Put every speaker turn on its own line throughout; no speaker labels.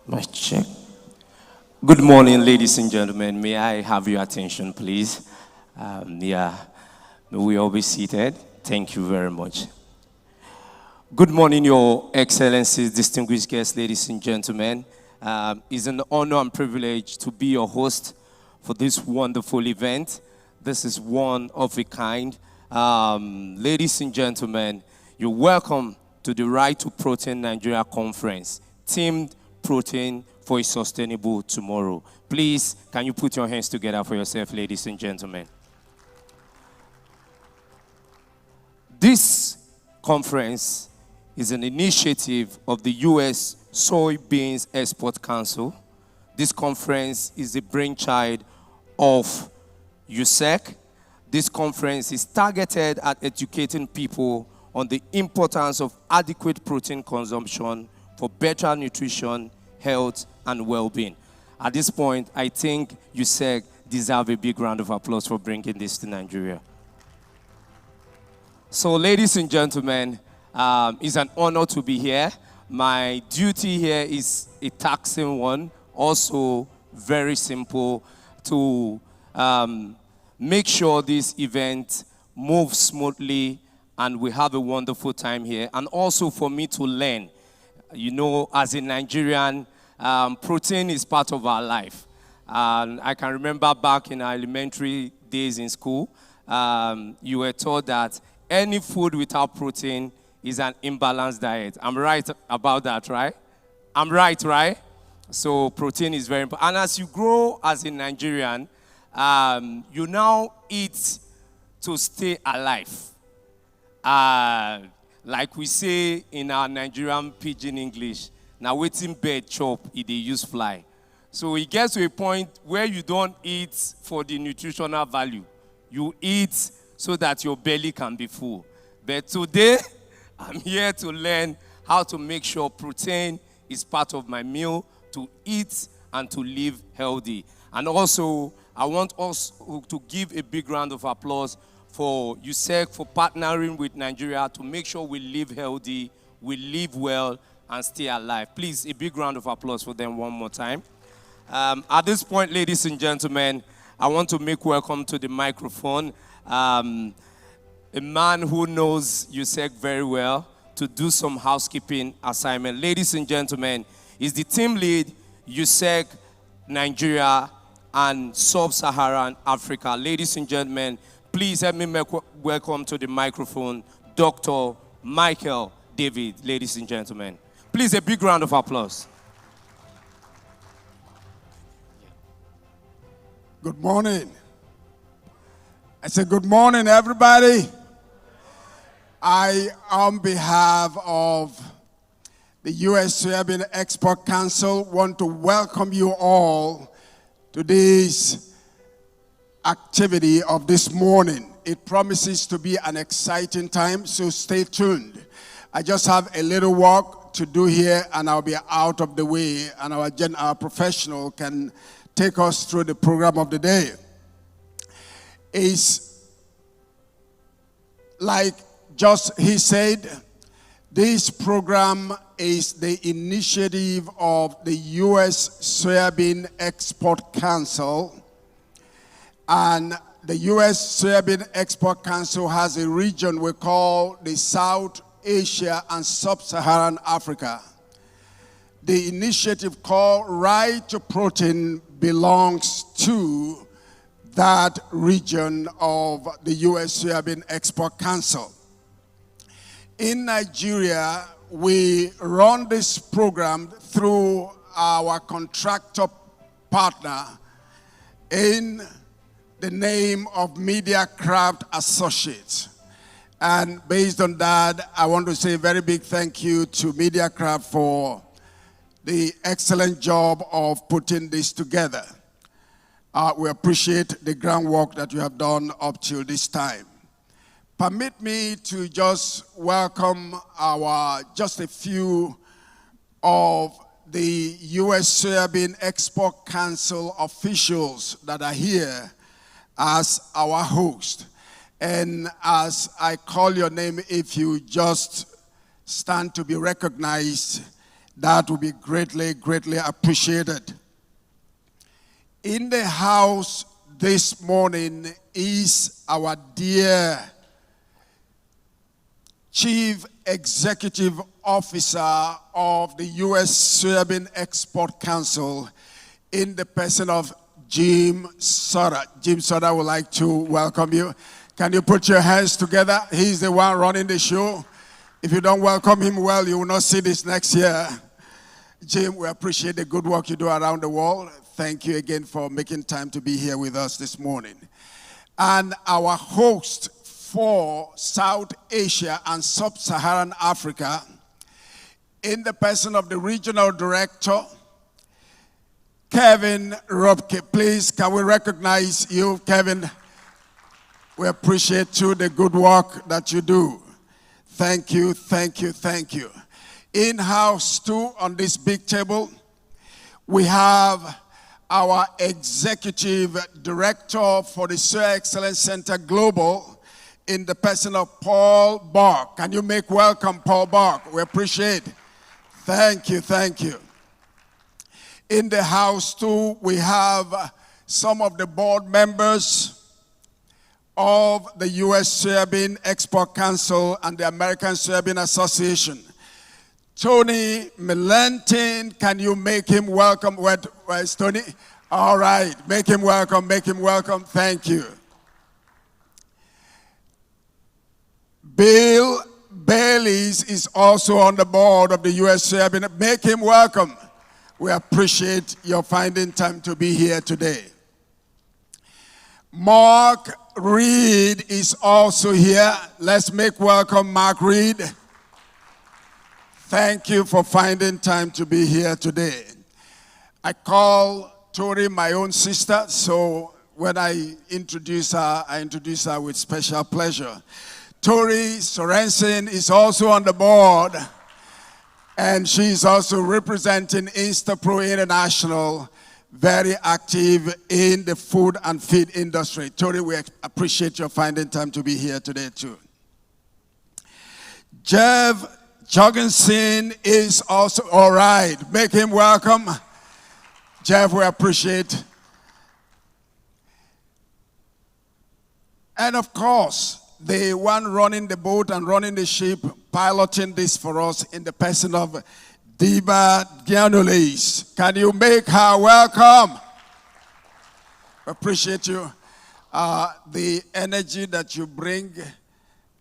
My check. Good morning, ladies and gentlemen. May I have your attention, please? May we all be seated? Thank you very much. Good morning, Your Excellencies, distinguished guests, ladies and gentlemen. It's an honor and privilege to be your host for this wonderful event. This is one of a kind. Ladies and gentlemen, you're welcome to the Right to Protein Nigeria Conference, themed Protein for a Sustainable Tomorrow. Please, can you put your hands together for yourself, ladies and gentlemen? This conference is an initiative of the U.S. Soybeans Export Council. This conference is the brainchild of USEC. This conference is targeted at educating people on the importance of adequate protein consumption for better nutrition, health, and well-being. At this point, I think USEC deserve a big round of applause for bringing this to Nigeria. So, ladies and gentlemen, it's an honor to be here. My duty here is a taxing one, also very simple, to make sure this event moves smoothly and we have a wonderful time here, and also for me to learn. You know, as a Nigerian, protein is part of our life. I can remember back in our elementary days in school, you were taught that any food without protein is an imbalanced diet. I'm right about that, right? I'm right? So protein is very important. And as you grow as a Nigerian, you now eat to stay alive. Like we say in our Nigerian pidgin English, now waiting bird chop, they use fly. So it gets to a point where you don't eat for the nutritional value. You eat so that your belly can be full. But today, I'm here to learn how to make sure protein is part of my meal, to eat and to live healthy. And also, I want us to give a big round of applause for USEC for partnering with Nigeria to make sure we live healthy, we live well, and stay alive. Please, a big round of applause for them one more time. At this point, ladies and gentlemen, I want to make welcome to the microphone a man who knows USEC very well to do some housekeeping assignment. Ladies and gentlemen, is the team lead, USEC, Nigeria, and Sub-Saharan Africa. Ladies and gentlemen, please help me welcome to the microphone Dr. Michael David, ladies and gentlemen. Please, a big round of applause.
Good morning. I said good morning, everybody. I, on behalf of the U.S. Soybean Export Council, want to welcome you all to this activity of this morning. It promises to be an exciting time, so stay tuned. I just have a little work to do here, and I'll be out of the way, and our professional can take us through the program of the day. It's like just he said, this program is the initiative of the U.S. Soybean Export Council. And the U.S. Soybean Export Council has a region we call the South Asia and Sub-Saharan Africa. The initiative called Right to Protein belongs to that region of the U.S. Soybean Export Council. In Nigeria, we run this program through our contractor partner in the name of Mediacraft Associates. And based on that, I want to say a very big thank you to Mediacraft for the excellent job of putting this together. We appreciate the groundwork that you have done up till this time. Permit me to just welcome just a few of the U.S. Soybean Export Council officials that are here as our host. And as I call your name, if you just stand to be recognized, That would be greatly, greatly appreciated. In the house this morning is our dear Chief Executive Officer of the U.S. Soybean Export Council in the person of Jim Sutter. Jim Sutter would like to welcome you. Can you put your hands together? He's the one running the show. If you don't welcome him well, you will not see this next year. Jim, we appreciate the good work you do around the world. Thank you again for making time to be here with us this morning. And our host for South Asia and Sub-Saharan Africa, in the person of the Regional Director, Kevin Robke. Please, can we recognize you, Kevin? We appreciate you, the good work that you do. Thank you, thank you, thank you. In-house too, on this big table, we have our Executive Director for the Soya Excellence Center Global in the person of Paul Bark. Can you make welcome Paul Bark? We appreciate it. Thank you, thank you. In the house too, we have some of the board members of the U.S. Soybean Export Council and the American Soybean Association. Tony Melentin, can you make him welcome? Where's Tony? All right, make him welcome, thank you. Bill Bayliss is also on the board of the U.S. Soybean. Make him welcome. We appreciate your finding time to be here today. Mark Reed is also here. Let's make welcome Mark Reed. Thank you for finding time to be here today. I call Tori my own sister, so when I introduce her with special pleasure. Tori Sorensen is also on the board, and she's also representing Instapro International, very active in the food and feed industry. Tori, we appreciate your finding time to be here today too. Jeff Jorgensen is also, all right, make him welcome. Jeff, we appreciate. And of course, the one running the boat and running the ship, piloting this for us in the person of Diba Gianoulis. Can you make her welcome? Appreciate you. The energy that you bring,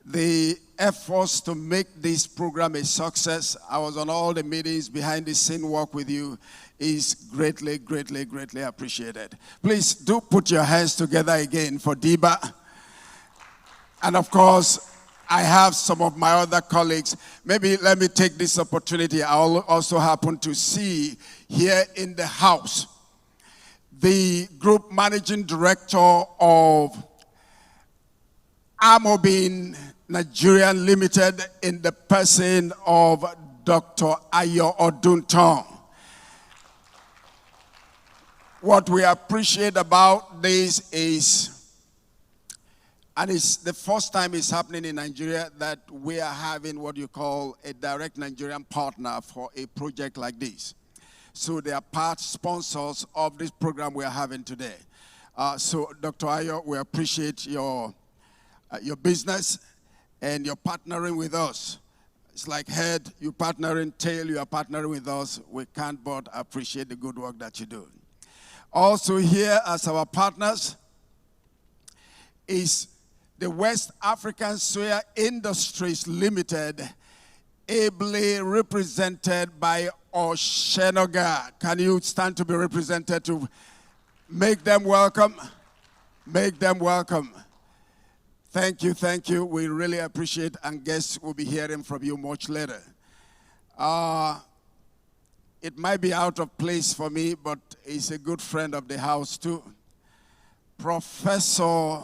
the efforts to make this program a success. I was on all the meetings, behind the scene work with you is greatly, greatly, greatly appreciated. Please do put your hands together again for Diba. And of course, I have some of my other colleagues. Maybe let me take this opportunity. I also happen to see here in the house the group managing director of Amobin Nigeria Limited in the person of Dr. Ayo Odunton. What we appreciate about this is, and it's the first time it's happening in Nigeria, that we are having what you call a direct Nigerian partner for a project like this. So they are part sponsors of this program we are having today. So Dr. Ayo, we appreciate your business and you're partnering with us. It's like head, you partnering, tail, you are partnering with us. We can't but appreciate the good work that you do. Also here as our partners is the West African Soya Industries Limited, ably represented by Oshenoga. Can you stand to be represented to make them welcome? Make them welcome. Thank you, thank you. We really appreciate, and guess we'll be hearing from you much later. It might be out of place for me, but he's a good friend of the house too. Professor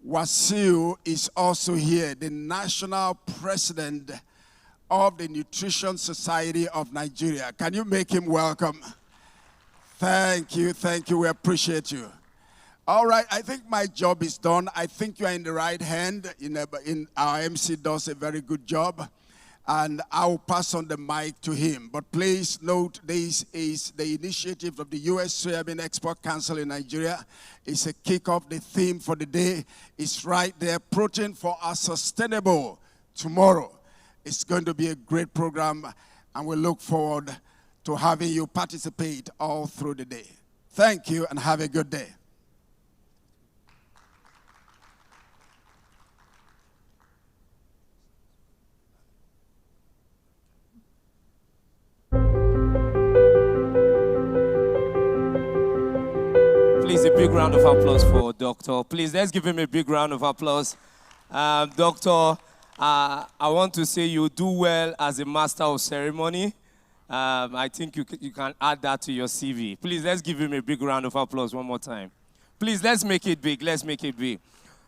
Wasiu is also here, the national president of the Nutrition Society of Nigeria. Can you make him welcome? Thank you, we appreciate you. All right, I think my job is done. I think you are in the right hand. Our MC does a very good job. and I will pass on the mic to him. But please note, this is the initiative of the U.S. Soybean Export Council in Nigeria. It's a kickoff. The theme for the day is right there, Protein for a Sustainable Tomorrow. It's going to be a great program, and we look forward to having you participate all through the day. Thank you, and have a good day.
Please, a big round of applause for Doctor. Please, let's give him a big round of applause. Doctor, I want to say you do well as a master of ceremony. I think you can add that to your CV. Please, let's give him a big round of applause one more time. Please, let's make it big. Let's make it big.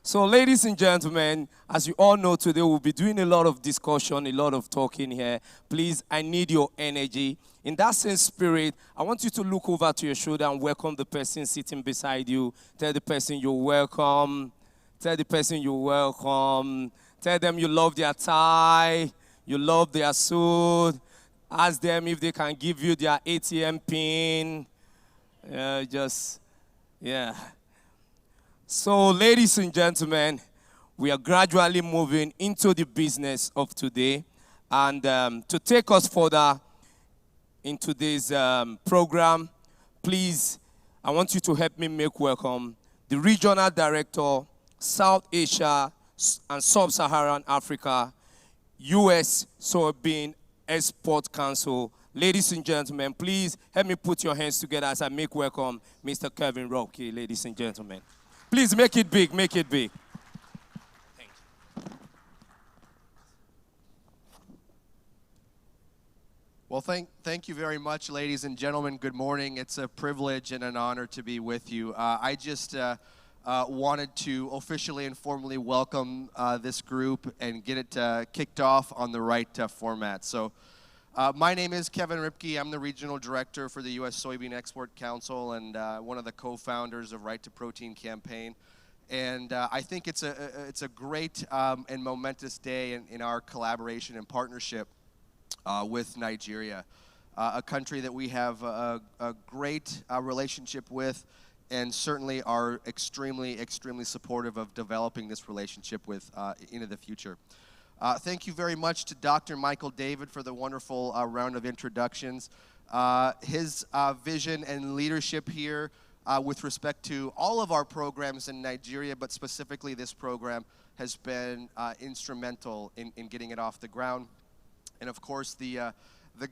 So, ladies and gentlemen, as you all know, today we'll be doing a lot of discussion, a lot of talking here. Please, I need your energy. In that same spirit, I want you to look over to your shoulder and welcome the person sitting beside you. Tell the person you're welcome. Tell the person you're welcome. Tell them you love their tie, you love their suit. Ask them if they can give you their ATM pin. Yeah. So, ladies and gentlemen, we are gradually moving into the business of today. And to take us further into this program, please, I want you to help me make welcome the Regional Director, South Asia and Sub-Saharan Africa, U.S. Soybean Export Council. Ladies and gentlemen, please help me put your hands together as I make welcome Mr. Kevin Robke, ladies and gentlemen. Please make it big, make it big. Thank you.
Well, thank you very much, ladies and gentlemen. Good morning. It's a privilege and an honor to be with you. I just wanted to officially and formally welcome this group and get it kicked off on the right format. So my name is Kevin Ripke. I'm the Regional Director for the U.S. Soybean Export Council and one of the co-founders of Right to Protein campaign. And I think it's a great and momentous day in our collaboration and partnership with Nigeria, a country that we have a great relationship with, and certainly are extremely supportive of developing this relationship with into the future. Thank you very much to Dr. Michael David for the wonderful round of introductions. His vision and leadership here with respect to all of our programs in Nigeria, but specifically this program, has been instrumental in getting it off the ground. And of course, the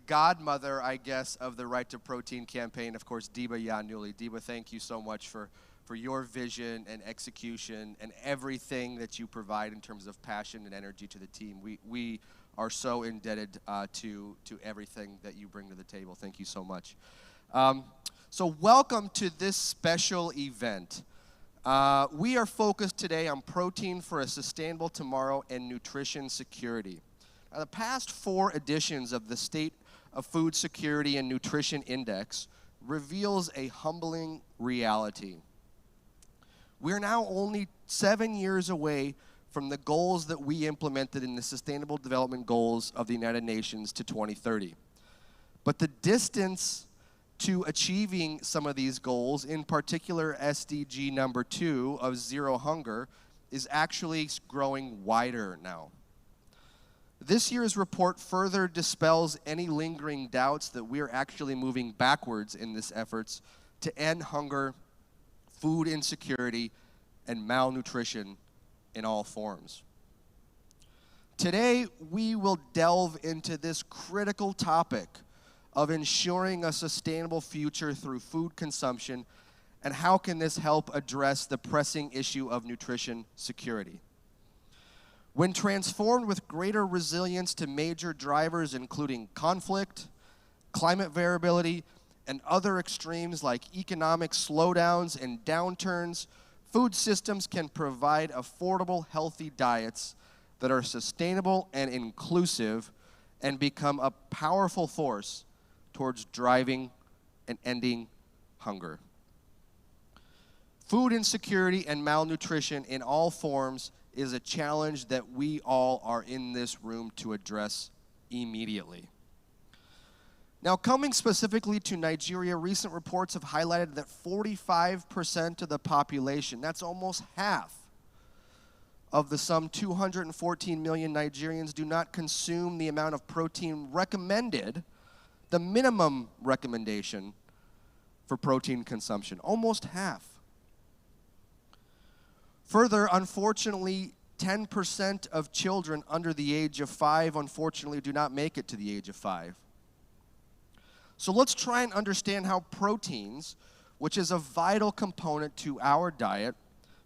godmother, I guess, of the Right to Protein campaign, of course, Diba Yanuli. Diba, thank you so much for your vision and execution and everything that you provide in terms of passion and energy to the team. We are so indebted to everything that you bring to the table. Thank you so much. So welcome to this special event. We are focused today on protein for a sustainable tomorrow and nutrition security. The past 4 editions of the State of Food Security and Nutrition Index reveals a humbling reality. We're now only 7 years away from the goals that we implemented in the Sustainable Development Goals of the United Nations to 2030. But the distance to achieving some of these goals, in particular SDG number 2 of zero hunger, is actually growing wider now. This year's report further dispels any lingering doubts that we are actually moving backwards in this efforts to end hunger, food insecurity, and malnutrition in all forms. Today, we will delve into this critical topic of ensuring a sustainable future through food consumption, and how can this help address the pressing issue of nutrition security. When transformed with greater resilience to major drivers including conflict, climate variability, and other extremes like economic slowdowns and downturns, food systems can provide affordable, healthy diets that are sustainable and inclusive and become a powerful force towards driving and ending hunger. Food insecurity and malnutrition in all forms is a challenge that we all are in this room to address immediately. Now, coming specifically to Nigeria, recent reports have highlighted that 45% of the population, that's almost half of the some 214 million Nigerians, do not consume the amount of protein recommended, the minimum recommendation for protein consumption. Almost half. Further, unfortunately, 10% of children under the age of 5, unfortunately, do not make it to the age of 5. So let's try and understand how proteins, which is a vital component to our diet,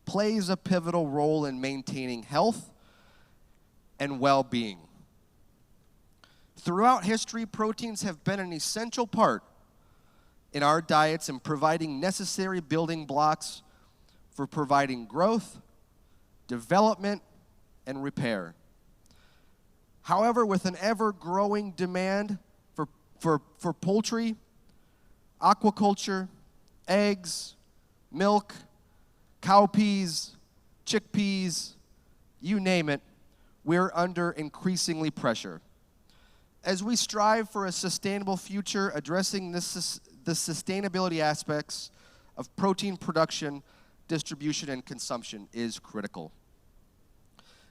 plays a pivotal role in maintaining health and well-being. Throughout history, proteins have been an essential part in our diets in providing necessary building blocks for providing growth, development, and repair. However, with an ever-growing demand for poultry, aquaculture, eggs, milk, cowpeas, chickpeas, you name it, we're under increasingly pressure. As we strive for a sustainable future, addressing the sustainability aspects of protein production, distribution, and consumption is critical.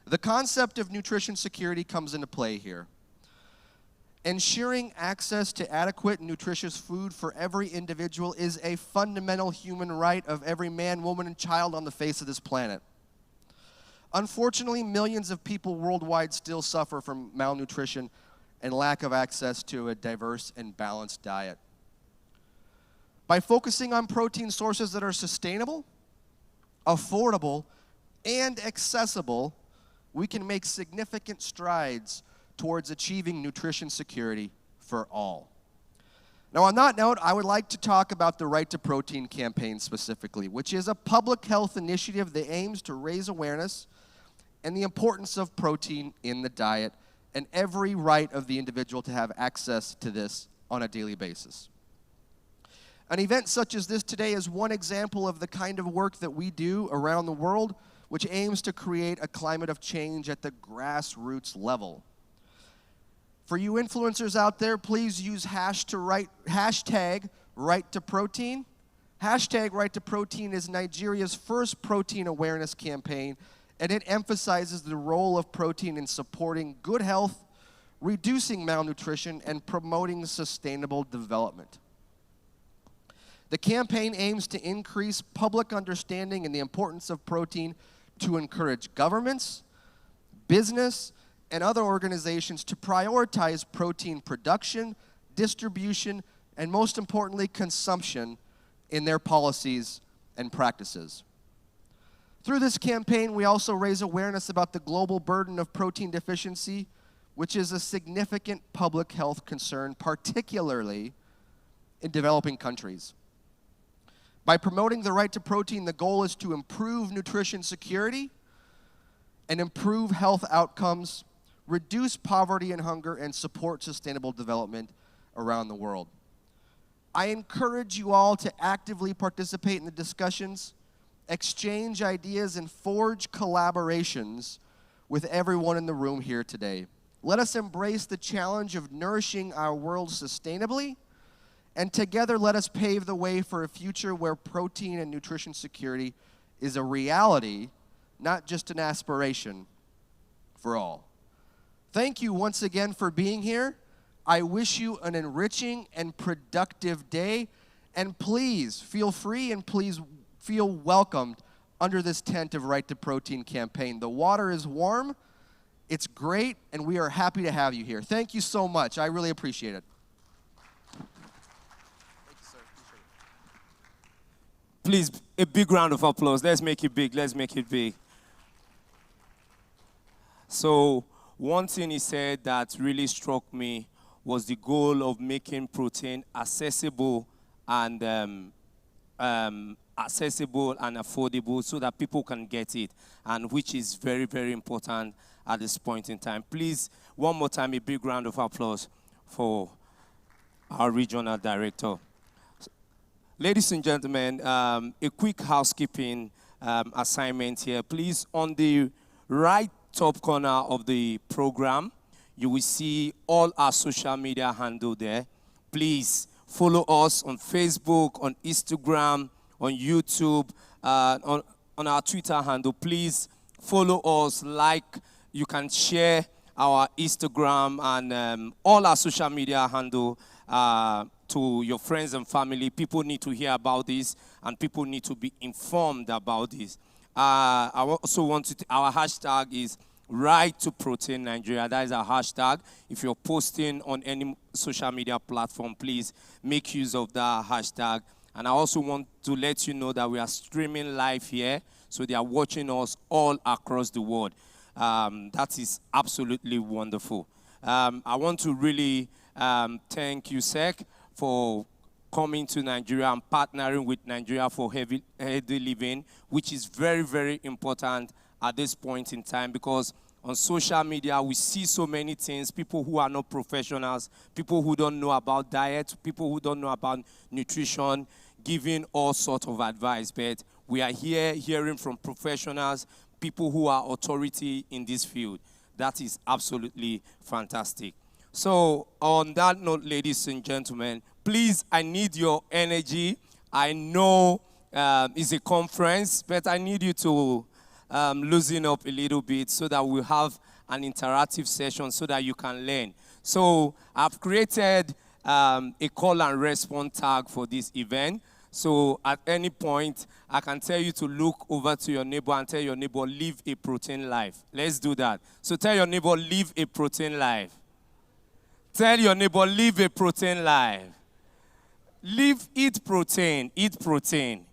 The concept of nutrition security comes into play here. Ensuring access to adequate and nutritious food for every individual is a fundamental human right of every man, woman, and child on the face of this planet. Unfortunately, millions of people worldwide still suffer from malnutrition and lack of access to a diverse and balanced diet. By focusing on protein sources that are sustainable, affordable, and accessible, we can make significant strides towards achieving nutrition security for all. Now, on that note, I would like to talk about the Right to Protein campaign specifically, which is a public health initiative that aims to raise awareness and the importance of protein in the diet and every right of the individual to have access to this on a daily basis. An event such as this today is one example of the kind of work that we do around the world, which aims to create a climate of change at the grassroots level. For you influencers out there, please use hashtag Right to Protein. Hashtag Right to Protein is Nigeria's first protein awareness campaign, and it emphasizes the role of protein in supporting good health, reducing malnutrition, and promoting sustainable development. The campaign aims to increase public understanding and the importance of protein to encourage governments, business, and other organizations to prioritize protein production, distribution, and most importantly, consumption in their policies and practices. Through this campaign, we also raise awareness about the global burden of protein deficiency, which is a significant public health concern, particularly in developing countries. By promoting the right to protein, the goal is to improve nutrition security and improve health outcomes, reduce poverty and hunger, and support sustainable development around the world. I encourage you all to actively participate in the discussions, exchange ideas, and forge collaborations with everyone in the room here today. Let us embrace the challenge of nourishing our world sustainably, and together let us pave the way for a future where protein and nutrition security is a reality, not just an aspiration for all. Thank you once again for being here. I wish you an enriching and productive day, and please feel free and please feel welcomed under this tent of Right to Protein campaign. The water is warm, it's great, and we are happy to have you here. Thank you so much. I really appreciate it. Thank you, sir. Appreciate it.
Please, a big round of applause. Let's make it big. Let's make it big. So, one thing he said that really struck me was the goal of making protein accessible and affordable so that people can get it, and which is very, very important at this point in time. Please, one more time, a big round of applause for our regional director. Ladies and gentlemen, a quick housekeeping assignment here. Please, on the right top corner of the program, You will see all our social media handle there. Please follow us on Facebook, on Instagram, on YouTube, on our Twitter handle. Please follow us, like, you can share our Instagram and all our social media handle to your friends and family. People need to hear about this, and people need to be informed about this. I also want to, our hashtag is Right to Protein Nigeria. That is our hashtag. If you're posting on any social media platform, please make use of that hashtag. And I also want to let you know that we are streaming live here, so they are watching us all across the world. That is absolutely wonderful. I want to really thank you, Sec, for coming to Nigeria and partnering with Nigeria for Healthy Living, which is very, very important at this point in time, because on social media we see so many things, people who are not professionals, people who don't know about diet, people who don't know about nutrition, giving all sorts of advice. But we are here hearing from professionals, people who are authority in this field. That is absolutely fantastic. So on that note, ladies and gentlemen, please, I need your energy. I know it's a conference, but I need you to loosen up a little bit so that we'll have an interactive session so that you can learn. So I've created a call and response tag for this event. So at any point, I can tell you to look over to your neighbor and tell your neighbor, live a protein life. Let's do that. So tell your neighbor, live a protein life. Tell your neighbor, live a protein life. Eat protein, eat protein.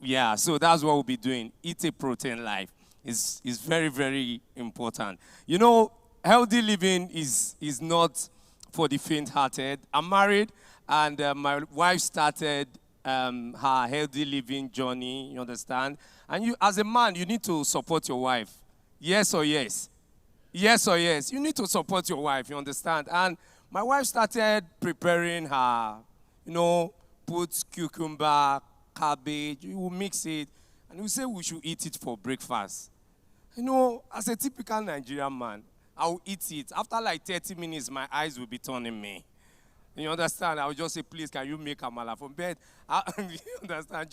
Yeah, so that's what we'll be doing. Eat a protein life. It's very, very important. You know, healthy living is not for the faint-hearted. I'm married, and my wife started her healthy living journey, you understand? And you, as a man, you need to support your wife. Yes or yes? Yes or yes? You need to support your wife, you understand? And my wife started preparing her, you know, put cucumber, cabbage, you will mix it, and we say we should eat it for breakfast. You know, as a typical Nigerian man, I will eat it. After like 30 minutes, my eyes will be turning me. You understand? I will just say, please, can you make amala from bed? You understand?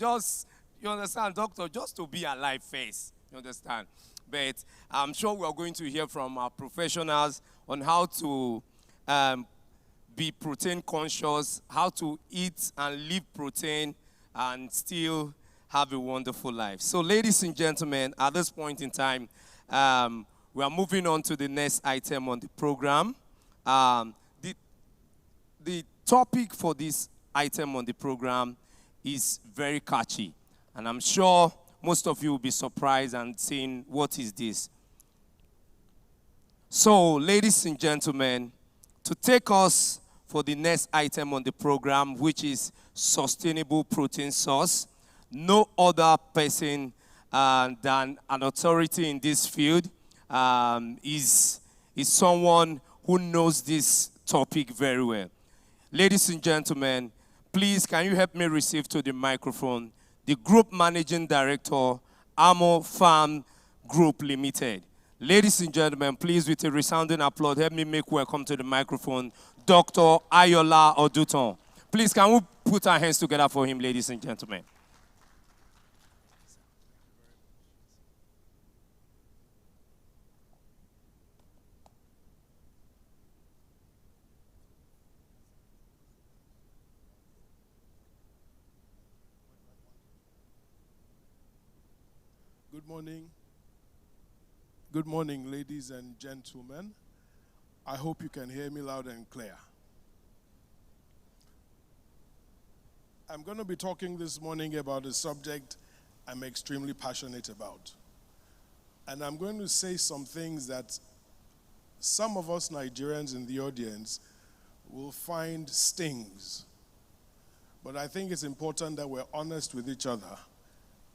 You understand, doctor, just to be alive first. You understand? But I'm sure we are going to hear from our professionals on how to be protein conscious, how to eat and live protein and still have a wonderful life. So ladies and gentlemen, at this point in time, we are moving on to the next item on the program. The topic for this item on the program is very catchy, and I'm sure most of you will be surprised and saying, what is this? So, ladies and gentlemen, to take us for the next item on the program, which is sustainable protein source, no other person than an authority in this field is someone who knows this topic very well. Ladies and gentlemen, please, can you help me receive to the microphone the Group Managing Director, Amo Farm Group Limited. Ladies and gentlemen, please, with a resounding applause, help me make welcome to the microphone, Dr. Ayola Oduton. Please, can we put our hands together for him, ladies and gentlemen?
Good morning. Good morning, ladies and gentlemen. I hope you can hear me loud and clear. I'm going to be talking this morning about a subject I'm extremely passionate about. And I'm going to say some things that some of us Nigerians in the audience will find stings. But I think it's important that we're honest with each other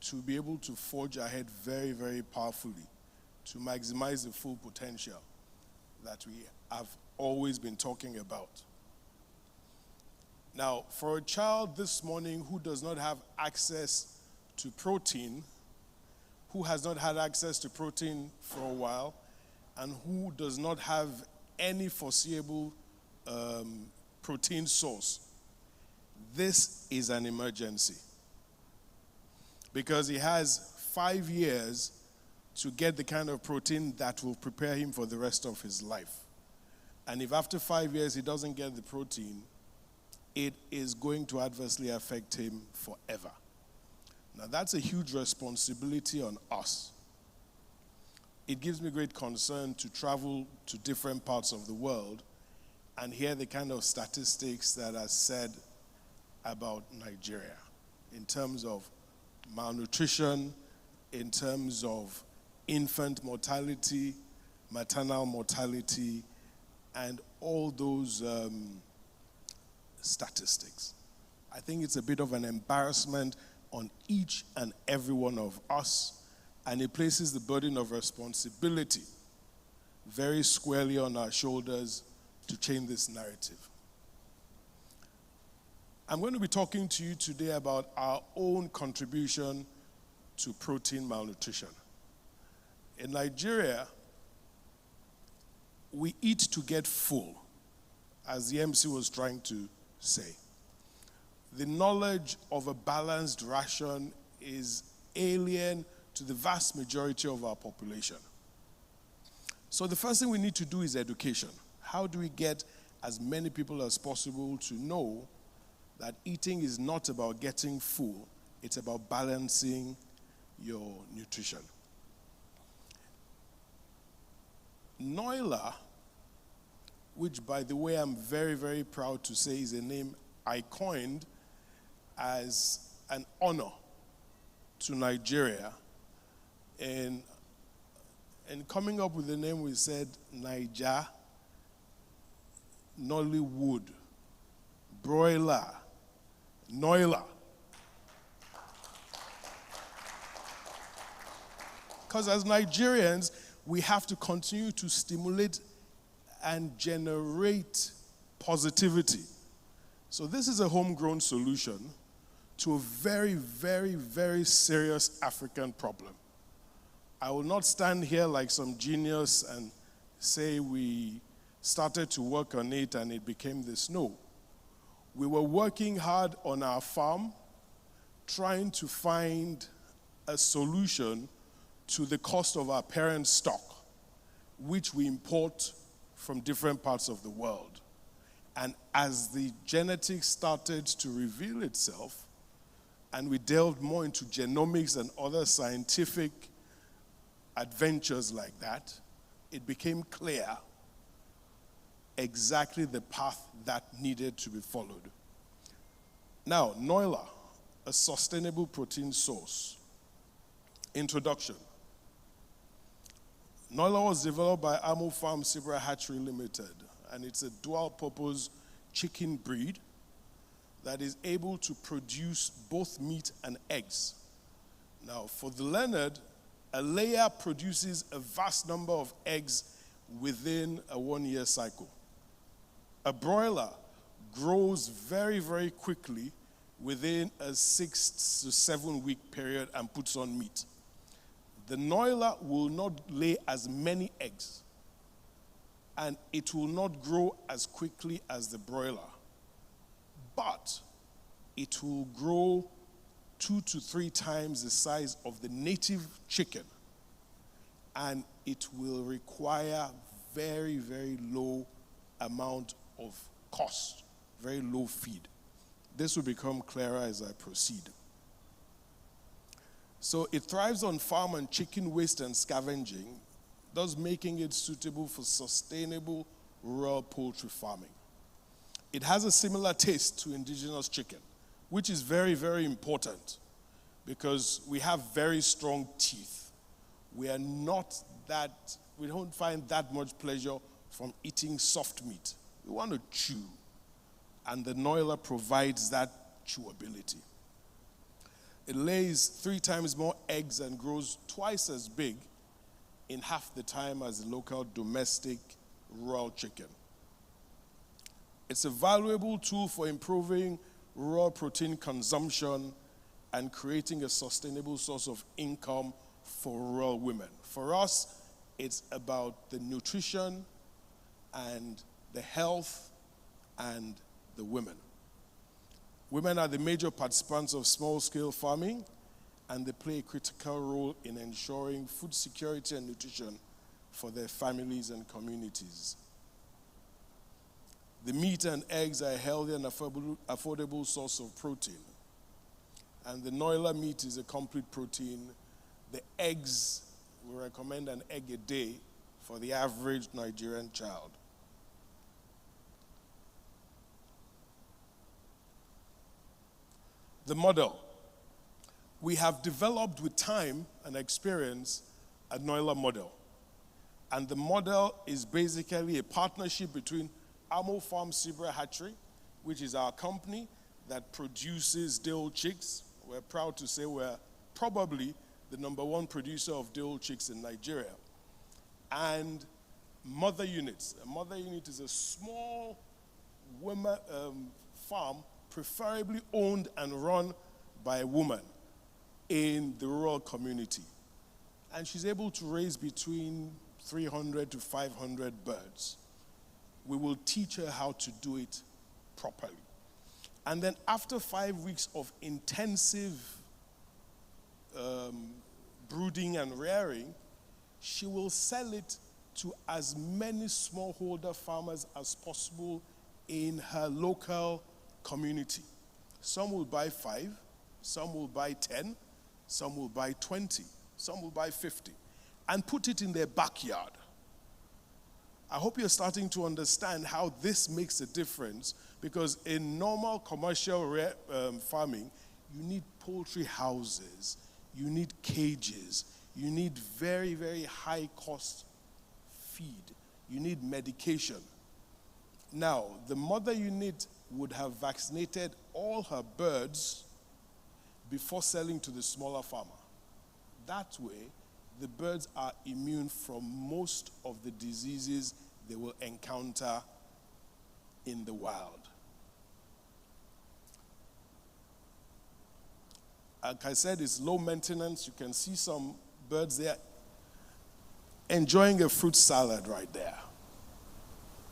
to be able to forge ahead very, very powerfully to maximize the full potential that we have always been talking about. Now, for a child this morning who does not have access to protein, who has not had access to protein for a while, and who does not have any foreseeable protein source, this is an emergency. Because he has 5 years to get the kind of protein that will prepare him for the rest of his life. And if after 5 years he doesn't get the protein, it is going to adversely affect him forever. Now that's a huge responsibility on us. It gives me great concern to travel to different parts of the world and hear the kind of statistics that are said about Nigeria in terms of malnutrition, in terms of infant mortality, maternal mortality, and all those statistics. I think it's a bit of an embarrassment on each and every one of us, and it places the burden of responsibility very squarely on our shoulders to change this narrative. I'm going to be talking to you today about our own contribution to protein malnutrition. In Nigeria, we eat to get full, as the MC was trying to say. The knowledge of a balanced ration is alien to the vast majority of our population. So the first thing we need to do is education. How do we get as many people as possible to know that eating is not about getting full, it's about balancing your nutrition? Noila, which by the way I'm very, very proud to say is a name I coined as an honor to Nigeria. And coming up with the name, we said Naija, Nollywood, Broiler, Noila. Because as Nigerians, we have to continue to stimulate and generate positivity. So this is a homegrown solution to a very, very, very serious African problem. I will not stand here like some genius and say we started to work on it and it became this. No. We were working hard on our farm, trying to find a solution to the cost of our parent stock, which we import from different parts of the world. And as the genetics started to reveal itself, and we delved more into genomics and other scientific adventures like that, it became clear exactly the path that needed to be followed. Now, Noila, a sustainable protein source. Introduction. Noila was developed by Amo Farm Sibra Hatchery Limited, and it's a dual-purpose chicken breed that is able to produce both meat and eggs. Now, for the learned, a layer produces a vast number of eggs within a 1-year cycle. A broiler grows very, very quickly within a 6 to 7 week period and puts on meat. The Noila will not lay as many eggs, and it will not grow as quickly as the broiler, but it will grow 2 to 3 times the size of the native chicken, and it will require very, very low amount of cost, very low feed. This will become clearer as I proceed. So it thrives on farm and chicken waste and scavenging, thus making it suitable for sustainable rural poultry farming. It has a similar taste to indigenous chicken, which is very, very important because we have very strong teeth. We don't find that much pleasure from eating soft meat. We want to chew, and the Noila provides that chewability. It lays 3 times more eggs and grows twice as big in half the time as the local domestic rural chicken. It's a valuable tool for improving rural protein consumption and creating a sustainable source of income for rural women. For us, it's about the nutrition and the health and the women. Women are the major participants of small-scale farming, and they play a critical role in ensuring food security and nutrition for their families and communities. The meat and eggs are a healthy and affordable source of protein. And the Noila meat is a complete protein. The eggs, we recommend an egg a day for the average Nigerian child. The model. We have developed with time and experience a Noila model. And the model is basically a partnership between Amo Farm Cibra Hatchery, which is our company that produces day-old chicks. We're proud to say we're probably the #1 producer of day-old chicks in Nigeria. And mother units. A mother unit is a small woman farm, preferably owned and run by a woman in the rural community. And she's able to raise between 300 to 500 birds. We will teach her how to do it properly. And then after 5 weeks of intensive brooding and rearing, she will sell it to as many smallholder farmers as possible in her local community. Some will buy 5, some will buy 10, some will buy 20, some will buy 50, and put it in their backyard. I hope you're starting to understand how this makes a difference, because in normal commercial farming, you need poultry houses, you need cages, you need very, very high cost feed, you need medication. Now, the mother unit would have vaccinated all her birds before selling to the smaller farmer. That way, the birds are immune from most of the diseases they will encounter in the wild. Like I said, it's low maintenance. You can see some birds there enjoying a fruit salad right there.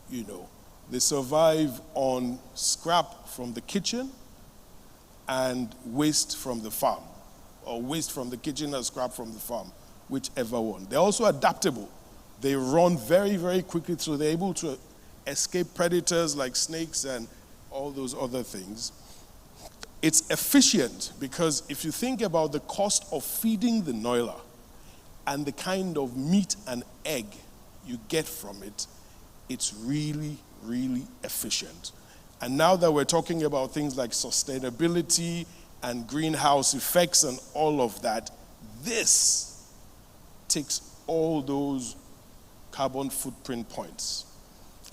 You know, they survive on scrap from the kitchen and waste from the farm, or waste from the kitchen and scrap from the farm, whichever one. They're also adaptable. They run very, very quickly, so they're able to escape predators like snakes and all those other things. It's efficient because if you think about the cost of feeding the Noila and the kind of meat and egg you get from it, it's really, really efficient. And now that we're talking about things like sustainability and greenhouse effects and all of that, this takes all those carbon footprint points.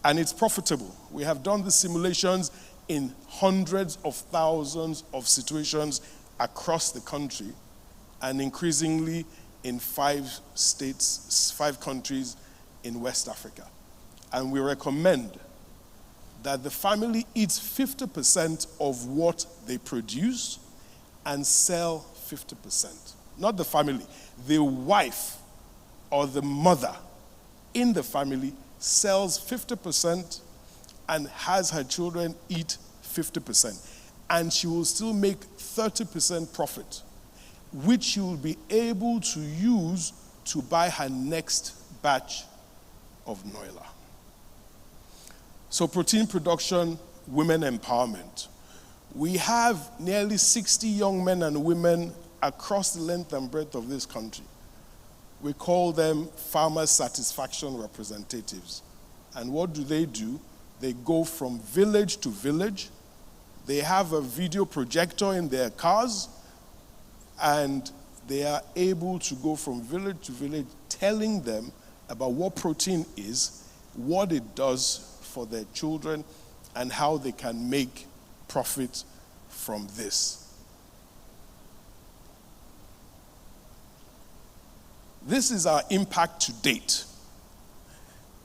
And it's profitable. We have done the simulations in hundreds of thousands of situations across the country, and increasingly in 5 states, 5 countries in West Africa. And we recommend that the family eats 50% of what they produce and sell 50%. Not the family, the wife or the mother in the family sells 50% and has her children eat 50%. And she will still make 30% profit, which she will be able to use to buy her next batch of Noila. So protein production, women empowerment. We have nearly 60 young men and women across the length and breadth of this country. We call them farmer satisfaction representatives. And what do? They go from village to village. They have a video projector in their cars, and they are able to go from village to village telling them about what protein is, what it does for their children, and how they can make profit from this. This is our impact to date.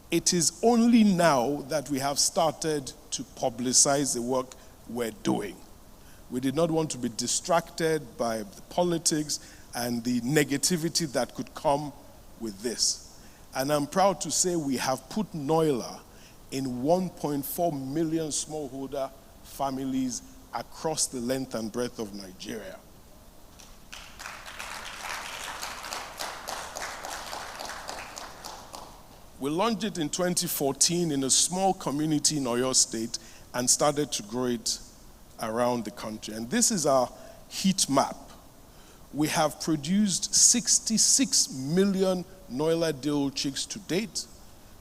It is only now that we have started to publicize the work we're doing. We did not want to be distracted by the politics and the negativity that could come with this. And I'm proud to say we have put Noila in 1.4 million smallholder families across the length and breadth of Nigeria. We launched it in 2014 in a small community in Oyo State and started to grow it around the country. And this is our heat map. We have produced 66 million Noila Dill chicks to date.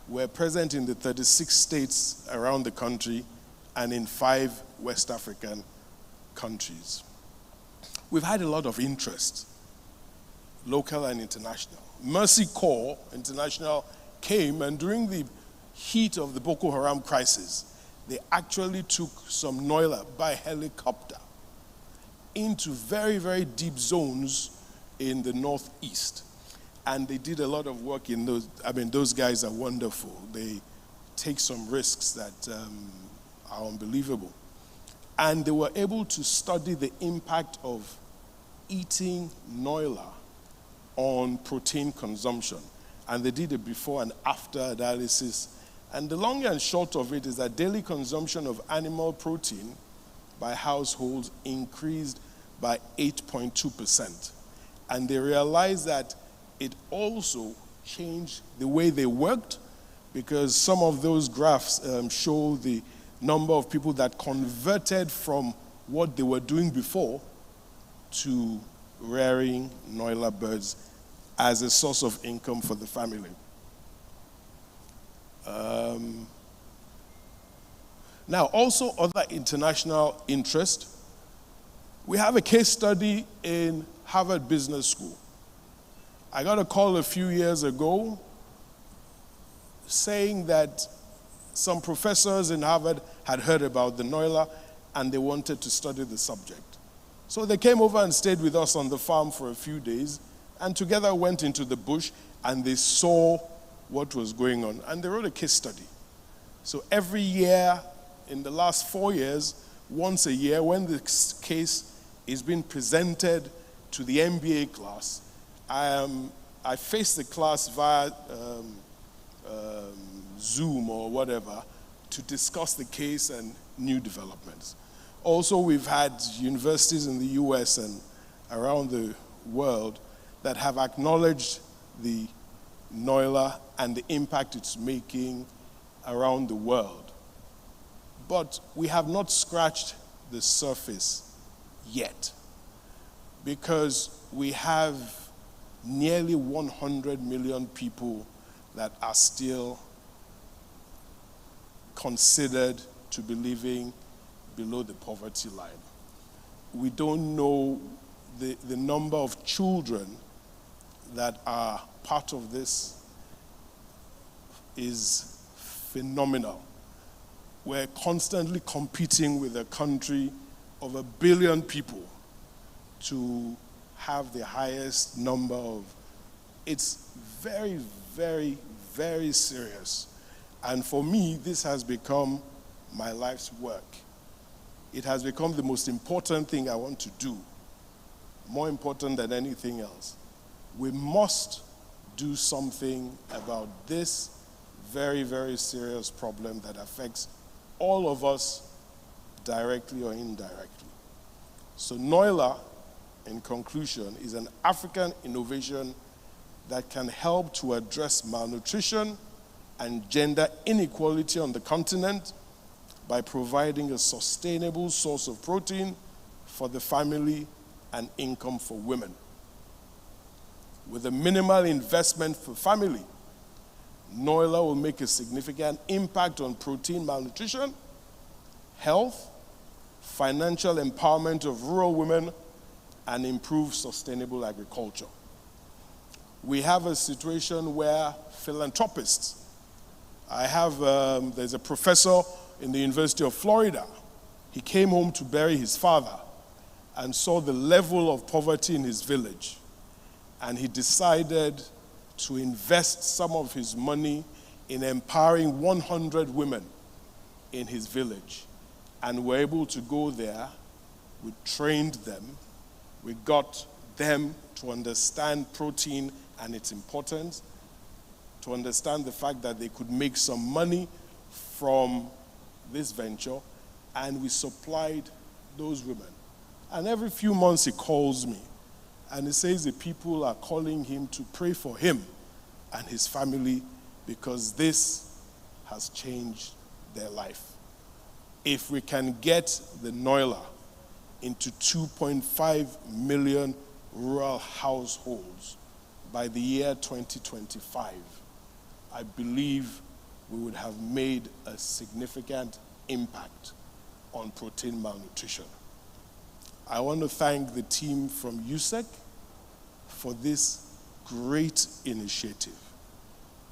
We're present in the 36 states around the country and in 5 West African countries. We've had a lot of interest, local and international. Mercy Corps International came, and during the heat of the Boko Haram crisis, they actually took some Noila by helicopter into very, very deep zones in the northeast. And they did a lot of work in those. I mean, those guys are wonderful. They take some risks that are unbelievable. And they were able to study the impact of eating Noila on protein consumption. And they did a before and after analysis. And the long and short of it is that daily consumption of animal protein by households increased by 8.2%. And they realized that it also changed the way they worked, because some of those graphs show the number of people that converted from what they were doing before to rearing Noila birds as a source of income for the family. Now, also other international interest. We have a case study in Harvard Business School. I got a call a few years ago saying that some professors in Harvard had heard about the Noila and they wanted to study the subject. So they came over and stayed with us on the farm for a few days and together went into the bush and they saw what was going on and they wrote a case study. So every year, in the last 4 years, once a year, when the case is being presented to the MBA class, I face the class via Zoom or whatever to discuss the case and new developments. Also, we've had universities in the US and around the world that have acknowledged the Noila and the impact it's making around the world. But we have not scratched the surface yet, because we have nearly 100 million people that are still considered to be living below the poverty line. We don't know the number of children that are part of this is phenomenal. We're constantly competing with a country of 1 billion people to have the highest number of. It's very, very, very serious. And for me, this has become my life's work. It has become the most important thing I want to do, more important than anything else. We must do something about this very, very serious problem that affects all of us directly or indirectly. So Noila, in conclusion, is an African innovation that can help to address malnutrition and gender inequality on the continent by providing a sustainable source of protein for the family and income for women. With a minimal investment for family, Noila will make a significant impact on protein malnutrition, health, financial empowerment of rural women, and improve sustainable agriculture. We have a situation where philanthropists, there's a professor in the University of Florida. He came home to bury his father and saw the level of poverty in his village. And he decided to invest some of his money in empowering 100 women in his village. And we're able to go there. We trained them. We got them to understand protein and its importance, to understand the fact that they could make some money from this venture, and we supplied those women. And every few months he calls me, and he says the people are calling him to pray for him and his family because this has changed their life. If we can get the Noila into 2.5 million rural households by the year 2025, I believe we would have made a significant impact on protein malnutrition. I want to thank the team from USEC for this great initiative.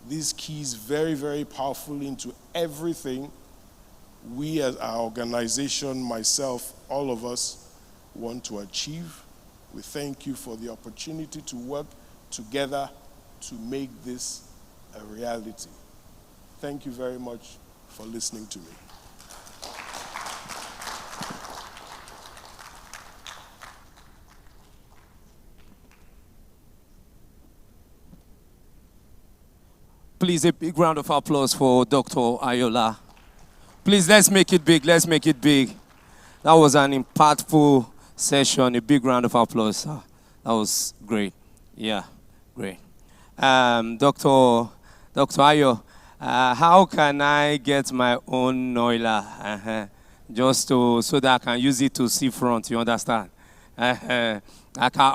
This keys very, very powerfully into everything we as our organization, myself, all of us want to achieve. We thank you for the opportunity to work together to make this a reality. Thank you very much for listening to me.
Please, a big round of applause for Dr. Ayola. Please, let's make it big. Let's make it big. That was an impactful session. A big round of applause. That was great. Yeah, great. Dr. Ayo, how can I get my own Noila? Just so that I can use it to see front, you understand? I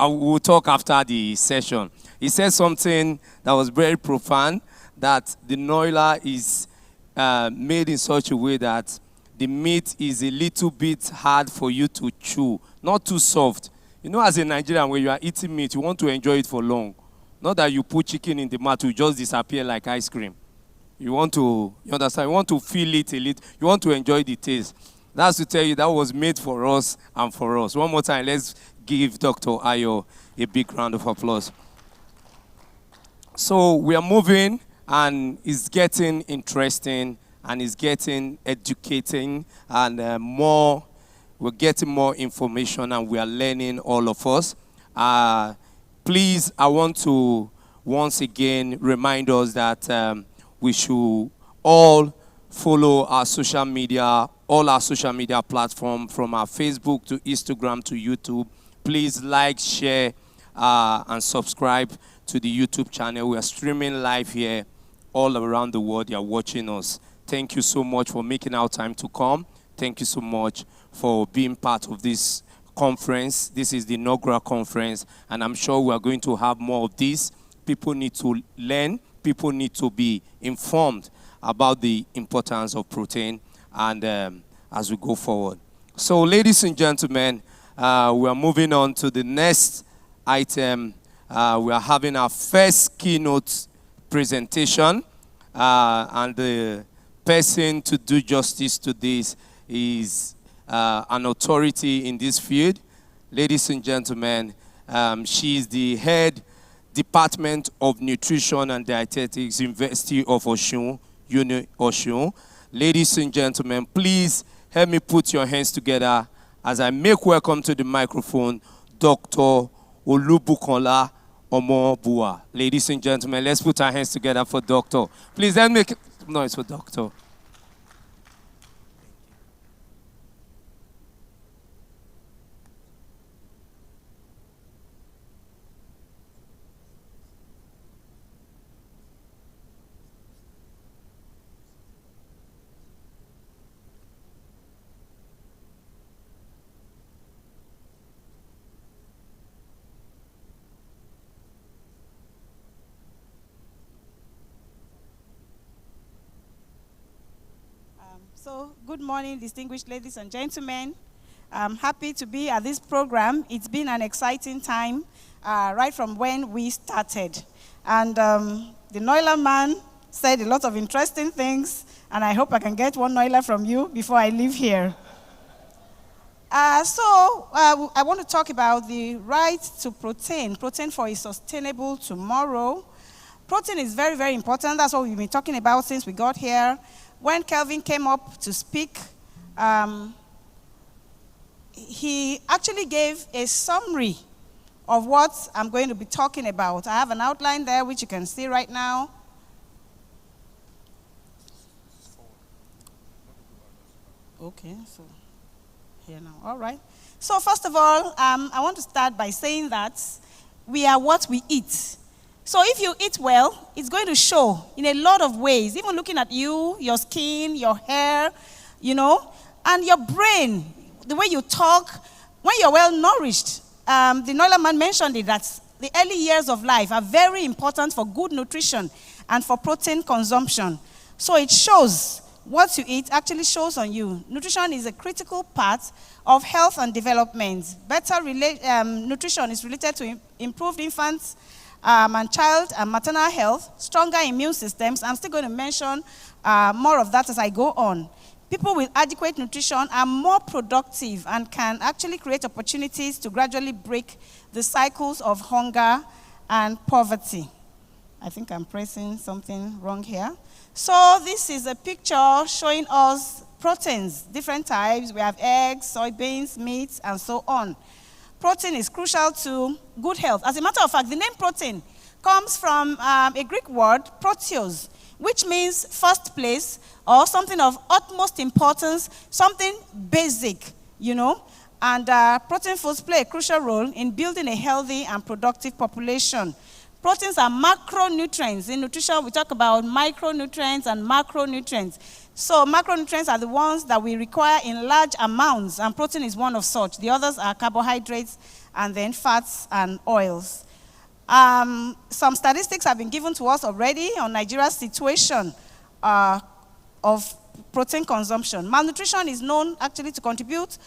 will talk after the session. He said something that was very profound, that the Noila is made in such a way that the meat is a little bit hard for you to chew, not too soft. You know, as a Nigerian, when you are eating meat, you want to enjoy it for long. Not that you put chicken in the mouth to just disappear like ice cream. You want to, you understand? You want to feel it a little. You want to enjoy the taste. That's to tell you that was made for us and for us. One more time, let's give Dr. Ayo a big round of applause. So we are moving, and it's getting interesting, and it's getting educating, and we're getting more information, and we are learning, all of us. Please, I want to once again remind us that we should all follow our social media, all our social media platforms, from our Facebook to Instagram to YouTube. Please like, share, and subscribe to the YouTube channel. We are streaming live here all around the world. You are watching us. Thank you so much for making our time to come. Thank you so much for being part of this conference. This is the inaugural conference, and I'm sure we are going to have more of this. People need to learn. People need to be informed about the importance of protein, and as we go forward. So, ladies and gentlemen, we are moving on to the next item. We are having our first keynote presentation, and the person to do justice to this is an authority in this field. Ladies and gentlemen, she is the head Department of Nutrition and Dietetics, University of Osun, Uni Osun. Ladies and gentlemen, please help me put your hands together as I make welcome to the microphone Dr. Olubukola Omobua. Ladies and gentlemen, let's put our hands together for Doctor. Please let's make noise for Doctor.
So, good morning, distinguished ladies and gentlemen. I'm happy to be at this program. It's been an exciting time, right from when we started. And the Noila man said a lot of interesting things, and I hope I can get one Noila from you before I leave here. I want to talk about the right to protein for a sustainable tomorrow. Protein is very, very important. That's what we've been talking about since we got here. When Kelvin came up to speak, he actually gave a summary of what I'm going to be talking about. I have an outline there, which you can see right now. Okay, so here now. All right. So first of all, I want to start by saying that we are what we eat. So if you eat well, it's going to show in a lot of ways, even looking at you, your skin, your hair, and your brain, the way you talk. When you're well nourished, the Noila man mentioned it, that the early years of life are very important for good nutrition and for protein consumption. So it shows, what you eat actually shows on you. Nutrition is a critical part of health and development. Better nutrition is related to improved infants and child and maternal health, stronger immune systems. I'm still going to mention more of that as I go on. People with adequate nutrition are more productive and can actually create opportunities to gradually break the cycles of hunger and poverty. I think I'm pressing something wrong here. So this is a picture showing us proteins, different types. We have eggs, soybeans, meats, and so on. Protein is crucial to good health. As a matter of fact, the name protein comes from a Greek word, proteos, which means first place or something of utmost importance, something basic, And protein foods play a crucial role in building a healthy and productive population. Proteins are macronutrients. In nutrition, we talk about micronutrients and macronutrients. So macronutrients are the ones that we require in large amounts, and protein is one of such. The others are carbohydrates and then fats and oils. Some statistics have been given to us already on Nigeria's situation of protein consumption. Malnutrition is known actually to contribute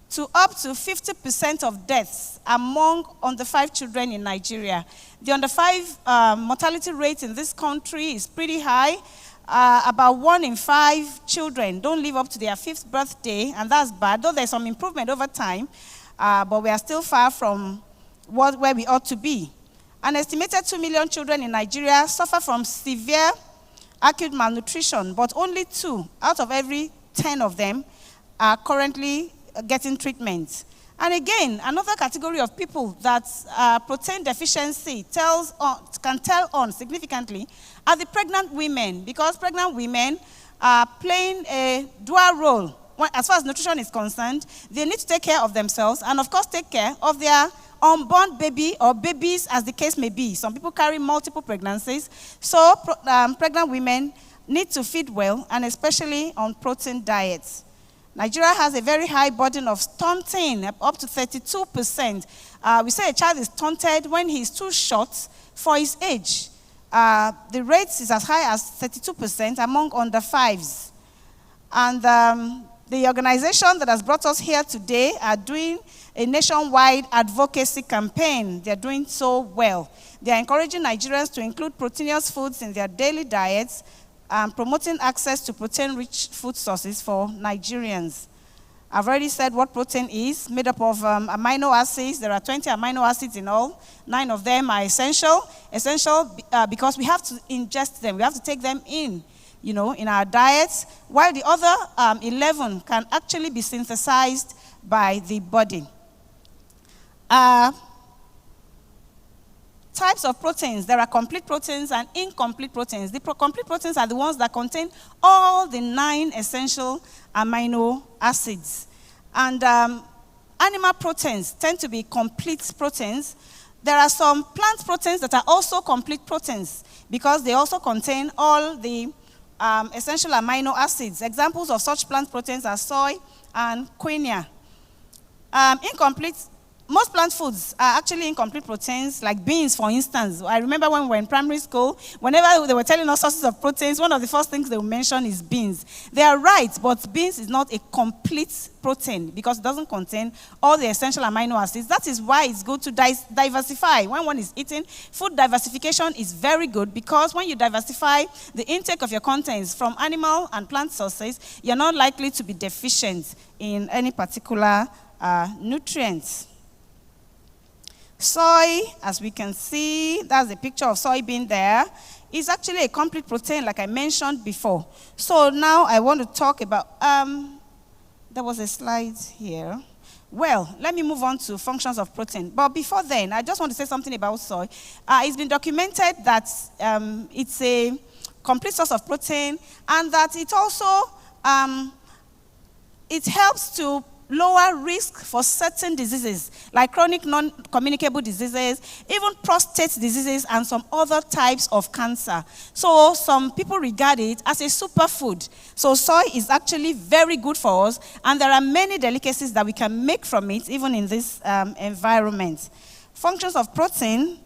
to up to 50% of deaths among under 5 children in Nigeria. The under 5 mortality rate in this country is pretty high. About 1 in 5 children don't live up to their 5th birthday, and that's bad, though there's some improvement over time, but we are still far from where we ought to be. An estimated 2 million children in Nigeria suffer from severe acute malnutrition, but only 2 out of every 10 of them are currently getting treatment. And again, another category of people that protein deficiency can tell on significantly are the pregnant women, because pregnant women are playing a dual role. As far as nutrition is concerned, they need to take care of themselves and, of course, take care of their unborn baby or babies, as the case may be. Some people carry multiple pregnancies. So pregnant women need to feed well, and especially on protein diets. Nigeria has a very high burden of stunting, up to 32%. We say a child is stunted when he's too short for his age. The rate is as high as 32% among under 5s. And the organization that has brought us here today are doing a nationwide advocacy campaign. They're doing so well. They're encouraging Nigerians to include proteinous foods in their daily diets, promoting access to protein-rich food sources for Nigerians. I've already said what protein is, made up of amino acids. There are 20 amino acids in all. 9 of them are essential because we have to ingest them. We have to take them in our diets, while the other 11 can actually be synthesized by the body. Types of proteins. There are complete proteins and incomplete proteins. The complete proteins are the ones that contain all the 9 essential amino acids. And animal proteins tend to be complete proteins. There are some plant proteins that are also complete proteins because they also contain all the essential amino acids. Examples of such plant proteins are soy and quinoa. Most plant foods are actually incomplete proteins, like beans, for instance. I remember when we were in primary school, whenever they were telling us sources of proteins, one of the first things they would mention is beans. They are right, but beans is not a complete protein because it doesn't contain all the essential amino acids. That is why it's good to diversify. When one is eating, food diversification is very good because when you diversify the intake of your contents from animal and plant sources, you're not likely to be deficient in any particular nutrients. Soy, as we can see, that's a picture of soybean there, is actually a complete protein like I mentioned before. So now I want to talk about, there was a slide here. Well, let me move on to functions of protein. But before then, I just want to say something about soy. It's been documented that it's a complete source of protein and that it also it helps to lower risk for certain diseases, like chronic non-communicable diseases, even prostate diseases, and some other types of cancer. So some people regard it as a superfood. So soy is actually very good for us, and there are many delicacies that we can make from it, even in this environment. Functions of protein,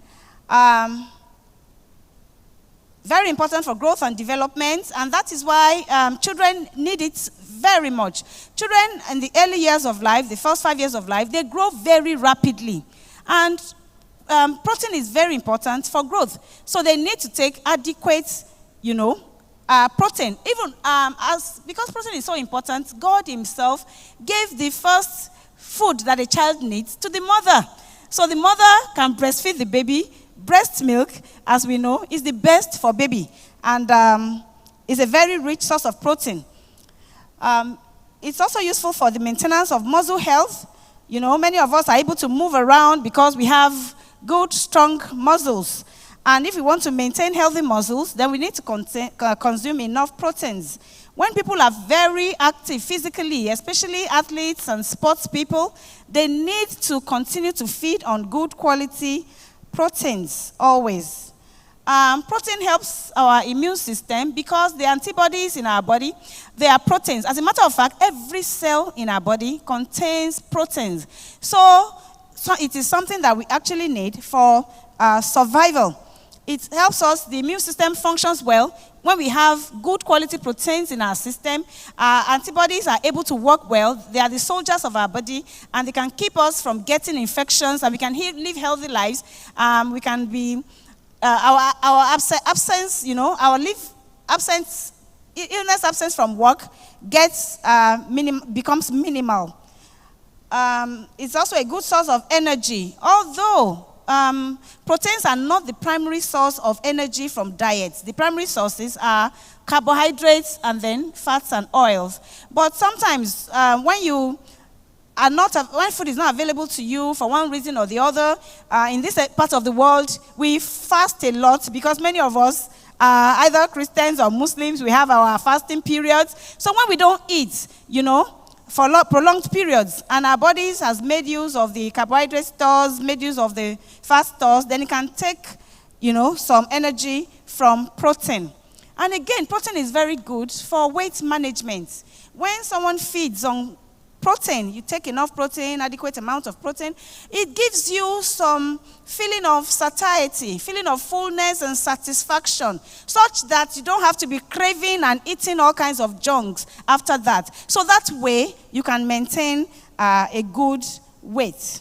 very important for growth and development, and that is why children need it very much. Children in the early years of life, the first 5 years of life, they grow very rapidly. And protein is very important for growth. So they need to take adequate, protein. Even because protein is so important, God himself gave the first food that a child needs to the mother. So the mother can breastfeed the baby. Breast milk, as we know, is the best for baby, and is a very rich source of protein. It's also useful for the maintenance of muscle health. Many of us are able to move around because we have good, strong muscles. And if we want to maintain healthy muscles, then we need to consume enough proteins. When people are very active physically, especially athletes and sports people, they need to continue to feed on good quality proteins always. Protein helps our immune system because the antibodies in our body, they are proteins. As a matter of fact, every cell in our body contains proteins. So it is something that we actually need for survival. It helps us, the immune system functions well. When we have good quality proteins in our system, our antibodies are able to work well. They are the soldiers of our body, and they can keep us from getting infections, and we can live healthy lives. We can be... our absence, illness absence from work becomes minimal. It's also a good source of energy, although proteins are not the primary source of energy from diets. The primary sources are carbohydrates and then fats and oils. But sometimes when food is not available to you for one reason or the other, in this part of the world, we fast a lot because many of us are either Christians or Muslims. We have our fasting periods. So when we don't eat, for prolonged periods, and our bodies has made use of the carbohydrate stores, made use of the fat stores, then it can take, some energy from protein. And again, protein is very good for weight management. When someone feeds on protein, you take enough protein, adequate amount of protein, it gives you some feeling of satiety, feeling of fullness and satisfaction, such that you don't have to be craving and eating all kinds of junks after that. So that way, you can maintain a good weight.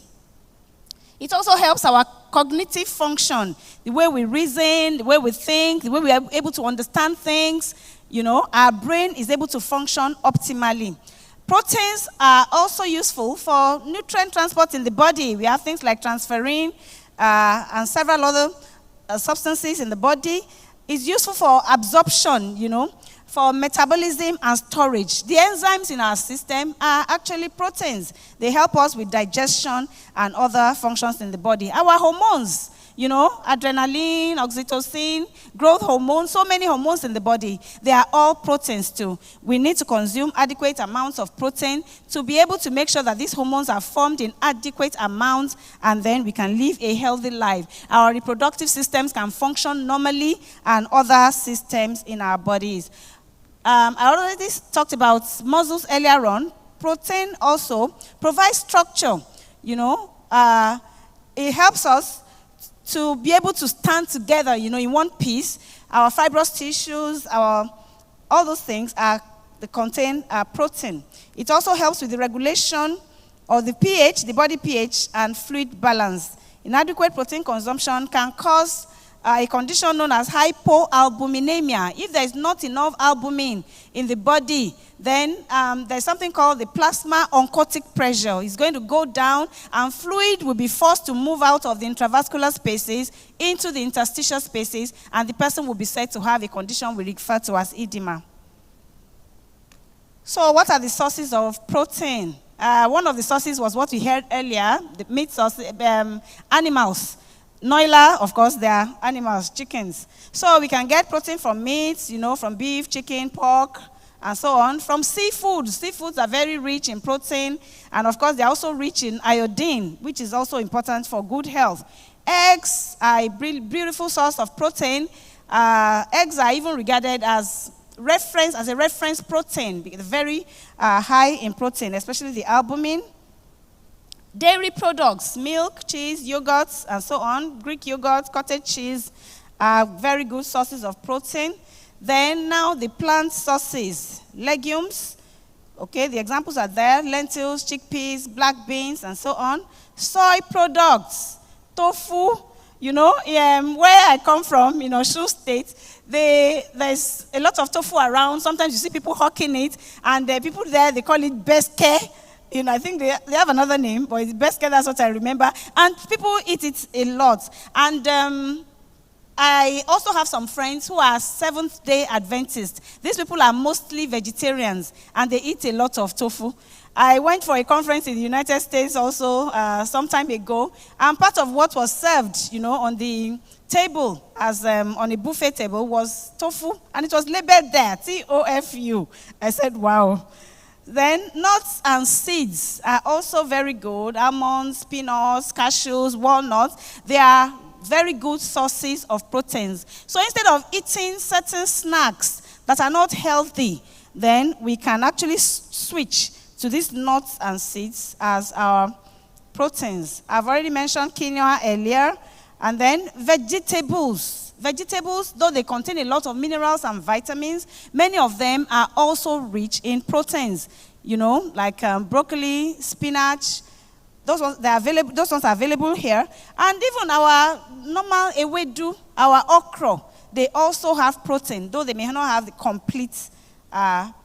It also helps our cognitive function, the way we reason, the way we think, the way we are able to understand things. Our brain is able to function optimally. Proteins are also useful for nutrient transport in the body. We have things like transferrin and several other substances in the body. It's useful for absorption, for metabolism and storage. The enzymes in our system are actually proteins. They help us with digestion and other functions in the body. Our hormones, adrenaline, oxytocin, growth hormones, so many hormones in the body, they are all proteins too. We need to consume adequate amounts of protein to be able to make sure that these hormones are formed in adequate amounts, and then we can live a healthy life. Our reproductive systems can function normally, and other systems in our bodies. I already talked about muscles earlier on. Protein also provides structure. It helps us to be able to stand together, in one piece. Our fibrous tissues, all those things contain protein. It also helps with the regulation of the pH, the body pH, and fluid balance. Inadequate protein consumption can cause a condition known as hypoalbuminemia. If there is not enough albumin in the body, then there's something called the plasma oncotic pressure. It's going to go down, and fluid will be forced to move out of the intravascular spaces into the interstitial spaces, and the person will be said to have a condition we refer to as edema. So what are the sources of protein? One of the sources was what we heard earlier, the meat source, animals. Noila, of course, they are animals, chickens. So we can get protein from meats, from beef, chicken, pork, and so on. From seafoods. Seafoods are very rich in protein, and of course, they're also rich in iodine, which is also important for good health. Eggs are a beautiful source of protein. Eggs are even regarded as a reference protein, because very high in protein, especially the albumin. Dairy products, milk, cheese, yogurts, and so on. Greek yogurt, cottage cheese are very good sources of protein. Then now the plant sources, legumes. Okay, the examples are there: lentils, chickpeas, black beans, and so on. Soy products, tofu. You know, where I come from, Osun State, there's a lot of tofu around. Sometimes you see people hawking it, and the people there, they call it beske. I think they have another name, but it's beske, that's what I remember. And people eat it a lot. And I also have some friends who are Seventh-day Adventists. These people are mostly vegetarians, and they eat a lot of tofu. I went for a conference in the United States also some time ago, and part of what was served, on the table, as on a buffet table, was tofu, and it was labeled there, T-O-F-U. I said, wow. Then nuts and seeds are also very good. Almonds, peanuts, cashews, walnuts, they are very good sources of proteins. So instead of eating certain snacks that are not healthy, then we can actually switch to these nuts and seeds as our proteins. I've already mentioned quinoa earlier. And then vegetables. Vegetables, though they contain a lot of minerals and vitamins, many of them are also rich in proteins. Like broccoli, spinach. Those ones are available here. And even our normal ewedu, our okra, they also have protein, though they may not have the complete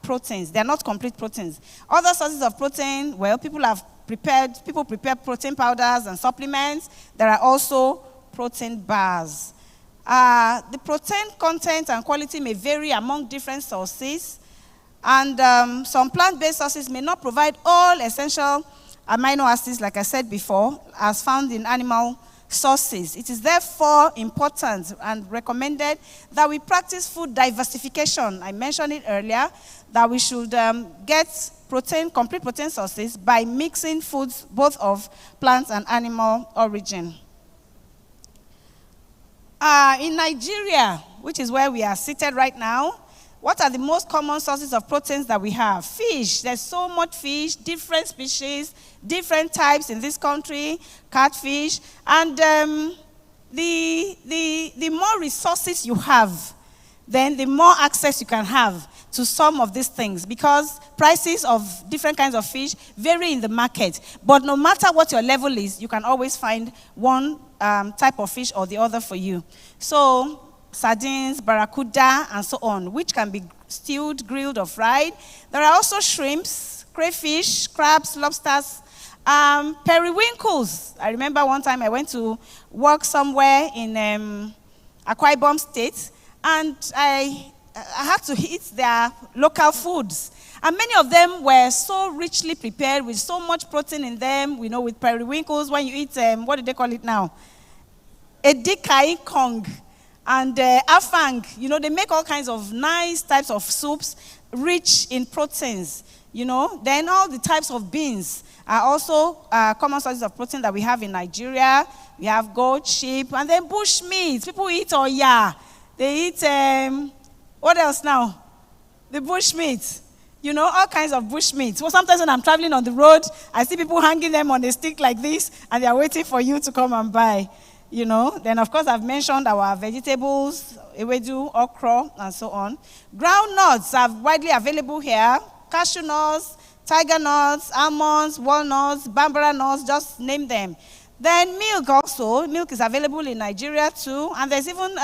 proteins. They are not complete proteins. Other sources of protein, well, people prepare protein powders and supplements. There are also protein bars. The protein content and quality may vary among different sources, and some plant-based sources may not provide all essential amino acids, like I said before, as found in animal sources. It is therefore important and recommended that we practice food diversification. I mentioned it earlier, that we should get complete protein sources by mixing foods both of plant and animal origin. In Nigeria, which is where we are seated right now, what are the most common sources of proteins that we have? Fish. There's so much fish, different species, different types in this country, catfish. And the more resources you have, then the more access you can have to some of these things, because prices of different kinds of fish vary in the market. But no matter what your level is, you can always find one type of fish or the other for you. So sardines, barracuda, and so on, which can be stewed, grilled, or fried. There are also shrimps, crayfish, crabs, lobsters, periwinkles. I remember one time I went to work somewhere in Akwa Ibom State, and I had to eat their local foods. And many of them were so richly prepared with so much protein in them, with periwinkles. When you eat, what do they call it now? Edika Kong and afang. They make all kinds of nice types of soups rich in proteins. Then all the types of beans are also common sources of protein that we have in Nigeria. We have goat, sheep, and then bush meat. People eat oya. They eat, what else now? The bush meat. All kinds of bush meat. Well, sometimes when I'm traveling on the road, I see people hanging them on a stick like this, and they're waiting for you to come and buy. Then of course I've mentioned our vegetables, ewedu, okra, and so on. Groundnuts are widely available here. Cashew nuts, tiger nuts, almonds, walnuts, bambara nuts, just name them. Then milk also. Milk is available in Nigeria too. And there's even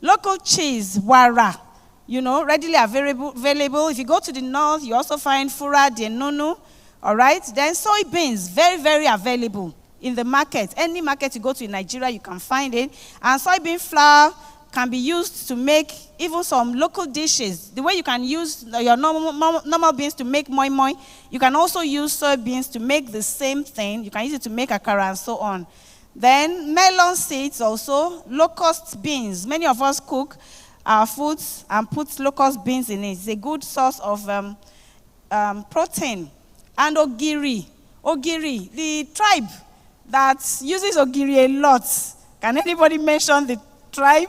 local cheese, wara, readily available. If you go to the north, you also find fura de nunu. All right. Then soybeans, very, very available in the market. Any market you go to in Nigeria, you can find it. And soybean flour can be used to make even some local dishes. The way you can use your normal beans to make moi moi, you can also use soybeans to make the same thing. You can use it to make akara and so on. Then melon seeds also, locust beans. Many of us cook our foods and put locust beans in it. It's a good source of protein. And ogiri, the tribe that uses ogiri a lot. Can anybody mention the tribe?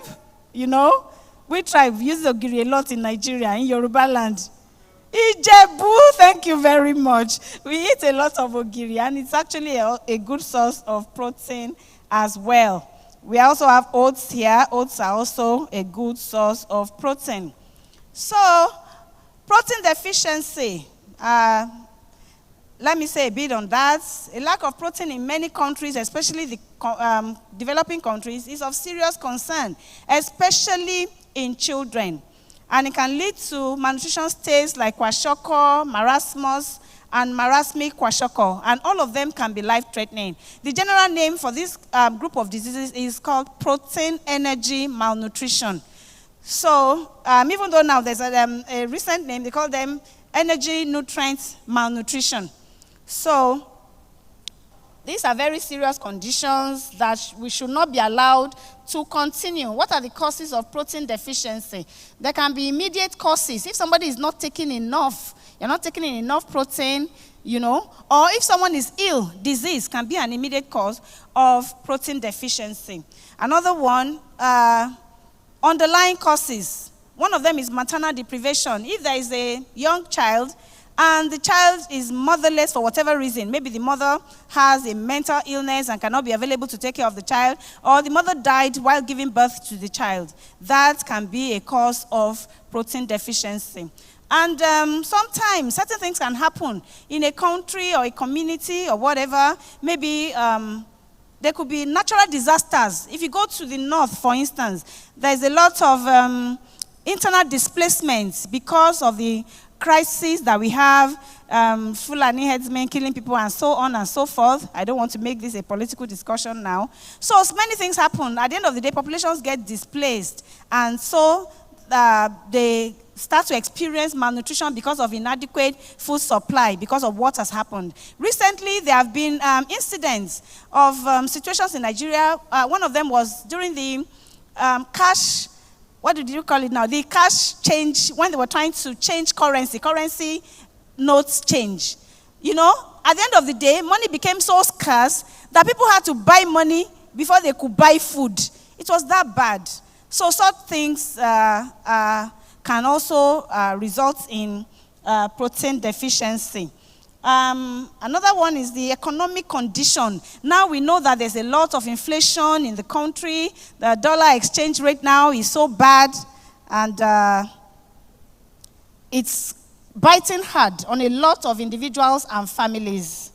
You know? Which tribe uses ogiri a lot in Nigeria, in Yoruba land? Ijebu, thank you very much. We eat a lot of ogiri, and it's actually a good source of protein as well. We also have oats here. Oats are also a good source of protein. So, protein deficiency. Let me say a bit on that. A lack of protein in many countries, especially the developing countries, is of serious concern, especially in children. And it can lead to malnutrition states like kwashiorkor, marasmus, and marasmic kwashiorkor, and all of them can be life-threatening. The general name for this group of diseases is called protein energy malnutrition. So, even though now there's a recent name, they call them energy nutrient malnutrition. So, these are very serious conditions that we should not be allowed to continue. What are the causes of protein deficiency? There can be immediate causes. If somebody is not taking enough, you're not taking in enough protein, you know, or if someone is ill, disease can be an immediate cause of protein deficiency. Another one, underlying causes. One of them is maternal deprivation. If there is a young child and the child is motherless for whatever reason, maybe the mother has a mental illness and cannot be available to take care of the child, or the mother died while giving birth to the child, that can be a cause of protein deficiency. And sometimes certain things can happen in a country or a community or whatever. Maybe there could be natural disasters. If you go to the north, for instance, there's a lot of internal displacement because of the crises that we have, Fulani headsmen killing people and so on and so forth. I don't want to make this a political discussion now. So many things happen. At the end of the day, populations get displaced. And so they start to experience malnutrition because of inadequate food supply, because of what has happened. Recently, there have been incidents of situations in Nigeria. One of them was during the cash, what did you call it now? The cash change, when they were trying to change currency notes change. You know, at the end of the day, money became so scarce that people had to buy money before they could buy food. It was that bad. So such things can also result in protein deficiency. Another one is the economic condition. Now we know that there's a lot of inflation in the country. The dollar exchange rate now is so bad, and it's biting hard on a lot of individuals and families.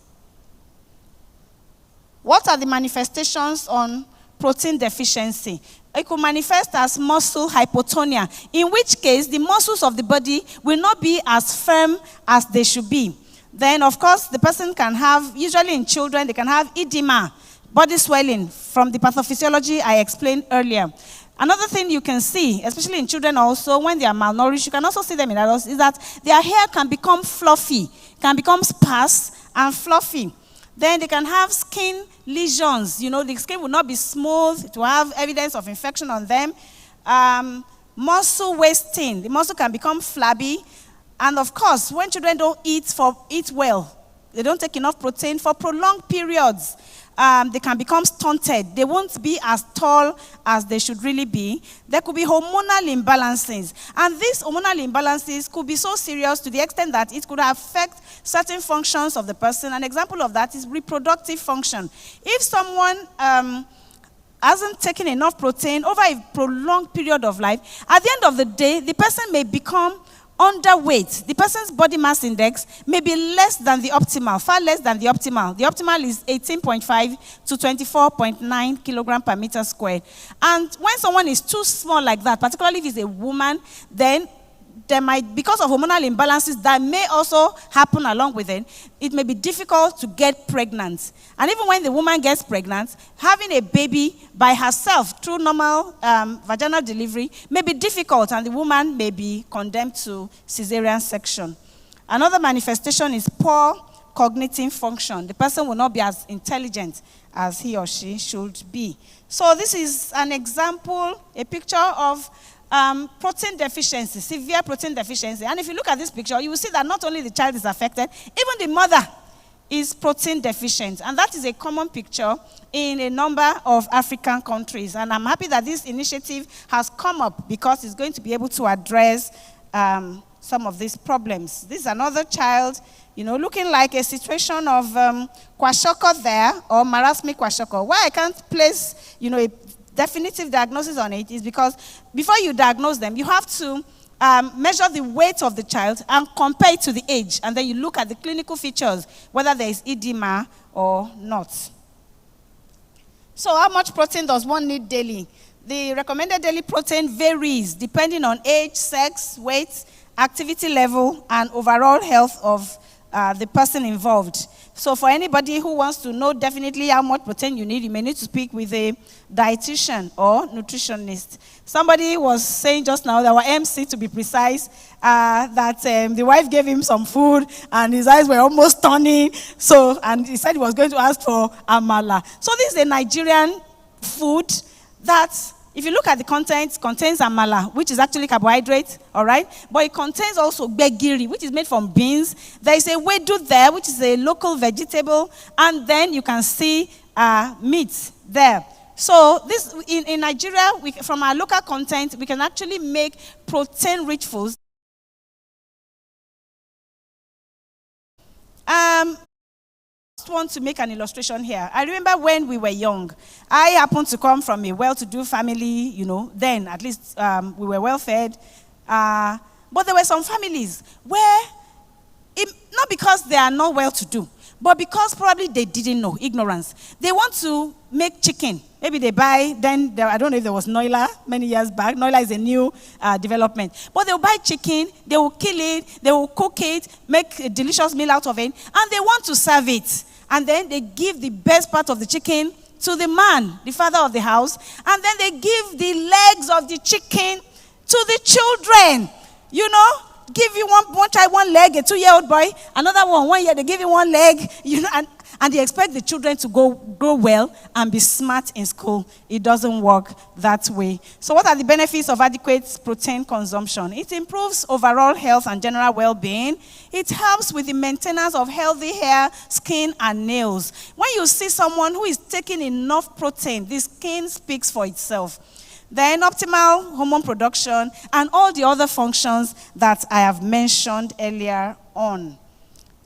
What are the manifestations on protein deficiency? It could manifest as muscle hypotonia, in which case the muscles of the body will not be as firm as they should be. Then, of course, the person can have, usually in children, they can have edema, body swelling from the pathophysiology I explained earlier. Another thing you can see, especially in children also, when they are malnourished, you can also see them in adults, is that their hair can become fluffy, can become sparse and fluffy. Then they can have skin lesions. You know, the skin will not be smooth, to have evidence of infection on them. Muscle wasting, the muscle can become flabby. And of course, when children don't eat well, they don't take enough protein for prolonged periods, they can become stunted. They won't be as tall as they should really be. There could be hormonal imbalances. And these hormonal imbalances could be so serious to the extent that it could affect certain functions of the person. An example of that is reproductive function. If someone hasn't taken enough protein over a prolonged period of life, at the end of the day, the person may become underweight. The person's body mass index may be less than the optimal, far less than the optimal. The optimal is 18.5 to 24.9 kilogram per meter squared. And when someone is too small like that, particularly if it's a woman, then there might, because of hormonal imbalances that may also happen along with it may be difficult to get pregnant. And even when the woman gets pregnant, having a baby by herself through normal vaginal delivery may be difficult, and the woman may be condemned to cesarean section. Another manifestation is poor cognitive function. The person will not be as intelligent as he or she should be. So this is an example, a picture of protein deficiency, severe protein deficiency. And if you look at this picture, you will see that not only the child is affected, even the mother is protein deficient. And that is a common picture in a number of African countries. And I'm happy that this initiative has come up because it's going to be able to address some of these problems. This is another child, looking like a situation of kwashiorkor there, or marasmic kwashiorkor. Why I can't place, a definitive diagnosis on it is because before you diagnose them, you have to measure the weight of the child and compare it to the age. And then you look at the clinical features, whether there is edema or not. So how much protein does one need daily? The recommended daily protein varies depending on age, sex, weight, activity level, and overall health of the person involved. So for anybody who wants to know definitely how much protein you need, you may need to speak with a dietitian or nutritionist. Somebody was saying just now, our MC to be precise, that the wife gave him some food and his eyes were almost turning. And he said he was going to ask for amala. So this is a Nigerian food that, if you look at the content, contains amala, which is actually carbohydrate, all right? But it contains also gbegiri, which is made from beans. There is a wedu there, which is a local vegetable. And then you can see meat there. So this in Nigeria, from our local content, we can actually make protein-rich foods. I want to make an illustration here. I remember when we were young, I happened to come from a well-to-do family, then at least we were well-fed. But there were some families where, not because they are not well-to-do, but because probably they didn't know, ignorance. They want to make chicken. Maybe they buy, I don't know if there was Noila many years back. Noila is a new development. But they'll buy chicken, they will kill it, they will cook it, make a delicious meal out of it, and they want to serve it. And then they give the best part of the chicken to the man, the father of the house, and then they give the legs of the chicken to the children. Give you one child one leg, a 2-year-old boy, another 1 year, they give you one leg, and they expect the children to grow well and be smart in school. It doesn't work that way. So what are the benefits of adequate protein consumption? It improves overall health and general well-being. It helps with the maintenance of healthy hair, skin, and nails. When you see someone who is taking enough protein, the skin speaks for itself. Then optimal hormone production and all the other functions that I have mentioned earlier on.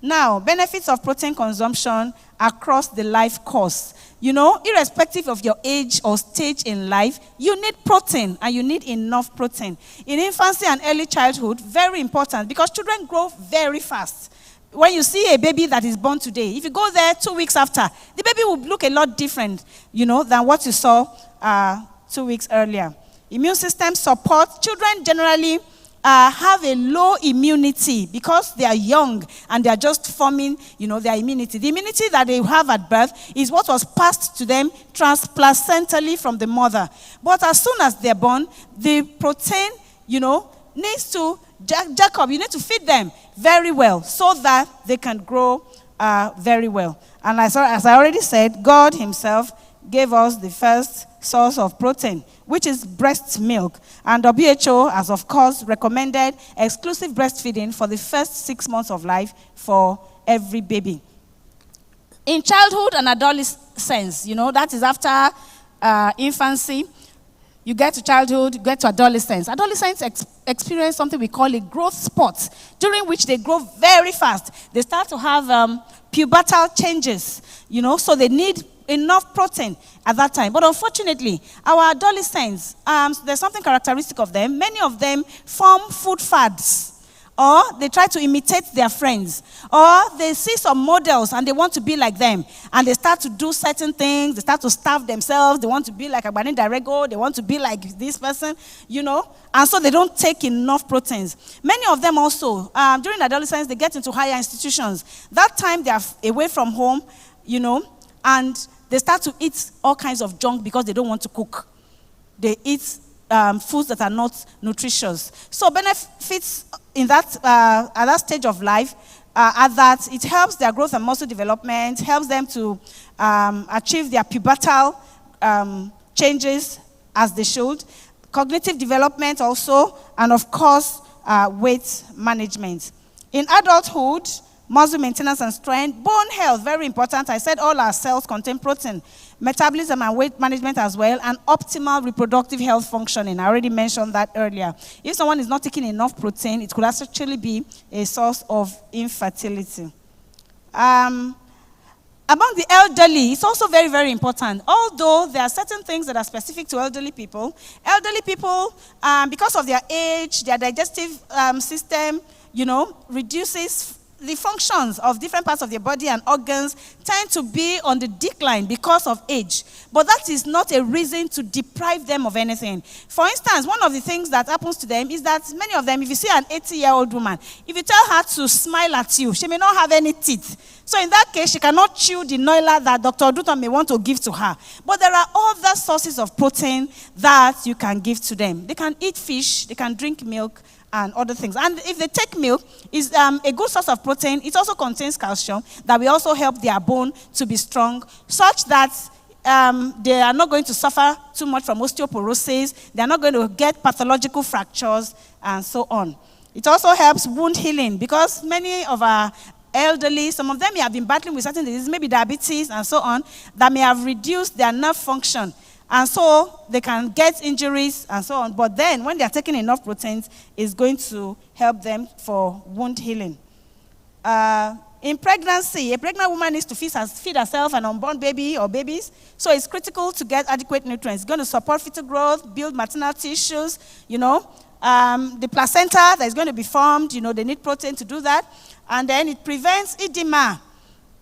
Now, benefits of protein consumption across the life course. Irrespective of your age or stage in life, you need protein and you need enough protein. In infancy and early childhood, very important because children grow very fast. When you see a baby that is born today, if you go there 2 weeks after, the baby will look a lot different, than what you saw 2 weeks earlier. Immune system support. Children generally have a low immunity because they are young and they are just forming, their immunity. The immunity that they have at birth is what was passed to them transplacentally from the mother. But as soon as they're born, the protein, needs to jack up. You need to feed them very well so that they can grow very well. And as I already said, God himself gave us the first source of protein, which is breast milk. And WHO has, of course, recommended exclusive breastfeeding for the first 6 months of life for every baby. In childhood and adolescence, that is after infancy, you get to childhood, you get to adolescence. Adolescents experience something we call a growth spurt, during which they grow very fast. They start to have pubertal changes, so they need enough protein at that time. But unfortunately, our adolescents, there's something characteristic of them. Many of them form food fads, or they try to imitate their friends, or they see some models and they want to be like them, and they start to do certain things. They start to starve themselves. They want to be like Agbani Darego. They want to be like this person, and so they don't take enough proteins. Many of them also, during adolescence, they get into higher institutions. That time they are away from home, and they start to eat all kinds of junk because they don't want to cook. They eat foods that are not nutritious. So benefits in that at that stage of life are that it helps their growth and muscle development, helps them to achieve their pubertal changes as they should, cognitive development also, and of course, weight management. In adulthood, muscle maintenance and strength, bone health, very important. I said all our cells contain protein, metabolism and weight management as well, and optimal reproductive health functioning. I already mentioned that earlier. If someone is not taking enough protein, it could actually be a source of infertility. Among the elderly, it's also very, very important. Although there are certain things that are specific to elderly people, because of their age, their digestive system, reduces the functions of different parts of their body and organs tend to be on the decline because of age. But that is not a reason to deprive them of anything. For instance, one of the things that happens to them is that many of them, if you see an 80-year-old woman, if you tell her to smile at you, she may not have any teeth. So in that case, she cannot chew the noila that Dr. Oduton may want to give to her. But there are other sources of protein that you can give to them. They can eat fish, they can drink milk, and other things. And if they take milk, it's a good source of protein. It also contains calcium that will also help their bone to be strong, such that they are not going to suffer too much from osteoporosis. They are not going to get pathological fractures and so on. It also helps wound healing because many of our elderly, some of them may have been battling with certain diseases, maybe diabetes and so on, that may have reduced their nerve function. And so they can get injuries and so on. But then when they are taking enough proteins, it's going to help them for wound healing. In pregnancy, a pregnant woman needs to feed herself an unborn baby or babies. So it's critical to get adequate nutrients. It's going to support fetal growth, build maternal tissues, the placenta that is going to be formed, they need protein to do that. And then it prevents edema,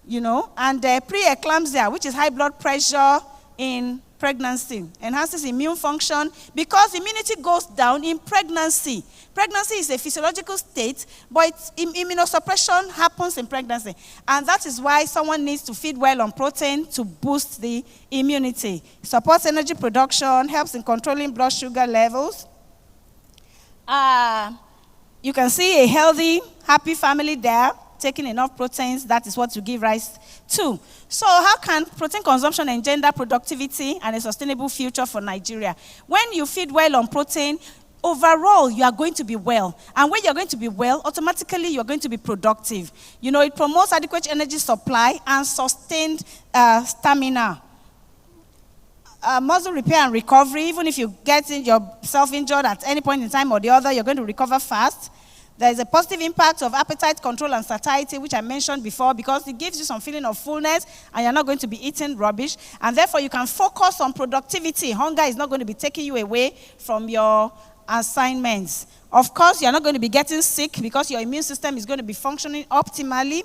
and preeclampsia, which is high blood pressure in pregnancy, enhances immune function because immunity goes down in pregnancy. Pregnancy is a physiological state, but immunosuppression happens in pregnancy. And that is why someone needs to feed well on protein to boost the immunity. Supports energy production, helps in controlling blood sugar levels. You can see a healthy, happy family there, taking enough proteins. That is what you give rise to. So how can protein consumption engender productivity and a sustainable future for Nigeria? When you feed well on protein, overall, you are going to be well. And when you're going to be well, automatically you're going to be productive. It promotes adequate energy supply and sustained stamina. Muscle repair and recovery, even if you get yourself injured at any point in time or the other, you're going to recover fast. There is a positive impact of appetite control and satiety, which I mentioned before, because it gives you some feeling of fullness and you're not going to be eating rubbish. And therefore, you can focus on productivity. Hunger is not going to be taking you away from your assignments. Of course, you're not going to be getting sick because your immune system is going to be functioning optimally.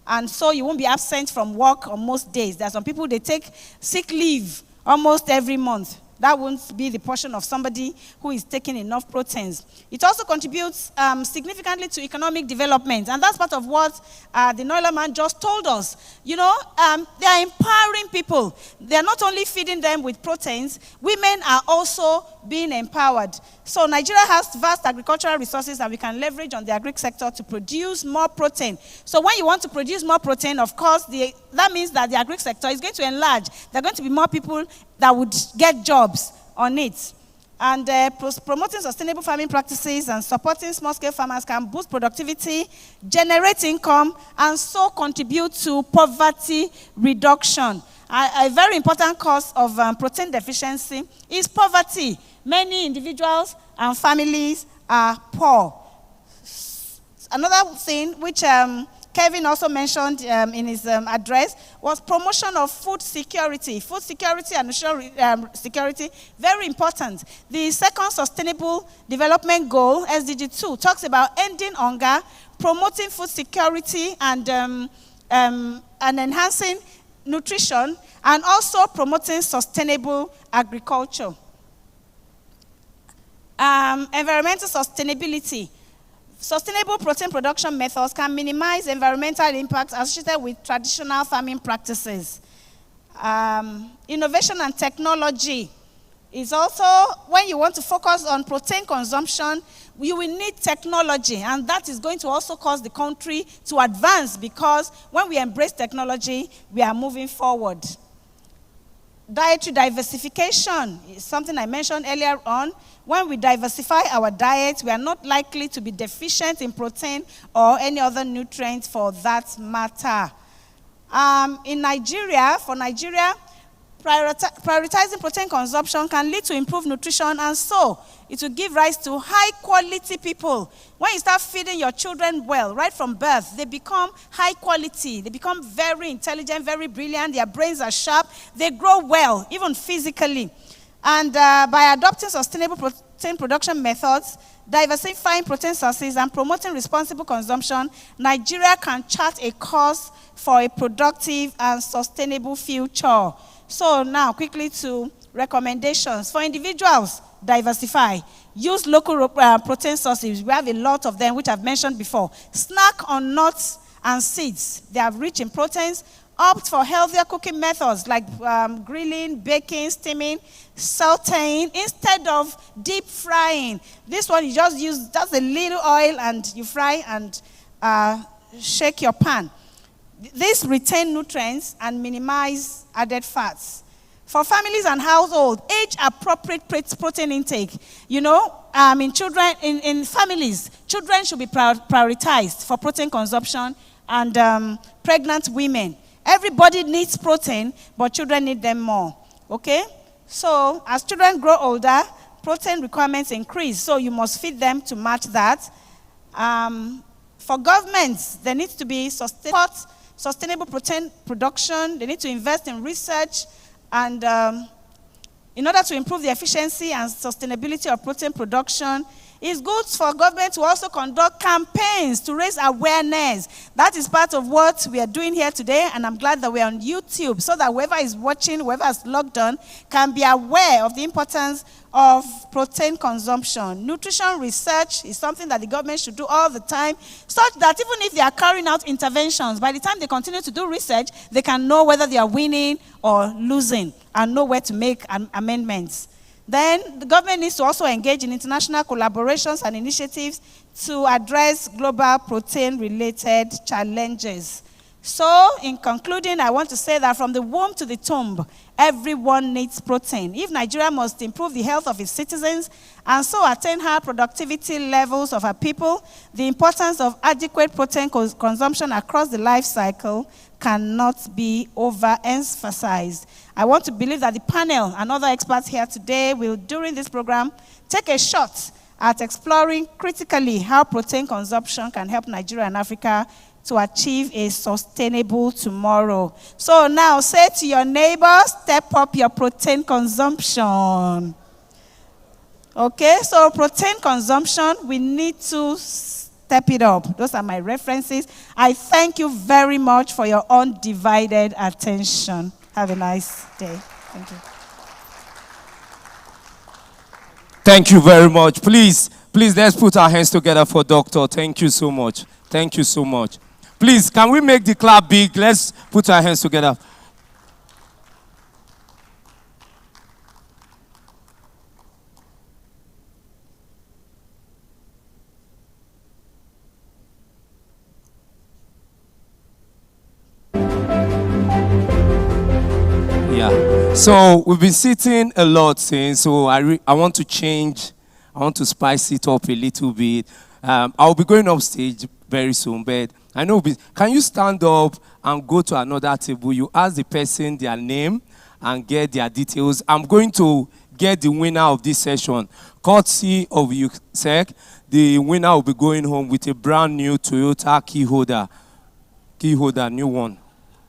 And so you won't be absent from work on most days. There are some people, they take sick leave almost every month. That won't be the portion of somebody who is taking enough proteins. It also contributes significantly to economic development. And that's part of what the Noila man just told us. They are empowering people. They are not only feeding them with proteins, women are also being empowered. So Nigeria has vast agricultural resources that we can leverage on the agri sector to produce more protein. So when you want to produce more protein, of course, that means that the agri sector is going to enlarge. There are going to be more people that would get jobs on it. And promoting sustainable farming practices and supporting small-scale farmers can boost productivity, generate income, and so contribute to poverty reduction. A very important cause of protein deficiency is poverty. Many individuals and families are poor. Another thing which Kevin also mentioned in his address was promotion of food security. Food security and nutritional security, very important. The second Sustainable Development Goal, SDG 2, talks about ending hunger, promoting food security and enhancing nutrition, and also promoting sustainable agriculture. Environmental sustainability. Sustainable protein production methods can minimize environmental impacts associated with traditional farming practices. Innovation and technology is also, when you want to focus on protein consumption, you will need technology, and that is going to also cause the country to advance, because when we embrace technology, we are moving forward. Dietary diversification is something I mentioned earlier on. When we diversify our diet, we are not likely to be deficient in protein or any other nutrient for that matter. In Nigeria, prioritizing protein consumption can lead to improved nutrition, and so it will give rise to high quality people. When you start feeding your children well, right from birth, they become high quality. They become very intelligent, very brilliant. Their brains are sharp. They grow well, even physically. And by adopting sustainable protein production methods, diversifying protein sources, and promoting responsible consumption, Nigeria can chart a course for a productive and sustainable future. So now, quickly to recommendations. For individuals, diversify. Use local protein sources. We have a lot of them, which I've mentioned before. Snack on nuts and seeds. They are rich in proteins. Opt for healthier cooking methods like grilling, baking, steaming, sauteing, instead of deep frying. This one, you just use just a little oil and you fry and shake your pan. These retain nutrients and minimize added fats. For families and households, age-appropriate protein intake. In families, children should be prioritized for protein consumption, and pregnant women. Everybody needs protein, but children need them more. Okay? So, as children grow older, protein requirements increase, so you must feed them to match that. For governments, there needs to be sustainable protein production. They need to invest in research, and in order to improve the efficiency and sustainability of protein production, it's good for government to also conduct campaigns to raise awareness. That is part of what we are doing here today, and I'm glad that we're on YouTube, so that whoever is watching, whoever is logged on, can be aware of the importance of protein consumption. Nutrition research is something that the government should do all the time, such that even if they are carrying out interventions, by the time they continue to do research, they can know whether they are winning or losing and know where to make amendments. Then the government needs to also engage in international collaborations and initiatives to address global protein-related challenges. So, in concluding, I want to say that from the womb to the tomb, everyone needs protein. If Nigeria must improve the health of its citizens and so attain higher productivity levels of our people, the importance of adequate protein consumption across the life cycle cannot be overemphasized. I want to believe that the panel and other experts here today will, during this program, take a shot at exploring critically how protein consumption can help Nigeria and Africa to achieve a sustainable tomorrow. So now say to your neighbor, step up your protein consumption. Okay, so protein consumption, we need to step it up. Those are my references. I thank you very much for your undivided attention. Have a nice day. Thank you.
Thank you very much. Please, let's put our hands together for Doctor. Thank you so much. Thank you so much. Please, can we make the clap big? Let's put our hands together. Yeah. So we've been sitting a lot since, so I want to change. I want to spice it up a little bit. I'll be going up stage very soon, but I know. Can you stand up and go to another table? You ask the person their name and get their details. I'm going to get the winner of this session. Courtesy of USEC, the winner will be going home with a brand new Toyota key holder. Key holder, new one.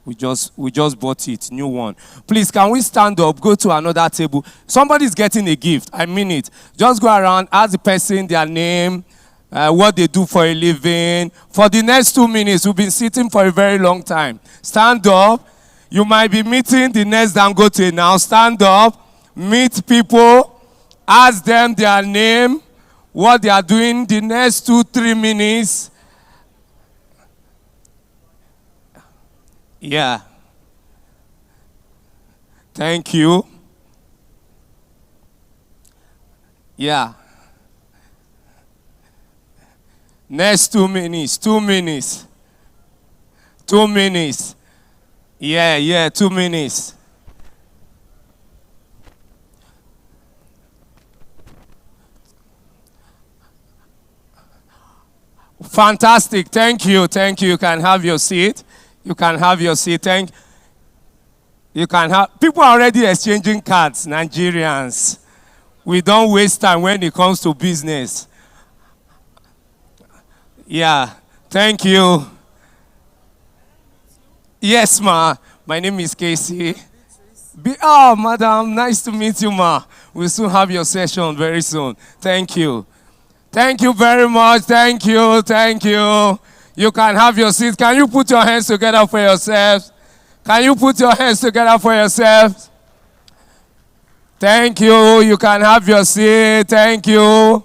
We just bought it, new one. Please, can we stand up, go to another table? Somebody's getting a gift. I mean it. Just go around, ask the person their name, what they do for a living. For the next 2 minutes, we've been sitting for a very long time. Stand up. You might be meeting the next Dangote now. Stand up, meet people, ask them their name, what they are doing the next 2-3 minutes. Yeah. Thank you. Yeah. Next 2 minutes. 2 minutes. 2 minutes. Yeah, 2 minutes. Fantastic. Thank you. Thank you. You can have your seat. You can have your seat. You can have. People are already exchanging cards, Nigerians. We don't waste time when it comes to business. Yeah. Thank you. Yes, ma. My name is Casey. Oh, madam, nice to meet you, ma. We'll soon have your session very soon. Thank you. Thank you very much. Thank you. Thank you. You can have your seat. Can you put your hands together for yourselves? Can you put your hands together for yourselves? Thank you. You can have your seat. Thank you.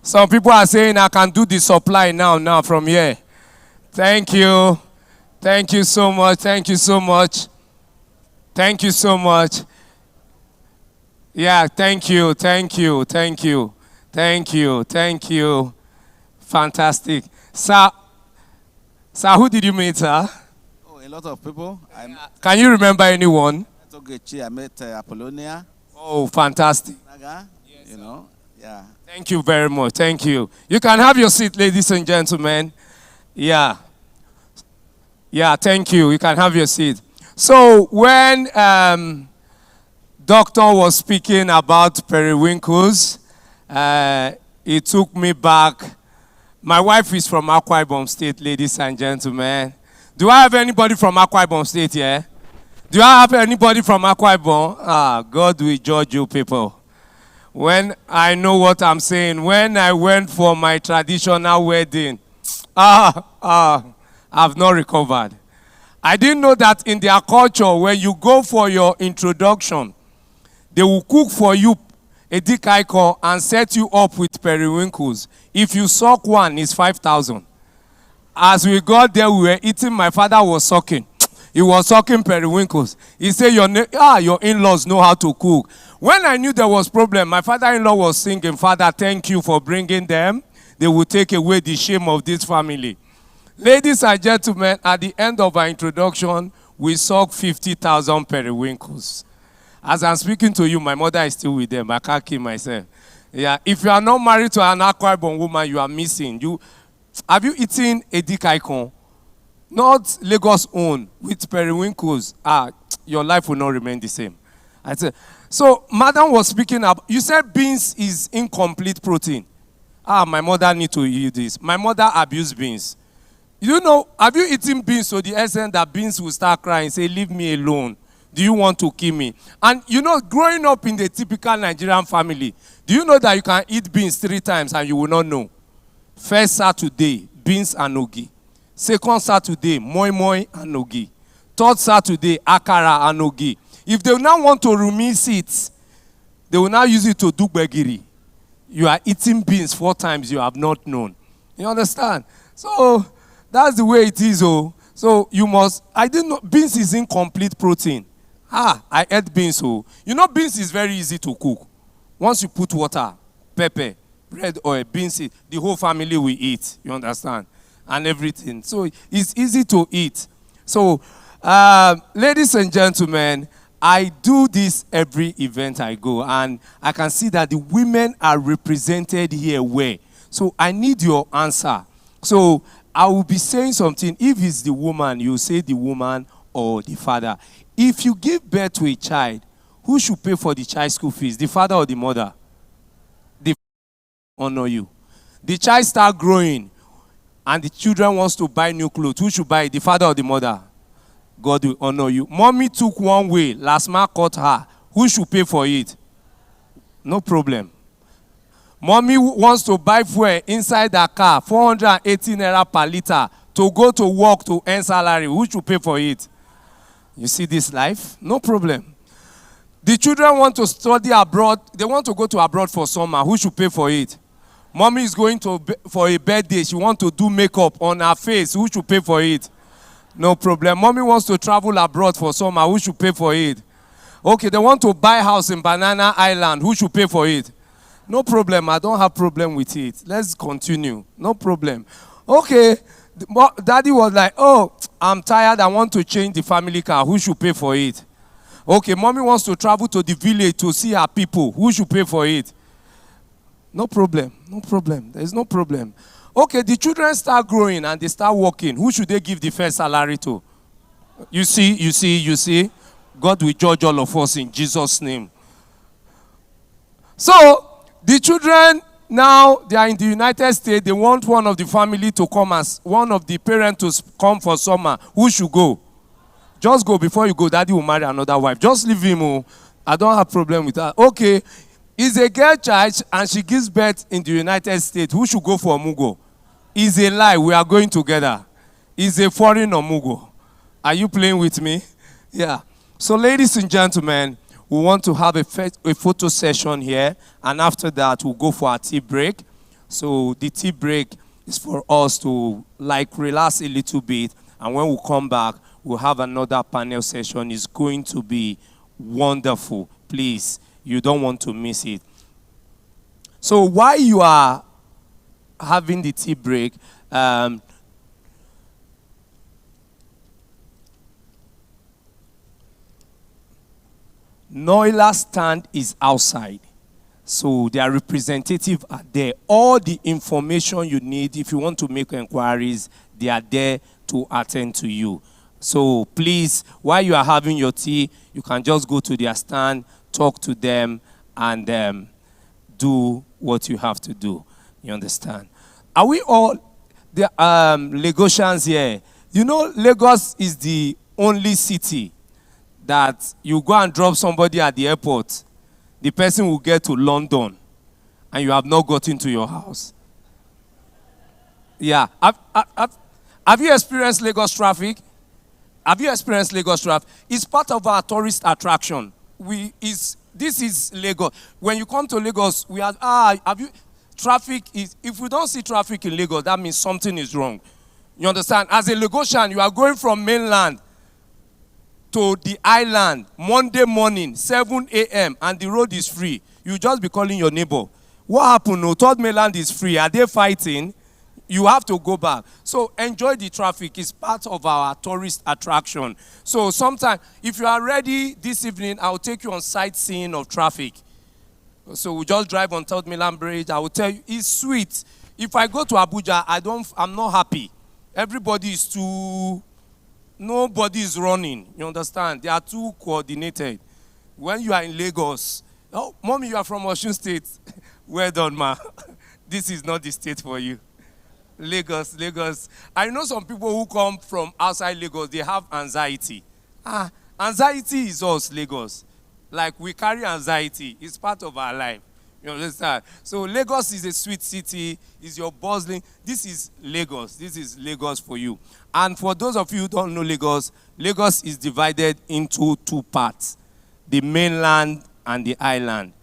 Some people are saying I can do the supply now from here. Thank you. Thank you so much. Thank you so much. Thank you so much. Yeah, thank you. Thank you. Thank you. Thank you. Thank you. Fantastic. Sir, who did you meet, sir?
Oh, a lot of people.
Can you remember anyone?
I met Apollonia.
Oh, fantastic.
You know, yeah.
Thank you very much. Thank you. You can have your seat, ladies and gentlemen. Yeah. Yeah, thank you. You can have your seat. So when Doctor was speaking about periwinkles, it took me back. My wife is from Akwa Ibom State, ladies and gentlemen. Do I have anybody from Akwa Ibom State here? Do I have anybody from Akwa Ibom? Ah, God will judge you people. When I know what I'm saying, when I went for my traditional wedding, I've not recovered. I didn't know that in their culture, when you go for your introduction, they will cook for you a dikaiko and set you up with periwinkles. If you suck one, it's 5,000. As we got there, we were eating. My father was sucking. He was sucking periwinkles. He said, your in-laws know how to cook. When I knew there was problem, my father-in-law was singing, Father, thank you for bringing them. They will take away the shame of this family. Ladies and gentlemen, at the end of our introduction, we sucked 50,000 periwinkles. As I'm speaking to you, my mother is still with them. I can't kill myself. Yeah, if you are not married to an Akwa Ibom woman, you are missing. Have you eaten a dikaikon? Not Lagos own, with periwinkles. Your life will not remain the same. I said, so madam was speaking up. You said beans is incomplete protein. My mother need to eat this. My mother abused beans. You know, have you eaten beans to the extent that beans will start crying, say, leave me alone. Do you want to kill me? And you know, growing up in the typical Nigerian family, do you know that you can eat beans 3 times and you will not know? First Saturday, beans and ogi. Second Saturday, moi moi and ogi. Third Saturday, akara and ogi. If they now want to remix it, they will now use it to do begiri. You are eating beans 4 times you have not known. You understand? So that's the way it is. Oh, so you must. I didn't know beans is incomplete protein. I ate beans. Oh, you know beans is very easy to cook. Once you put water, pepper, bread, oil, beans, the whole family will eat. You understand? And everything. So it's easy to eat. So, ladies and gentlemen, I do this every event I go, and I can see that the women are represented here well. So I need your answer. So I will be saying something. If it's the woman, you say the woman or the father. If you give birth to a child, who should pay for the child's school fees? The father or the mother? The father honor you. The child start growing, and the children wants to buy new clothes. Who should buy it? The father or the mother? God will honor you. Mommy took one way. Last man caught her. Who should pay for it? No problem. Mommy wants to buy fuel inside the car, 480 naira per liter, to go to work to earn salary. Who should pay for it? You see this life? No problem. The children want to study abroad. They want to go to abroad for summer. Who should pay for it? Mommy is going for a birthday. She wants to do makeup on her face. Who should pay for it? No problem. Mommy wants to travel abroad for summer. Who should pay for it? Okay, they want to buy a house in Banana Island. Who should pay for it? No problem. I don't have problem with it. Let's continue. No problem. Okay. Daddy was like, oh, I'm tired. I want to change the family car. Who should pay for it? Okay, mommy wants to travel to the village to see her people. Who should pay for it? No problem. No problem. There's no problem. Okay, the children start growing and they start working. Who should they give the first salary to? You see. God will judge all of us in Jesus' name. So, the children now, they are in the United States. They want one of the family to come as one of the parents to come for summer. Who should go? Just go. Before you go, daddy will marry another wife. Just leave him. Oh. I don't have problem with that. Okay. It's a girl child and she gives birth in the United States. Who should go for Mugo? It's a lie. We are going together. It's a foreign Mugo. Are you playing with me? Yeah. So, ladies and gentlemen, we want to have a photo session here. And after that, we'll go for a tea break. So, the tea break is for us to relax a little bit. And when we come back, we'll have another panel session. It's going to be wonderful. Please, you don't want to miss it. So while you are having the tea break, Noila stand is outside. So their representative are there. All the information you need, if you want to make inquiries, they are there to attend to you. So please, while you are having your tea, you can just go to their stand, talk to them, and do what you have to do. You understand? Are we all the Lagosians here? You know, Lagos is the only city that you go and drop somebody at the airport, the person will get to London, and you have not gotten to your house. Yeah. Have you experienced Lagos traffic? Have you experienced Lagos traffic? It's part of our tourist attraction. This is Lagos. When you come to Lagos, traffic is, if we don't see traffic in Lagos, that means something is wrong. You understand? As a Lagosian, you are going from mainland to the island Monday morning, 7 a.m., and the road is free. You just be calling your neighbor. What happened? No, third mainland is free. Are they fighting? You have to go back. So enjoy the traffic. It's part of our tourist attraction. So sometime, if you are ready this evening, I'll take you on sightseeing of traffic. So we just drive on Third Mainland Bridge. I will tell you, it's sweet. If I go to Abuja, I'm not happy. Everybody is nobody is running. You understand? They are too coordinated. When you are in Lagos, oh, mommy, you are from Osun State. Well done, ma. This is not the state for you. Lagos. I know some people who come from outside Lagos, they have anxiety. Anxiety is us, Lagos. Like we carry anxiety. It's part of our life. You understand? So Lagos is a sweet city. It's your bustling. This is Lagos. This is Lagos for you. And for those of you who don't know Lagos, Lagos is divided into two parts. The mainland and the island.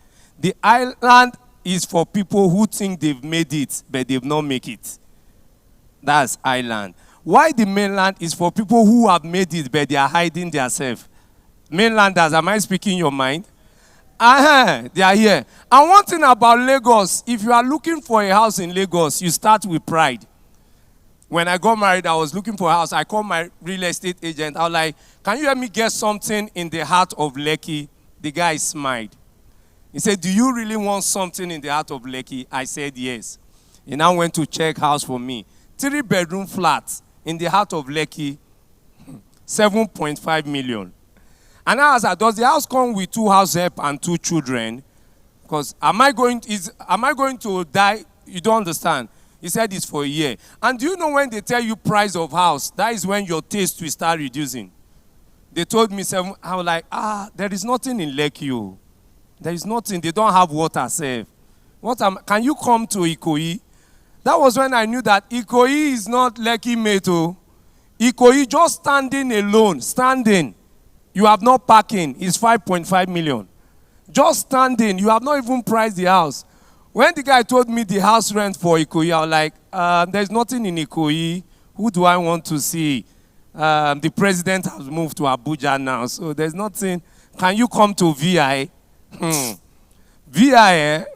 The island is for people who think they've made it, but they've not made it. That's island. Why the mainland is for people who have made it, but they are hiding themselves. Mainlanders, am I speaking your mind? They are here. And one thing about Lagos, if you are looking for a house in Lagos, you start with pride. When I got married, I was looking for a house. I called my real estate agent. I was like, can you help me get something in the heart of Lekki? The guy smiled. He said, do you really want something in the heart of Lekki? I said, yes. He now went to check house for me. 3-bedroom flat in the heart of Lekki, 7.5 million. And I asked her, does the house come with 2 house help and 2 children? Because am I going to die? You don't understand. He said it's for a year. And do you know when they tell you price of house, that is when your taste will start reducing. They told me 7. I was like, there is nothing in Lekki. There is nothing. They don't have water safe. Can you come to Ikoyi? That was when I knew that Ikoyi is not Lekki Meto. Ikoyi just standing alone, you have not parking, is 5.5 million. Just standing, you have not even priced the house. When the guy told me the house rent for Ikoyi, I was like, there's nothing in Ikoyi. Who do I want to see? The president has moved to Abuja now, so there's nothing. Can you come to VI? VI,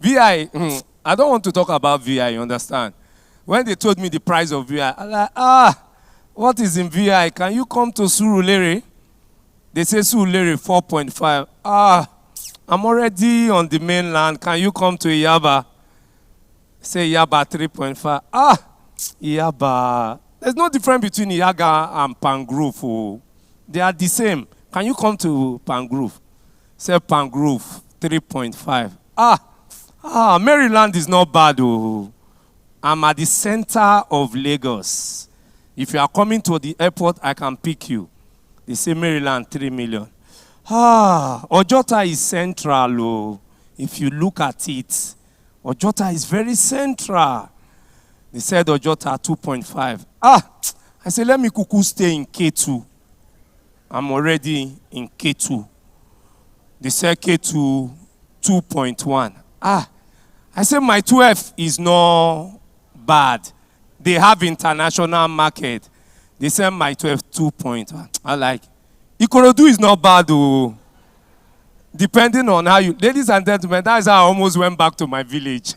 VI, I don't want to talk about VI, you understand? When they told me the price of VI, I was like, what is in VI? Can you come to Surulere? They say Surulere 4.5. I'm already on the mainland. Can you come to Iyaba? Say Yaba 3.5. Ah, Yaba. There's no difference between Yaga and Pangrove. Oh. They are the same. Can you come to Pangrove? Say Pangrove 3.5. Maryland is not bad. Oh. I'm at the center of Lagos. If you are coming to the airport, I can pick you. They say Maryland 3 million. Ojota is central. Oh. If you look at it, Ojota is very central. They said Ojota 2.5. I said, let me kuku stay in K2. I'm already in K2. They said K2 2.1. I said my 12 is not bad. They have international market. They said my 12 2.1. I like, Ikorodu is not bad though. Depending on how you, ladies and gentlemen, that's how I almost went back to my village.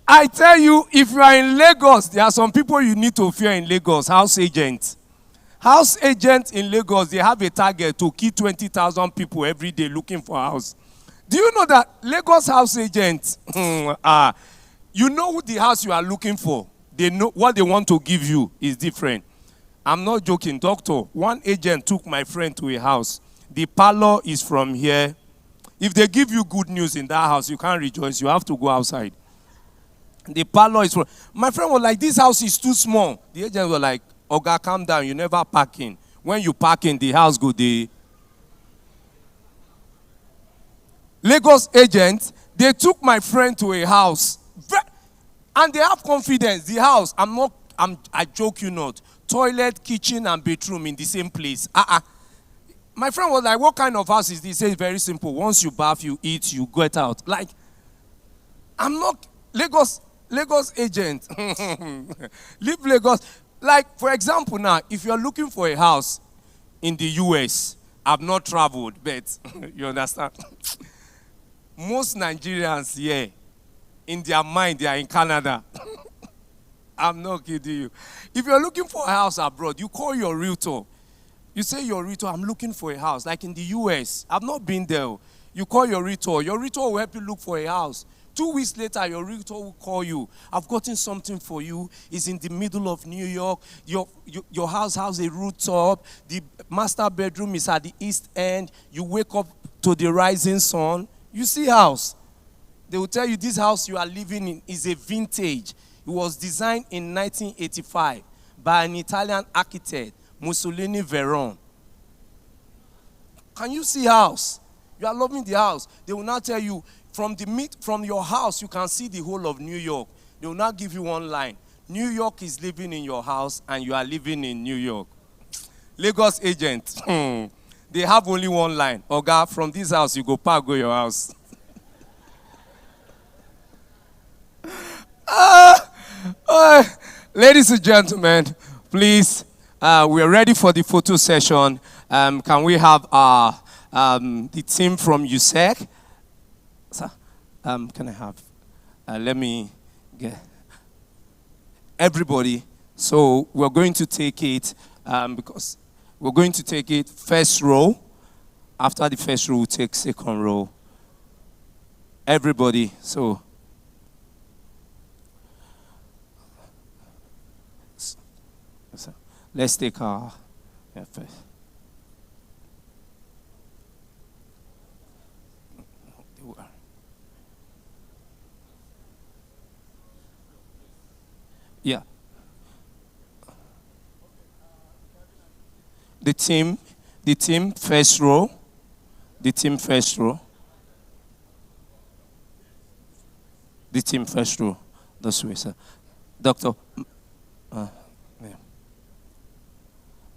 I tell you, if you are in Lagos, there are some people you need to fear in Lagos, house agents. House agents in Lagos, they have a target to kill 20,000 people every day looking for a house. Do you know that Lagos house agents, you know who the house you are looking for. They know what they want to give you is different. I'm not joking, doctor. One agent took my friend to a house. The parlor is from here. If they give you good news in that house, you can't rejoice. You have to go outside. The parlor is from... My friend was like, this house is too small. The agent was like, Oga, calm down. You never park in. When you park in, the house go there. Lagos agents, they took my friend to a house. And they have confidence. The house, I joke you not. Toilet, kitchen, and bedroom in the same place. My friend was like, what kind of house is this? He said, it's very simple. Once you bath, you eat, you get out. Like, I'm not Lagos agent. Leave Lagos. Like, for example now, if you're looking for a house in the US, I've not traveled, but you understand? Most Nigerians here, in their mind, they are in Canada. I'm not kidding you. If you're looking for a house abroad, you call your realtor. You say your realtor, I'm looking for a house. Like in the US, I've not been there. You call your realtor. Your realtor will help you look for a house. 2 weeks later, your realtor will call you. I've gotten something for you. It's in the middle of New York. Your house has a rooftop. The master bedroom is at the east end. You wake up to the rising sun. You see house. They will tell you this house you are living in is a vintage. It was designed in 1985 by an Italian architect, Mussolini Veron. Can you see house? You are loving the house. They will now tell you, from your house, you can see the whole of New York. They will now give you one line. New York is living in your house, and you are living in New York. Lagos agent, they have only one line. Oga, from this house, you go park, go your house. Ladies and gentlemen, please, we are ready for the photo session. Can we have the team from USEC? Sir, can I have? Let me get everybody. So we're going to take it because we're going to take it first row. After the first row, we'll take second row. Everybody. So. Let's take our first. Yeah. The team first row. The team first row. The team first row. This way, sir. Doctor. Yeah.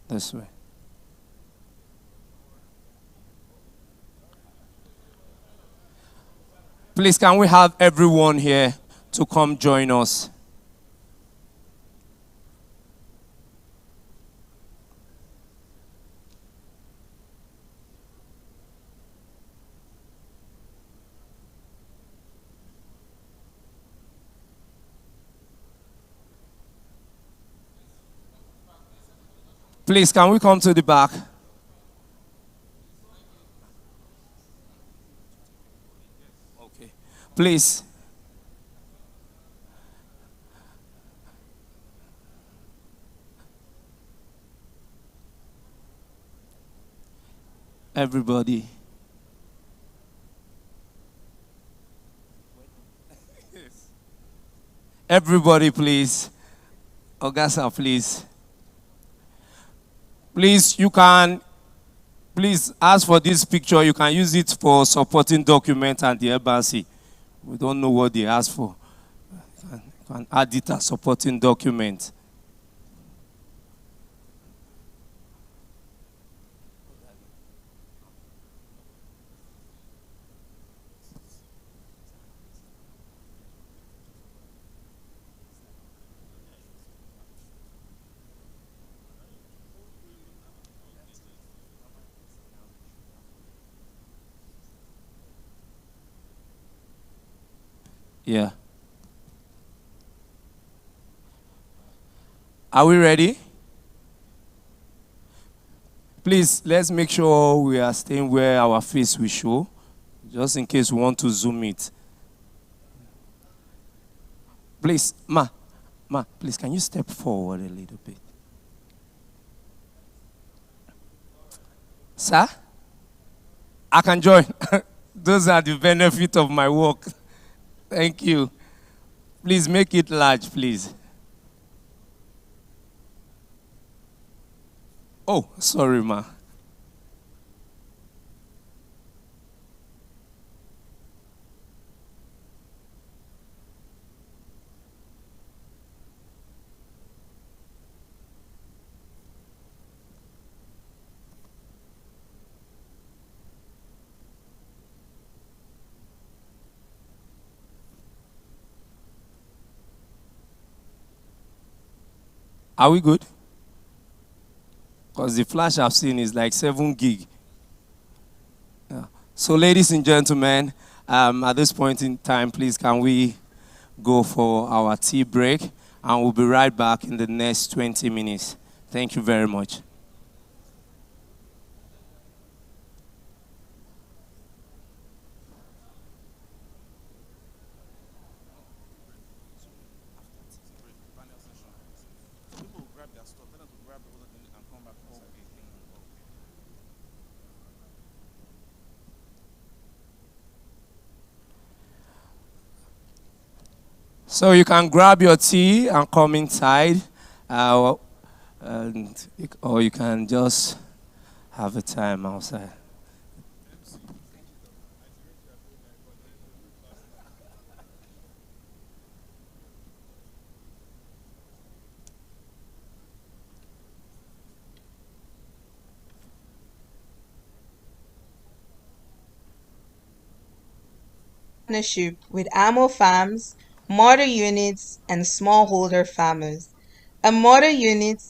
This way. Please, can we have everyone here to come join us? Please, can we come to the back? Okay. Please, Everybody. Everybody, please. Augusta, please. Please, you can, please ask for this picture. You can use it for supporting document and the embassy. We don't know what they asked for. You can add it as supporting document. Yeah. Are we ready? Please, let's make sure we are staying where our face will show, just in case we want to zoom it. Please, please, can you step forward a little bit? Sir? I can join. Those are the benefits of my work. Thank you. Please make it large, please. Oh, sorry, ma. Are we good? Because the flash I've seen is like 7 gig. Yeah. So, ladies and gentlemen, at this point in time, please can we go for our tea break? And we'll be right back in the next 20 minutes. Thank you very much. So you can grab your tea and come inside, or you can just have a time outside.
Partnership with AMO Farms, mother units, and smallholder farmers. A mother unit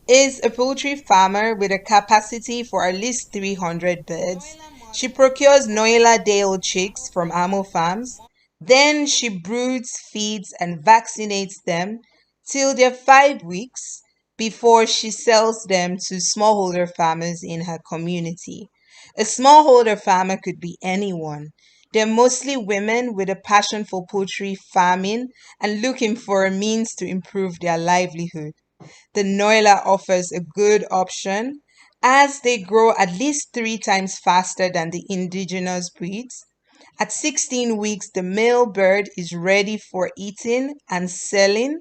is a poultry farmer with a capacity for at least 300 birds. She procures Noila day-old chicks from AMO Farms. Then she broods, feeds, and vaccinates them till they're 5 weeks before she sells them to smallholder farmers in her community. A smallholder farmer could be anyone. They're mostly women with a passion for poultry farming and looking for a means to improve their livelihood. The Noila offers a good option as they grow at least 3 times faster than the indigenous breeds. At 16 weeks, the male bird is ready for eating and selling,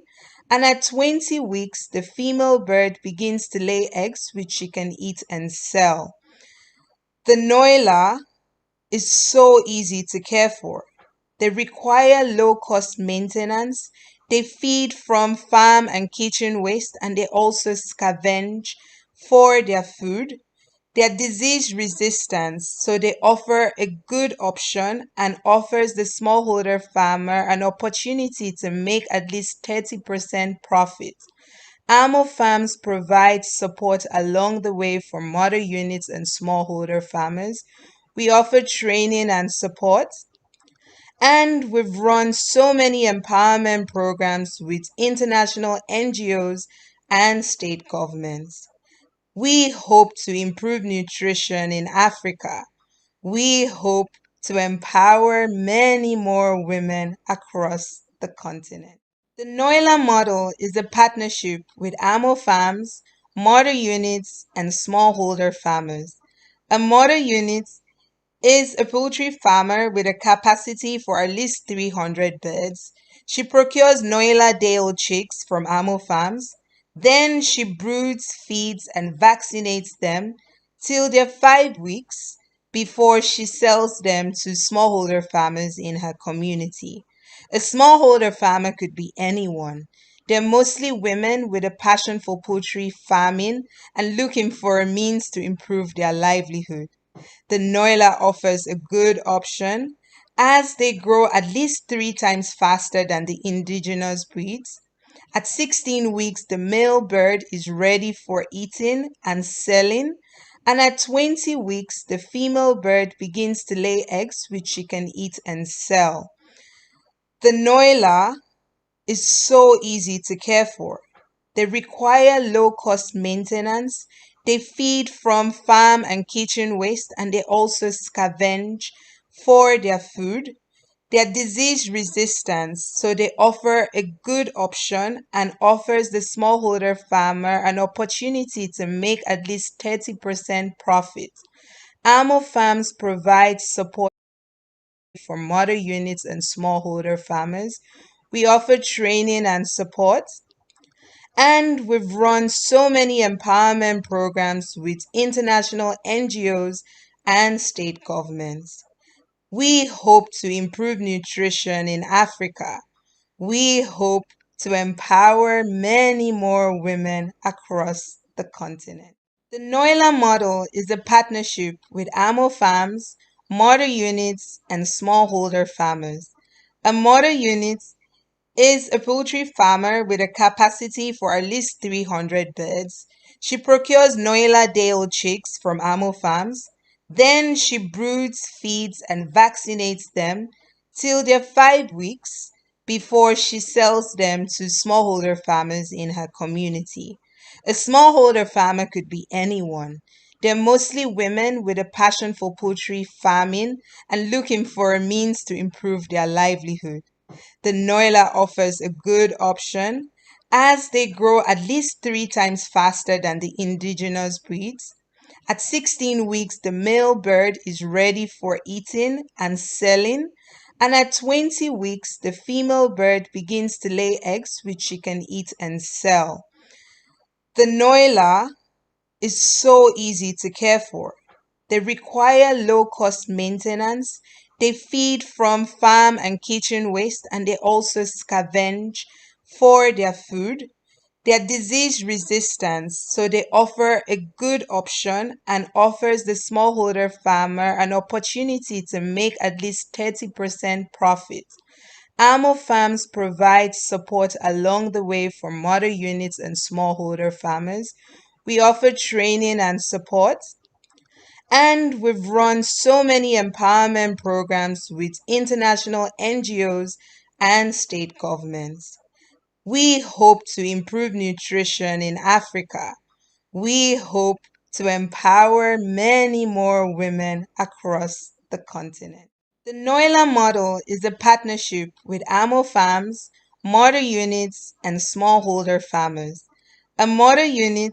and at 20 weeks, the female bird begins to lay eggs which she can eat and sell. The Noila is so easy to care for. They require low-cost maintenance. They feed from farm and kitchen waste, and they also scavenge for their food. They're disease resistant, so they offer a good option and offers the smallholder farmer an opportunity to make at least 30% profit. AMO Farms provides support along the way for mother units and smallholder farmers. We offer training and support, and we've run so many empowerment programs with international NGOs and state governments. We hope to improve nutrition in Africa. We hope to empower many more women across the continent. The Noila model is a partnership with AMO Farms, mother units, and smallholder farmers. A mother unit is a poultry farmer with a capacity for at least 300 birds. She procures Noila day-old chicks from Amo Farms. Then she broods, feeds, and vaccinates them till they're 5 weeks before she sells them to smallholder farmers in her community. A smallholder farmer could be anyone. They're mostly women with a passion for poultry farming and looking for a means to improve their livelihood. The Noila offers a good option as they grow at least 3 times faster than the indigenous breeds. At 16 weeks, the male bird is ready for eating and selling, and at 20 weeks, the female bird begins to lay eggs which she can eat and sell. The Noila is so easy to care for. They require low cost maintenance. They feed from farm and kitchen waste, and they also scavenge for their food. They are disease resistant, so they offer a good option and offers the smallholder farmer an opportunity to make at least 30% profit. Amo Farms provides support for mother units and smallholder farmers. We offer training and support, and we've run so many empowerment programs with international NGOs and state governments. We hope to improve nutrition in Africa. We hope to empower many more women across the continent. The Noila model is a partnership with Amo Farms, mother units, and smallholder farmers. A mother unit is a poultry farmer with a capacity for at least 300 birds. She procures Noila day-old chicks from Amo Farms. Then she broods, feeds, and vaccinates them till they're 5 weeks before she sells them to smallholder farmers in her community. A smallholder farmer could be anyone. They're mostly women with a passion for poultry farming and looking for a means to improve their livelihood. The Noila offers a good option as they grow at least 3 times faster than the indigenous breeds. At 16 weeks, the male bird is ready for eating and selling, and at 20 weeks, the female bird begins to lay eggs which she can eat and sell. The Noila is so easy to care for. They require low cost maintenance. They feed from farm and kitchen waste, and they also scavenge for their food. They are disease resistant, so they offer a good option and offers the smallholder farmer an opportunity to make at least 30% profit. Amo Farms provides support along the way for mother units and smallholder farmers. We offer training and support, and we've run so many empowerment programs with international NGOs and state governments. We hope to improve nutrition in Africa. We hope to empower many more women across the continent. The Noila model is a partnership with Amo Farms, mother units, and smallholder farmers. A mother unit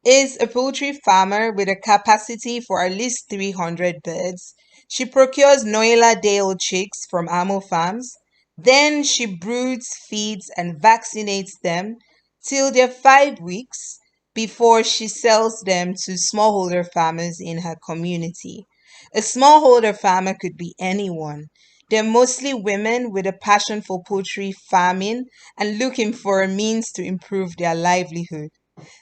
is a poultry farmer with a capacity for at least 300 birds. She procures Noila day-old chicks from Amo Farms. Then she broods, feeds, and vaccinates them till they're 5 weeks before she sells them to smallholder farmers in her community. A smallholder farmer could be anyone. They're mostly women with a passion for poultry farming and looking for a means to improve their livelihood.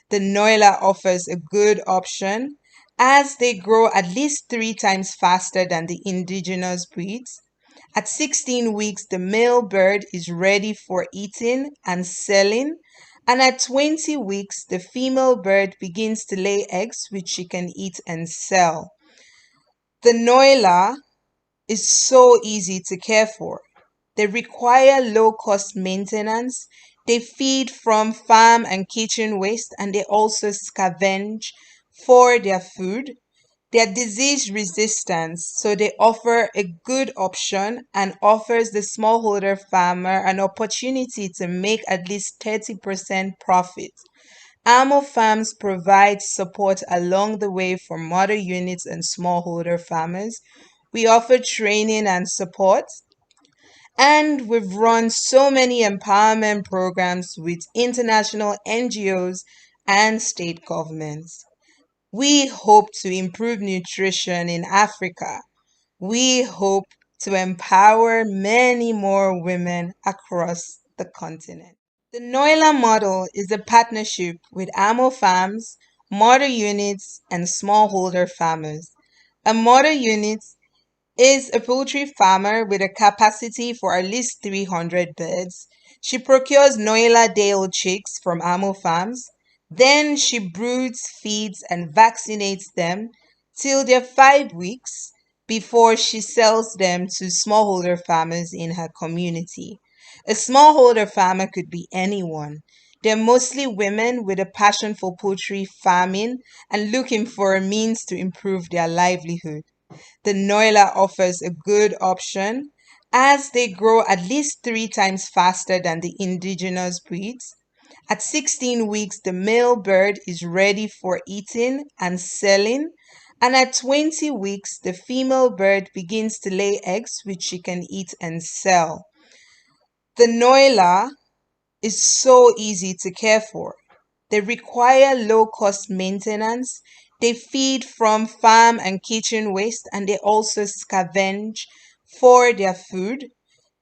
The Noila offers a good option as they grow at least 3 times faster than the indigenous breeds. At 16 weeks, the male bird is ready for eating and selling, and at 20 weeks, the female bird begins to lay eggs which she can eat and sell. The Noila is so easy to care for. They require low cost maintenance. They feed from farm and kitchen waste, and they also scavenge for their food. They are disease resistant, so they offer a good option and offers the smallholder farmer an opportunity to make at least 30% profit. Amo Farms provides support along the way for mother units and smallholder farmers. We offer training and support, and we've run so many empowerment programs with international NGOs and state governments. We hope to improve nutrition in Africa. We hope to empower many more women across the continent. The Noila model is a partnership with Amo Farms, mother units, and smallholder farmers. A mother unit is a poultry farmer with a capacity for at least 300 birds. She procures Noila day-old chicks from Amo Farms. Then she broods, feeds, and vaccinates them till they're 5 weeks before she sells them to smallholder farmers in her community. A smallholder farmer could be anyone. They're mostly women with a passion for poultry farming and looking for a means to improve their livelihood. The Noila offers a good option as they grow at least 3 times faster than the indigenous breeds. At 16 weeks, the male bird is ready for eating and selling, and at 20 weeks, the female bird begins to lay eggs which she can eat and sell. The Noila is so easy to care for. They require low-cost maintenance. They feed from farm and kitchen waste, and they also scavenge for their food.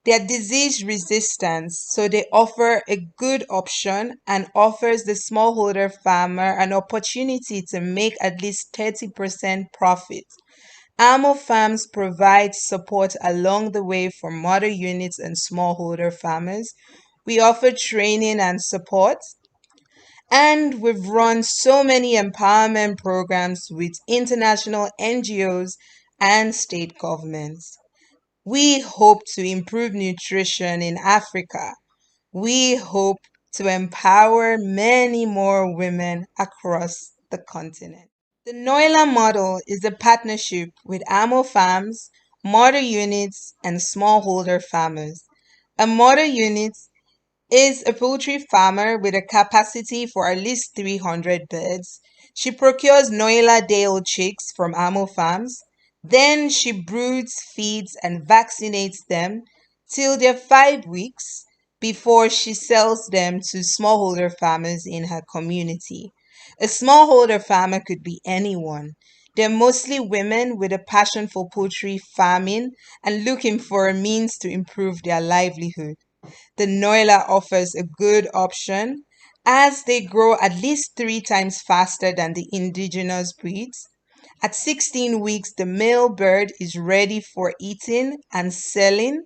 They're disease resistant, so they offer a good option and offers the smallholder farmer an opportunity to make at least 30% profit. Amo Farms provides support along the way for mother units and smallholder farmers. We offer training and support, and we've run so many empowerment programs with international NGOs and state governments. We hope to improve nutrition in Africa. We hope to empower many more women across the continent. The Noila model is a partnership with Amo Farms, mother units, and smallholder farmers. A mother unit is a poultry farmer with a capacity for at least 300 birds. She procures Noila day-old chicks from Amo Farms. Then she broods, feeds, and vaccinates them till they're 5 weeks before she sells them to smallholder farmers in her community. A smallholder farmer could be anyone. They're mostly women with a passion for poultry farming and looking for a means to improve their livelihood. The Noila offers a good option as they grow at least 3 times faster than the indigenous breeds. At 16 weeks, the male bird is ready for eating and selling,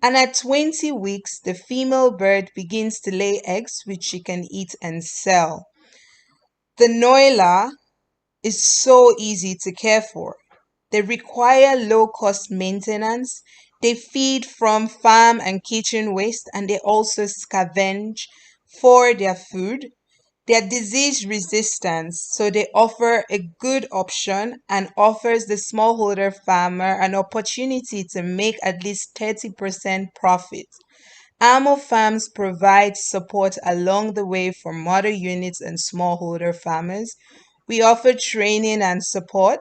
and at 20 weeks, the female bird begins to lay eggs which she can eat and sell. The Noila is so easy to care for. They require low-cost maintenance. They feed from farm and kitchen waste, and they also scavenge for their food. They're disease resistant, so they offer a good option and offers the smallholder farmer an opportunity to make at least 30% profit. Amo Farms provides support along the way for mother units and smallholder farmers. We offer training and support,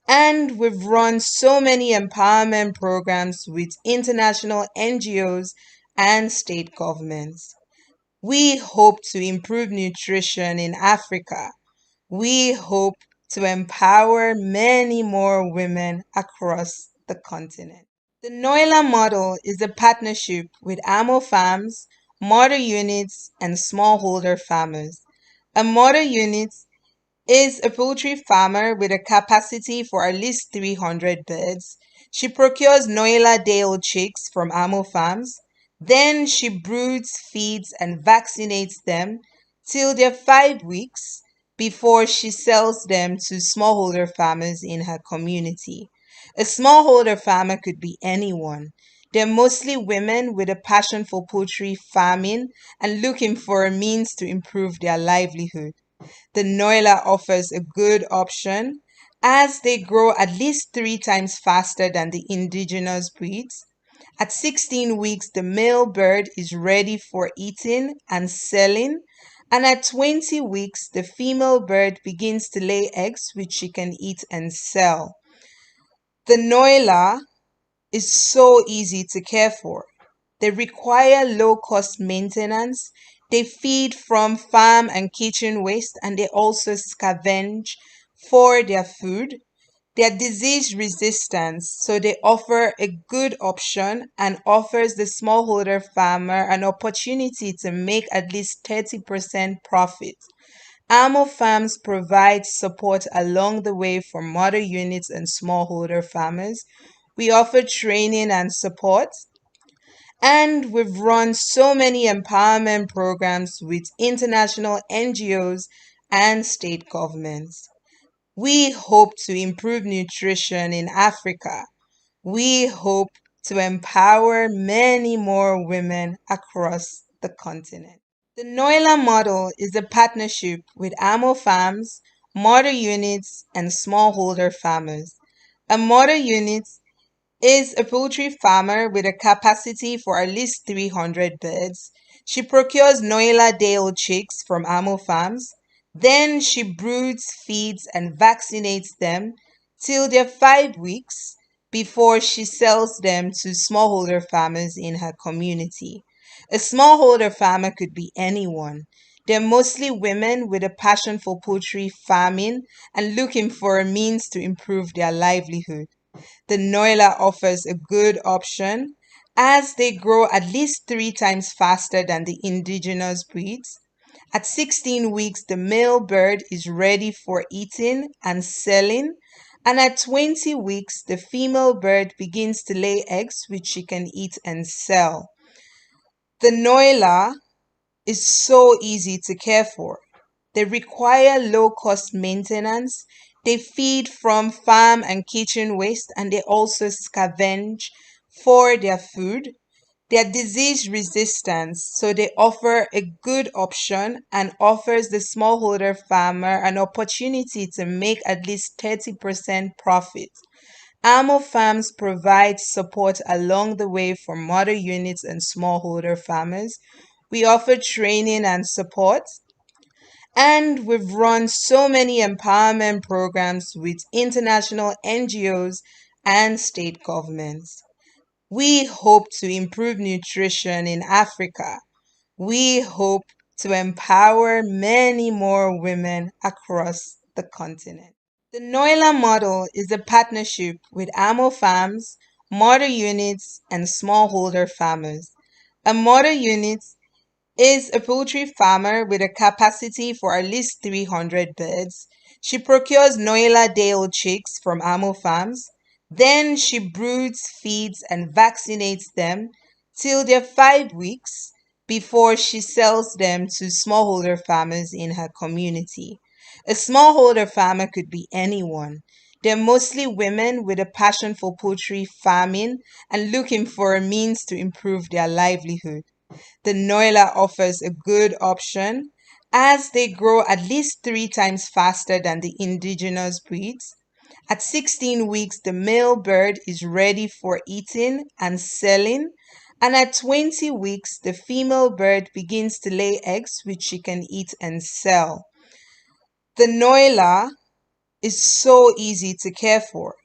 and we've run so many empowerment programs with international NGOs and state governments. We hope to improve nutrition in Africa. We hope to empower many more women across the continent. The Noila model is a partnership with Amo Farms, mother units, and smallholder farmers. A mother unit is a poultry farmer with a capacity for at least 300 birds. She procures Noila day-old chicks from Amo Farms. Then she broods, feeds, and vaccinates them till they're 5 weeks before she sells them to smallholder farmers in her community. A smallholder farmer could be anyone. They're mostly women with a passion for poultry farming and looking for a means to improve their livelihood. The Noila offers a good option as they grow at least 3 times faster than the indigenous breeds. At 16 weeks, the male bird is ready for eating and selling, and at 20 weeks, the female bird begins to lay eggs which she can eat and sell. The Noila is so easy to care for. They require low-cost maintenance. They feed from farm and kitchen waste, and they also scavenge for their food. They are disease resistant, so they offer a good option and offers the smallholder farmer an opportunity to make at least 30% profit. Amo Farms provides support along the way for mother units and smallholder farmers. We offer training and support, and we've run so many empowerment programs with international NGOs and state governments. We hope to improve nutrition in Africa. We hope to empower many more women across the continent. The Noila model is a partnership with Amo Farms, mother units, and smallholder farmers. A mother unit is a poultry farmer with a capacity for at least 300 birds. She procures Noila day-old chicks from Amo Farms. Then she broods, feeds, and vaccinates them till they're 5 weeks before she sells them to smallholder farmers in her community. A smallholder farmer could be anyone. They're mostly women with a passion for poultry farming and looking for a means to improve their livelihood. The Noila offers a good option as they grow at least 3 times faster than the indigenous breeds. At 16 weeks, the male bird is ready for eating and selling, and at 20 weeks, the female bird begins to lay eggs which she can eat and sell. The Noila is so easy to care for. They require low-cost maintenance. They feed from farm and kitchen waste, and they also scavenge for their food. They are disease resistant, so they offer a good option and offers the smallholder farmer an opportunity to make at least 30% profit. Amo Farms provides support along the way for mother units and smallholder farmers. We offer training and support, and we've run so many empowerment programs with international NGOs and state governments. We hope to improve nutrition in Africa. We hope to empower many more women across the continent. The Noila model is a partnership with Amo Farms, mother units, and smallholder farmers. A mother unit is a poultry farmer with a capacity for at least 300 birds. She procures Noila day-old chicks from Amo Farms. Then she broods, feeds, and vaccinates them till they're 5 weeks before she sells them to smallholder farmers in her community. A smallholder farmer could be anyone. They're mostly women with a passion for poultry farming and looking for a means to improve their livelihood. The Noila offers a good option as they grow at least 3 times faster than the indigenous breeds. At 16 weeks, the male bird is ready for eating and selling, and at 20 weeks, the female bird begins to lay eggs which she can eat and sell. The Noila is so easy to care for.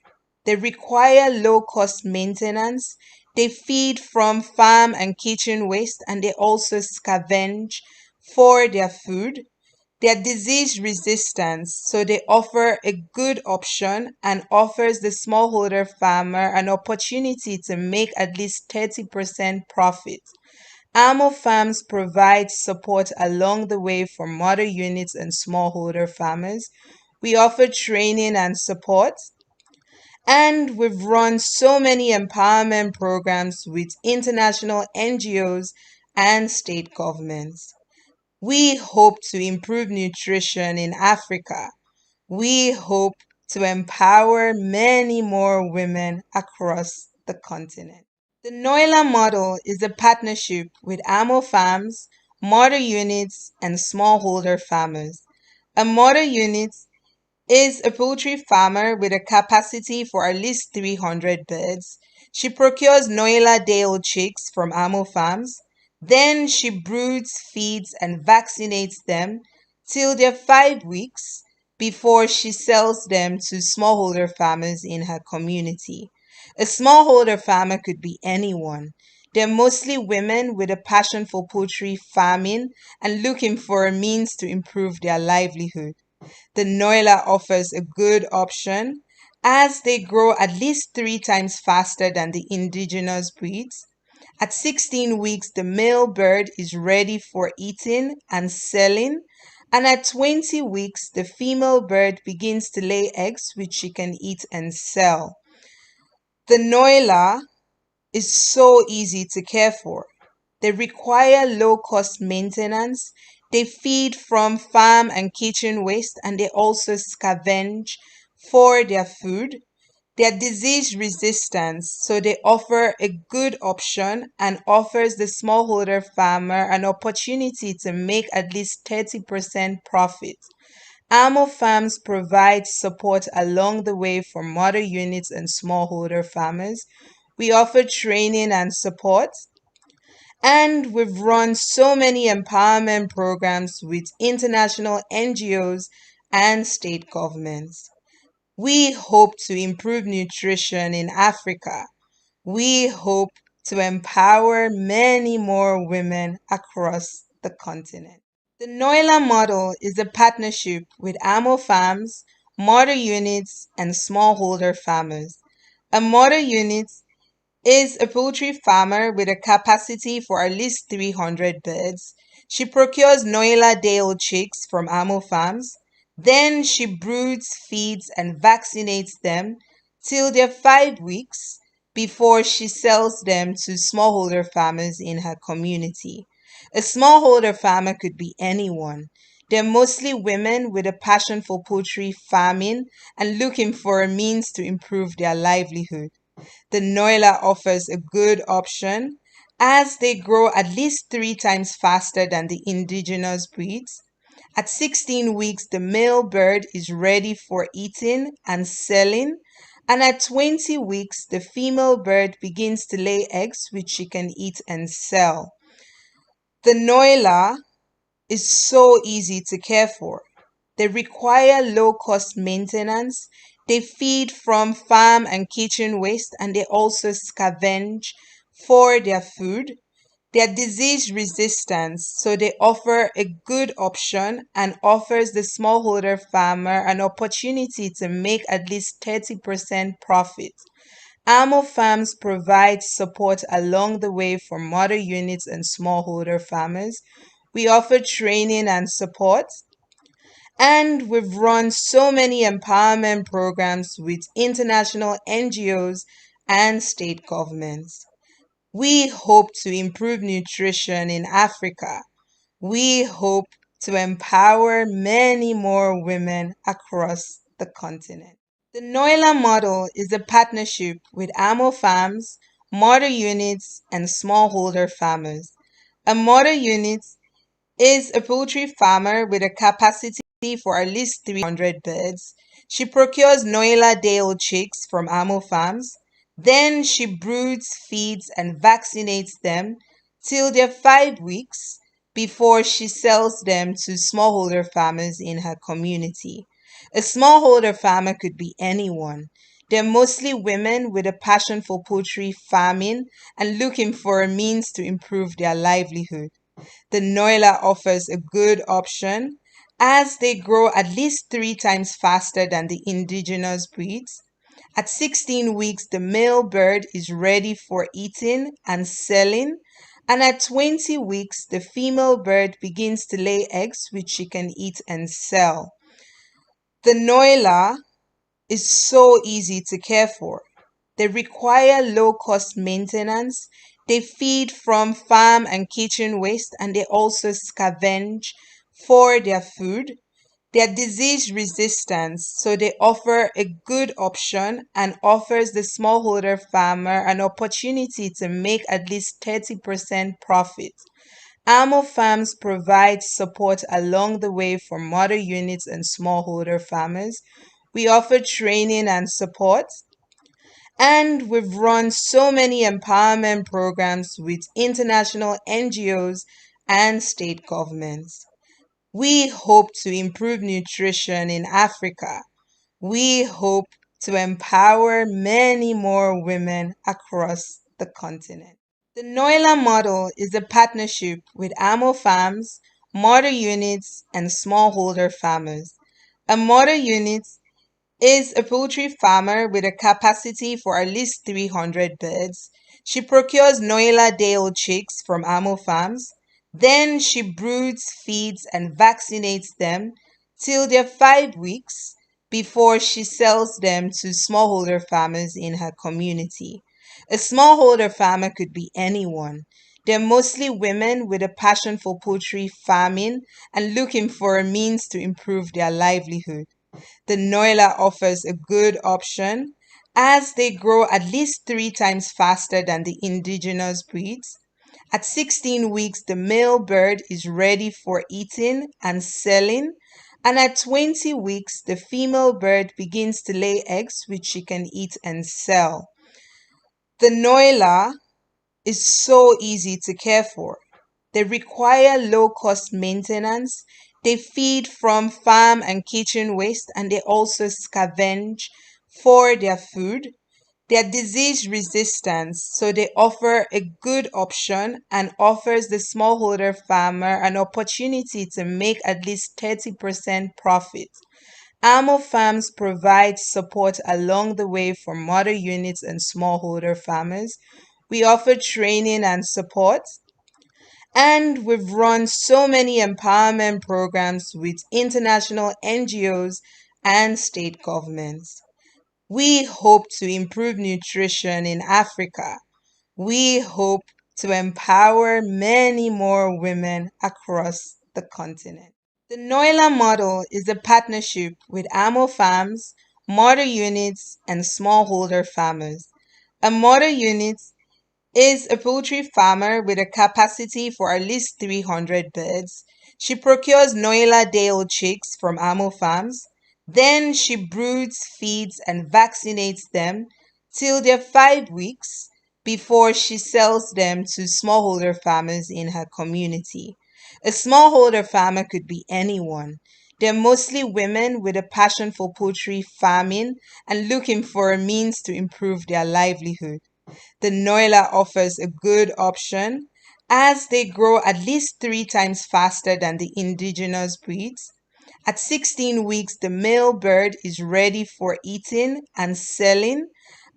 They require low-cost maintenance. They feed from farm and kitchen waste, and they also scavenge for their food. They are disease resistant, so they offer a good option and offers the smallholder farmer an opportunity to make at least 30% profit. Amo Farms provides support along the way for mother units and smallholder farmers. We offer training and support, and we've run so many empowerment programs with international NGOs and state governments. We hope to improve nutrition in Africa. We hope to empower many more women across the continent. The Noila model is a partnership with Amo Farms, mother units, and smallholder farmers. A mother unit is a poultry farmer with a capacity for at least 300 birds. She procures Noila day-old chicks from Amo Farms. Then she broods, feeds, and vaccinates them till they're 5 weeks before she sells them to smallholder farmers in her community. A smallholder farmer could be anyone. They're mostly women with a passion for poultry farming and looking for a means to improve their livelihood. The Noila offers a good option as they grow at least 3 times faster than the indigenous breeds. At 16 weeks, the male bird is ready for eating and selling, and at 20 weeks, the female bird begins to lay eggs which she can eat and sell. The Noila is so easy to care for. They require low-cost maintenance. They feed from farm and kitchen waste, and they also scavenge for their food. They're disease resistant, so they offer a good option and offers the smallholder farmer an opportunity to make at least 30% profit. Amo Farms provides support along the way for mother units and smallholder farmers. We offer training and support, and we've run so many empowerment programs with international NGOs and state governments. We hope to improve nutrition in Africa. We hope to empower many more women across the continent. The Noila model is a partnership with Amo Farms, mother units, and smallholder farmers. A mother unit is a poultry farmer with a capacity for at least 300 birds. She procures Noila day-old chicks from Amo Farms. Then she broods, feeds, and vaccinates them till they're 5 weeks before she sells them to smallholder farmers in her community. A smallholder farmer could be anyone. They're mostly women with a passion for poultry farming and looking for a means to improve their livelihood. The Noila offers a good option as they grow at least 3 times faster than the indigenous breeds. At 16 weeks, the male bird is ready for eating and selling, and at 20 weeks, the female bird begins to lay eggs which she can eat and sell. The Noila is so easy to care for. They require low-cost maintenance. They feed from farm and kitchen waste, and they also scavenge for their food. They're disease resistant, so they offer a good option and offers the smallholder farmer an opportunity to make at least 30% profit. Amo Farms provides support along the way for mother units and smallholder farmers. We offer training and support, and we've run so many empowerment programs with international NGOs and state governments. We hope to improve nutrition in Africa. We hope to empower many more women across the continent. The Noila model is a partnership with Amo Farms, mother units, and smallholder farmers. A mother unit is a poultry farmer with a capacity for at least 300 birds. She procures Noila day-old chicks from Amo Farms. Then she broods, feeds, and vaccinates them till they're 5 weeks before she sells them to smallholder farmers in her community. A smallholder farmer could be anyone. They're mostly women with a passion for poultry farming and looking for a means to improve their livelihood. The Noila offers a good option as they grow at least 3 times faster than the indigenous breeds. At 16 weeks, the male bird is ready for eating and selling, and at 20 weeks, the female bird begins to lay eggs which she can eat and sell. The Noila is so easy to care for. They require low-cost maintenance. They feed from farm and kitchen waste, and they also scavenge for their food. They're disease resistant, so they offer a good option and offers the smallholder farmer an opportunity to make at least 30% profit. Amo Farms provides support along the way for mother units and smallholder farmers. We offer training and support, And we've run so many empowerment programs with international NGOs and state governments. We hope to improve nutrition in Africa. We hope to empower many more women across the continent. The Noila model is a partnership with AMO Farms, mother units, and smallholder farmers. A mother unit is a poultry farmer with a capacity for at least 300 birds. She procures Noila day-old chicks from AMO Farms. Then she broods, feeds, and vaccinates them till they're 5 weeks before she sells them to smallholder farmers in her community. A smallholder farmer could be anyone. They're mostly women with a passion for poultry farming and looking for a means to improve their livelihood. The Noila offers a good option as they grow at least 3 times faster than the indigenous breeds. At 16 weeks, the male bird is ready for eating and selling, and at 20 weeks, the female bird begins to lay eggs which she can eat and sell. The Noila is so easy to care for. They require low-cost maintenance. They feed from farm and kitchen waste, and they also scavenge for their food. They're disease resistant, so they offer a good option and offers the smallholder farmer an opportunity to make at least 30% profit. AMO Farms provides support along the way for mother units and smallholder farmers. We offer training and support, and we've run so many empowerment programs with international NGOs and state governments. We hope to improve nutrition in Africa. We hope to empower many more women across the continent. The Noila model is a partnership with AMO Farms, mother units, and smallholder farmers. A mother unit is a poultry farmer with a capacity for at least 300 birds. She procures Noila day-old chicks from AMO Farms. Then she broods, feeds, and vaccinates them till they're 5 weeks before she sells them to smallholder farmers in her community. A smallholder farmer could be anyone. They're mostly women with a passion for poultry farming and looking for a means to improve their livelihood. The Noila offers a good option as they grow at least 3 times faster than the indigenous breeds. At 16 weeks, the male bird is ready for eating and selling,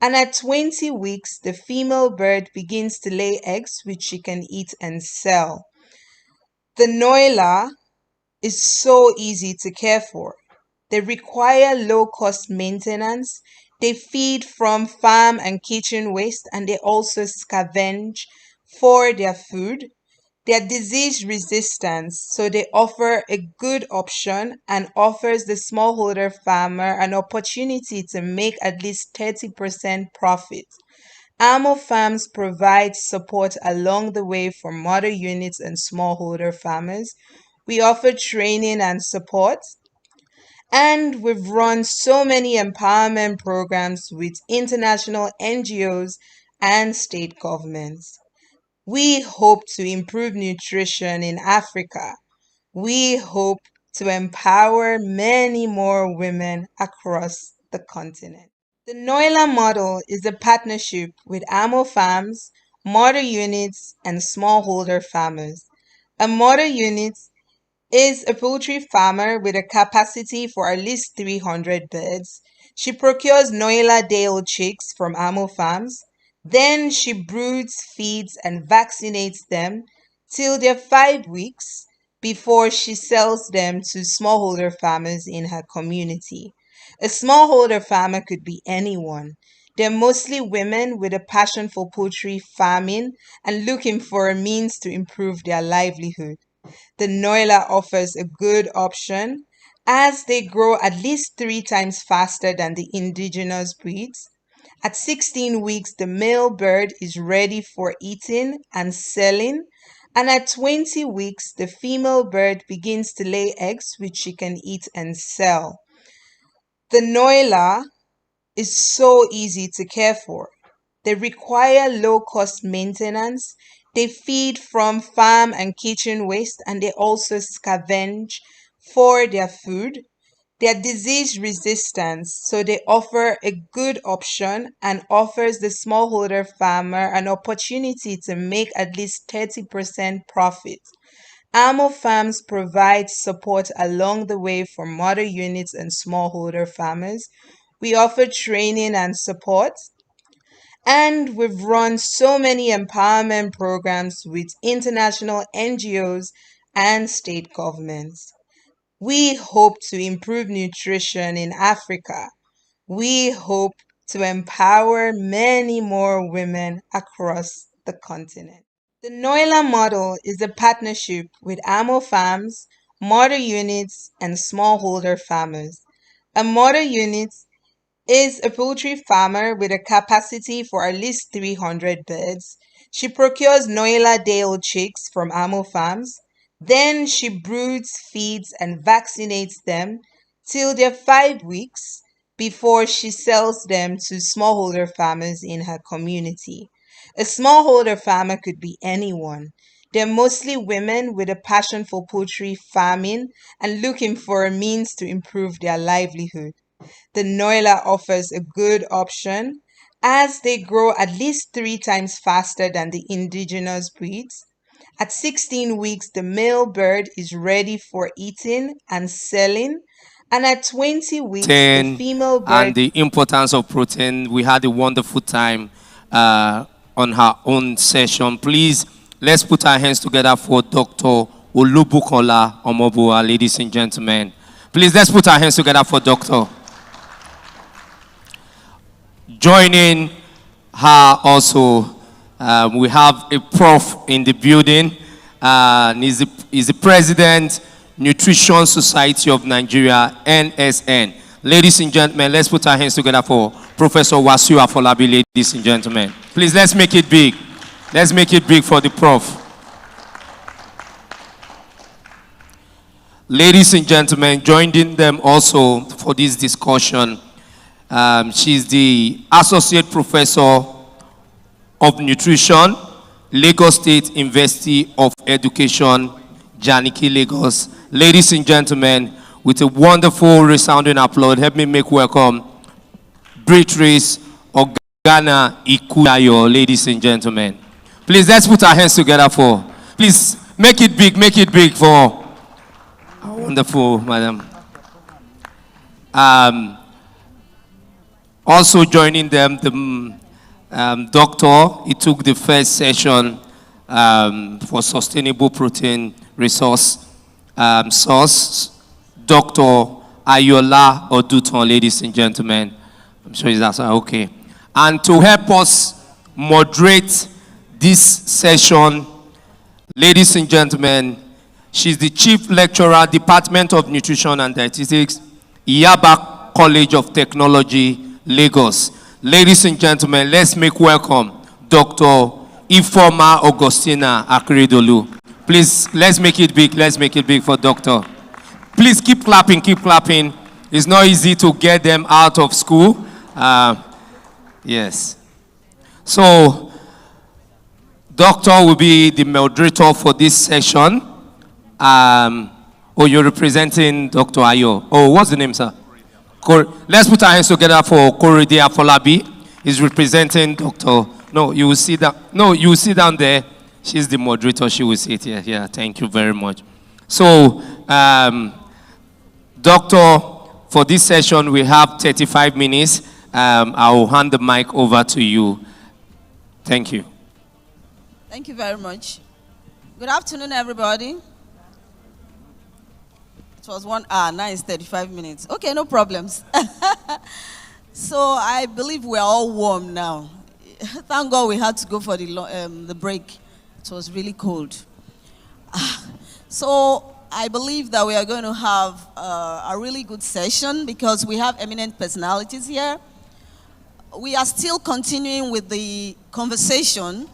and at 20 weeks, the female bird begins to lay eggs which she can eat and sell. The Noila is so easy to care for. They require low-cost maintenance. They feed from farm and kitchen waste, and they also scavenge for their food. They're disease resistant, so they offer a good option and offers the smallholder farmer an opportunity to make at least 30% profit. AMO Farms provides support along the way for mother units and smallholder farmers. We offer training and support, and we've run so many empowerment programs with international NGOs and state governments. We hope to improve nutrition in Africa. We hope to empower many more women across the continent. The Noila model is a partnership with AMO Farms, mother units, and smallholder farmers. A mother unit is a poultry farmer with a capacity for at least 300 birds. She procures Noila day-old chicks from AMO Farms. Then she broods, feeds, and vaccinates them till they're 5 weeks before she sells them to smallholder farmers in her community. A smallholder farmer could be anyone. They're mostly women with a passion for poultry farming and looking for a means to improve their livelihood. The Noila offers a good option as they grow at least 3 times faster than the indigenous breeds. At 16 weeks, the male bird is ready for eating and selling, and at 20 weeks, the female bird begins to lay eggs which she can eat and sell. The Noila is so easy to care for. They require low-cost maintenance. They feed from farm and kitchen waste, and they also scavenge for their food. They are disease resistant, so they offer a good option and offers the smallholder farmer an opportunity to make at least 30% profit. AMO Farms provides support along the way for mother units and smallholder farmers. We offer training and support, and we've run so many empowerment programs with international NGOs and state governments. We hope to improve nutrition in Africa. We hope to empower many more women across the continent. The Noila model is a partnership with AMO Farms, mother units, and smallholder farmers. A mother unit is a poultry farmer with a capacity for at least 300 birds. She procures Noila day-old chicks from AMO Farms. Then she broods, feeds, and vaccinates them till they're 5 weeks before she sells them to smallholder farmers in her community. A smallholder farmer could be anyone. They're mostly women with a passion for poultry farming and looking for a means to improve their livelihood. The Noila offers a good option as they grow at least 3 times faster than the indigenous breeds. At 16 weeks, the male bird is ready for eating and selling. And at 20 weeks, the female bird...
And the importance of protein. We had a wonderful time on her own session. Please, let's put our hands together for Dr. Olubukola Omobua, ladies and gentlemen. Please, let's put our hands together for Dr. Joining her also, we have a prof in the building. He's the president, Nutrition Society of Nigeria, NSN. Ladies and gentlemen, let's put our hands together for Professor Wasiu Afolabi, ladies and gentlemen. Please, let's make it big. Let's make it big for the prof. Ladies and gentlemen, joining them also for this discussion, she's the Associate Professor of Nutrition, Lagos State University of Education, Janiki, Lagos. Ladies and gentlemen, with a wonderful resounding applause, help me make welcome Beatrice Ogana Ikuyayo, ladies and gentlemen. Please, let's put our hands together for, please, make it big for our wonderful madam. Also joining them, the doctor, he took the first session for sustainable protein resource source, Dr. Ayola Oduton, ladies and gentlemen. I'm sure that's okay. And to help us moderate this session, ladies and gentlemen, she's the Chief Lecturer, Department of Nutrition and Dietetics, Yaba College of Technology, Lagos. Ladies and gentlemen, let's make welcome Dr. Ifoma Augustina Akridolu. Please, let's make it big for Doctor. Please keep clapping. It's not easy to get them out of school. Yes. So, Doctor will be the moderator for this session. You're representing Dr. Ayo. What's the name, sir? Let's put our hands together for Korede Afolabi. He's representing Dr. No, you will see that. No, you will sit down there. She's the moderator. She will sit here. Yeah, thank you very much. So, Doctor, for this session, we have 35 minutes. I will hand the mic over to you. Thank you.
Thank you very much. Good afternoon, everybody. It was 1 hour, now it's 35 minutes. Okay, no problems. So I believe we're all warm now. Thank God we had to go for the break. It was really cold. So I believe that we are going to have a really good session because we have eminent personalities here. We are still continuing with the conversation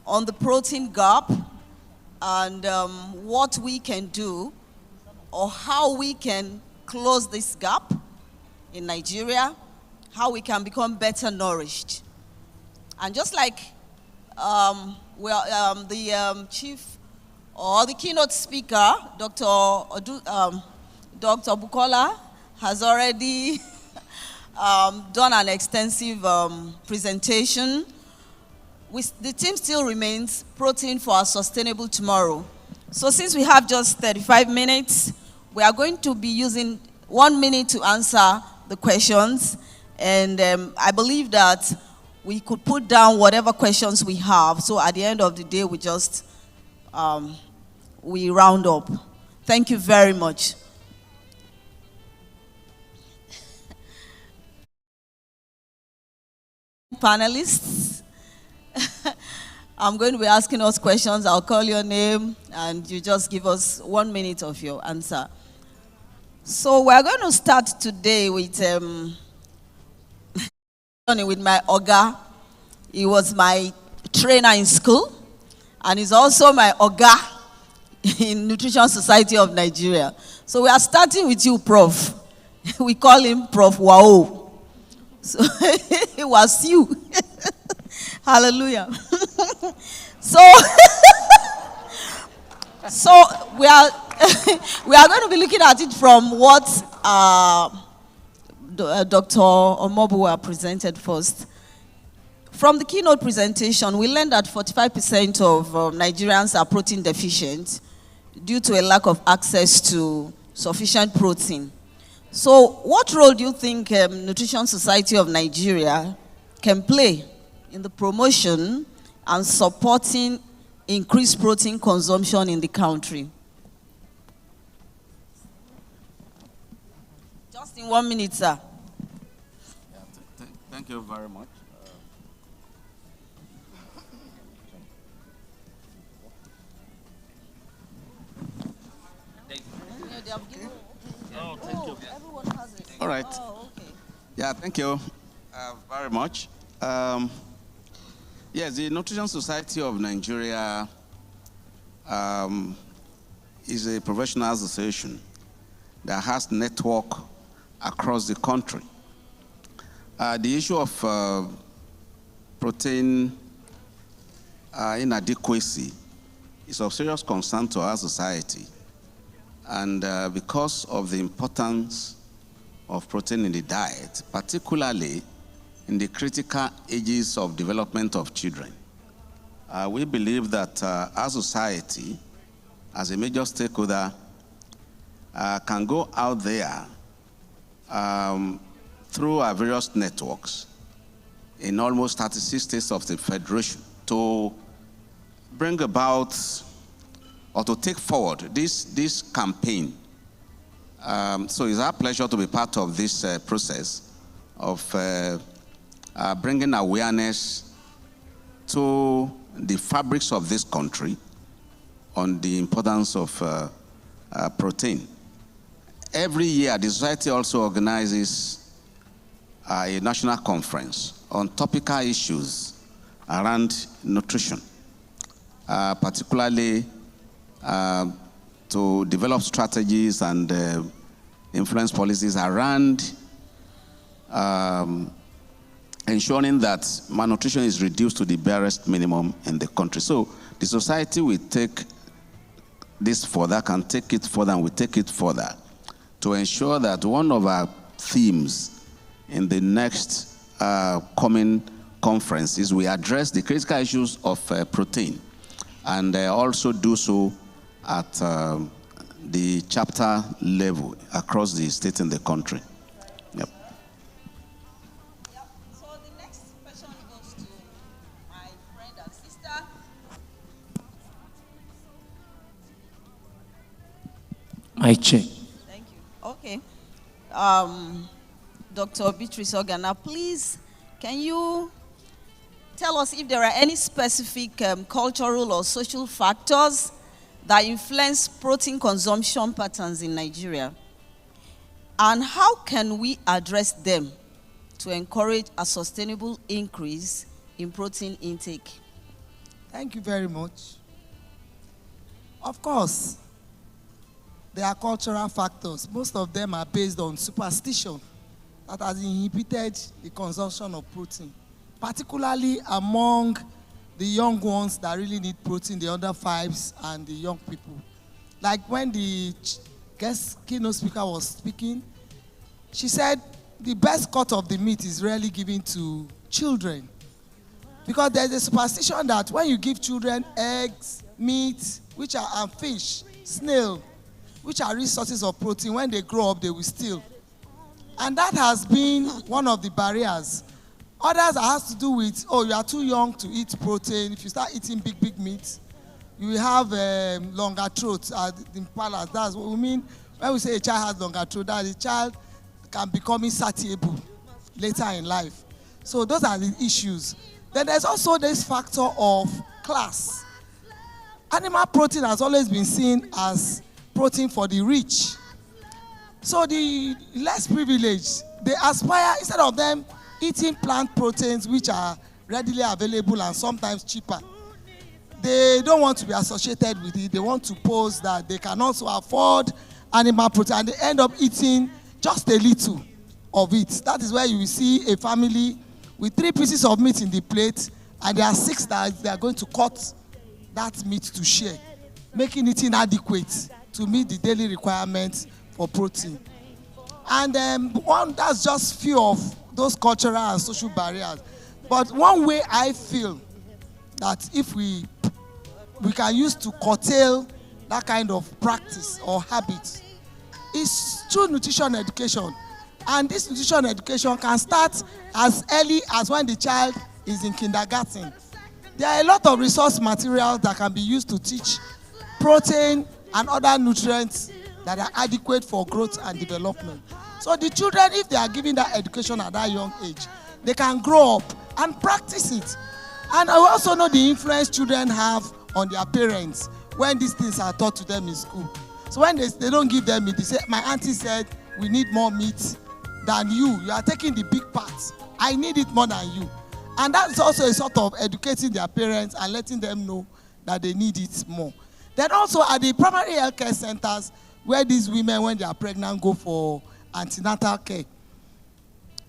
on the protein gap and what we can do or how we can close this gap in Nigeria how we can become better nourished. And just like the chief or the keynote speaker, Dr. Bukola, has already done an extensive presentation. The theme still remains protein for a sustainable tomorrow. So since we have just 35 minutes, we are going to be using 1 minute to answer the questions. And I believe that we could put down whatever questions we have. So at the end of the day, we just, we round up. Thank you very much. Panelists, I'm going to be asking us questions. I'll call your name and you just give us 1 minute of your answer. So we're going to start today with my Oga. He was my trainer in school and he's also my Oga in Nutrition Society of Nigeria. So we are starting with you, Prof. We call him Prof. Wao. So it was you. Hallelujah. So we are going to be looking at it from what Dr. Omobuwa presented first. From the keynote presentation, we learned that 45% of Nigerians are protein deficient due to a lack of access to sufficient protein. So what role do you think Nutrition Society of Nigeria can play in the promotion and supporting increased protein consumption in the country? Just in 1 minute, sir.
Yeah, thank you very much.
Everyone has it.
All right.
Oh, okay.
Yeah, thank you very much. Yes, the Nutrition Society of Nigeria is a professional association that has network across the country. The issue of protein inadequacy is of serious concern to our society. And because of the importance of protein in the diet, particularly in the critical ages of development of children, we believe that our society, as a major stakeholder, can go out there through our various networks in almost 36 states of the Federation to bring about or to take forward this campaign. So it's our pleasure to be part of this process of bringing awareness to the fabrics of this country on the importance of protein. Every year, the society also organizes a national conference on topical issues around nutrition, particularly to develop strategies and influence policies around ensuring that malnutrition is reduced to the barest minimum in the country. So the society will take this further, can take it further, and will take it further to ensure that one of our themes in the next coming conferences, we address the critical issues of protein and also do so at the chapter level across the state and the country. Yep.
Yep. So the next question goes to my friend and sister.
My check.
Thank you. Okay. Dr. Beatrice Ogana, please, can you tell us if there are any specific cultural or social factors that influence protein consumption patterns in Nigeria? And how can we address them to encourage a sustainable increase in protein intake?
Thank you very much. Of course, there are cultural factors. Most of them are based on superstition. that has inhibited the consumption of protein, particularly among the young ones that really need protein, the under fives and the young people. Like when the guest keynote speaker was speaking, she said the best cut of the meat is rarely given to children. Because there's a superstition that when you give children eggs, meat, and fish, snail, which are rich sources of protein, when they grow up, they will steal. And that has been one of the barriers. Others has to do with, you are too young to eat protein. If you start eating big meat, you will have longer throats in palace. That's what we mean when we say a child has longer throat, that the child can become insatiable later in life. So those are the issues. Then there's also this factor of class. Animal protein has always been seen as protein for the rich. So the less privileged, they aspire, instead of them eating plant proteins which are readily available and sometimes cheaper, they don't want to be associated with it. They want to pose that they can also afford animal protein, and they end up eating just a little of it. That is where you will see a family with 3 pieces of meat in the plate, and there are 6 that they are going to cut that meat to share, making it inadequate to meet the daily requirements for protein. And that's just few of those cultural and social barriers. But one way I feel that if we can use to curtail that kind of practice or habit is through nutrition education. And this nutrition education can start as early as when the child is in kindergarten. There are a lot of resource materials that can be used to teach protein and other nutrients that are adequate for growth and development. So the children, if they are given that education at that young age, they can grow up and practice it. And I also know the influence children have on their parents when these things are taught to them in school. So when they don't give them meat, they say, my auntie said we need more meat than you. You are taking the big parts. I need it more than you. And that's also a sort of educating their parents and letting them know that they need it more. Then also at the primary health care centers, where these women, when they are pregnant, go for antenatal care,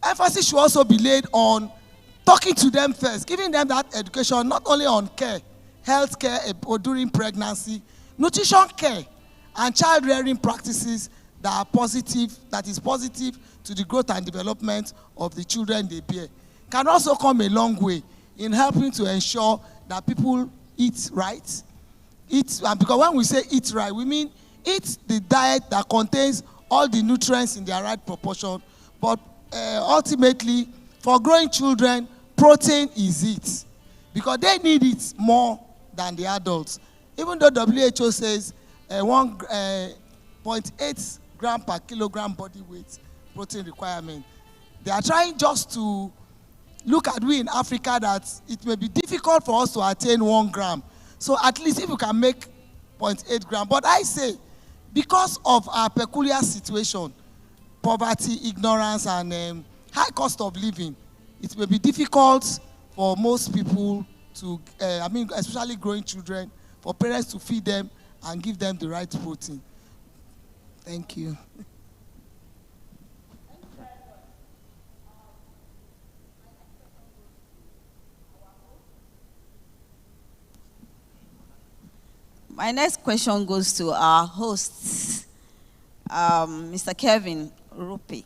emphasis should also be laid on talking to them first, giving them that education, not only on care, health care or during pregnancy, nutrition care, and child rearing practices that is positive to the growth and development of the children they bear. Can also come a long way in helping to ensure that people eat right. And because when we say eat right, we mean eat the diet that contains all the nutrients in their right proportion. But ultimately, for growing children, protein is it. Because they need it more than the adults. Even though WHO says 1.8 gram per kilogram body weight protein requirement, they are trying just to look at we in Africa that it may be difficult for us to attain 1 gram. So at least if you can make 0.8 gram. But I say, because of our peculiar situation, poverty, ignorance, and high cost of living, it may be difficult for most people to, especially growing children, for parents to feed them and give them the right protein. Thank you.
My next question goes to our host, Mr. Kevin Rupe,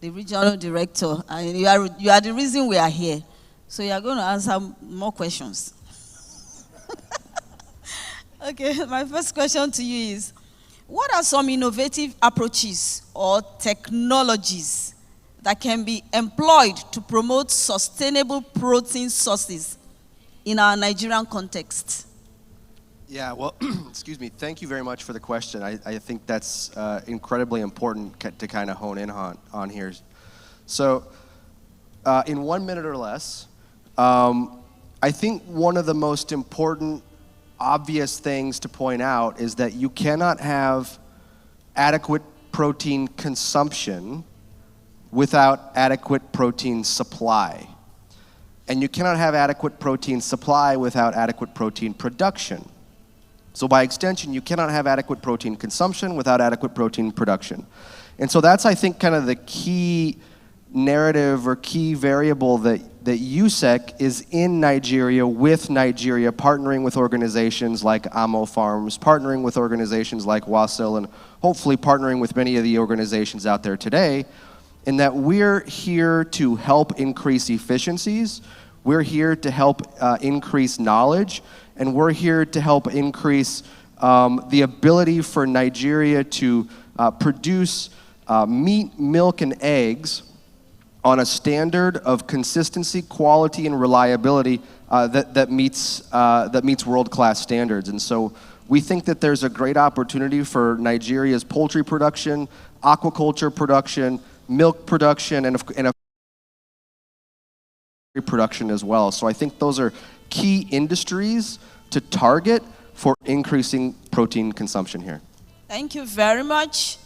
the regional director. And you are the reason we are here. So you are going to answer more questions. Okay, my first question to you is, what are some innovative approaches or technologies that can be employed to promote sustainable protein sources in our Nigerian context?
Yeah, well, excuse me. Thank you very much for the question. I think that's incredibly important to kind of hone in on here. So, in 1 minute or less, I think one of the most important, obvious things to point out is that you cannot have adequate protein consumption without adequate protein supply. And you cannot have adequate protein supply without adequate protein production. So by extension, you cannot have adequate protein consumption without adequate protein production. And so that's, I think, kind of the key narrative or key variable that USEC is in Nigeria, with Nigeria, partnering with organizations like Amo Farms, partnering with organizations like WASIL, and hopefully partnering with many of the organizations out there today, in that we're here to help increase efficiencies, we're here to help increase knowledge, and we're here to help increase the ability for Nigeria to produce meat, milk, and eggs on a standard of consistency, quality, and reliability that meets world-class standards. And so we think that there's a great opportunity for Nigeria's poultry production, aquaculture production, milk production, and production as well. So I think those are key industries to target for increasing protein consumption here.
Thank you very much.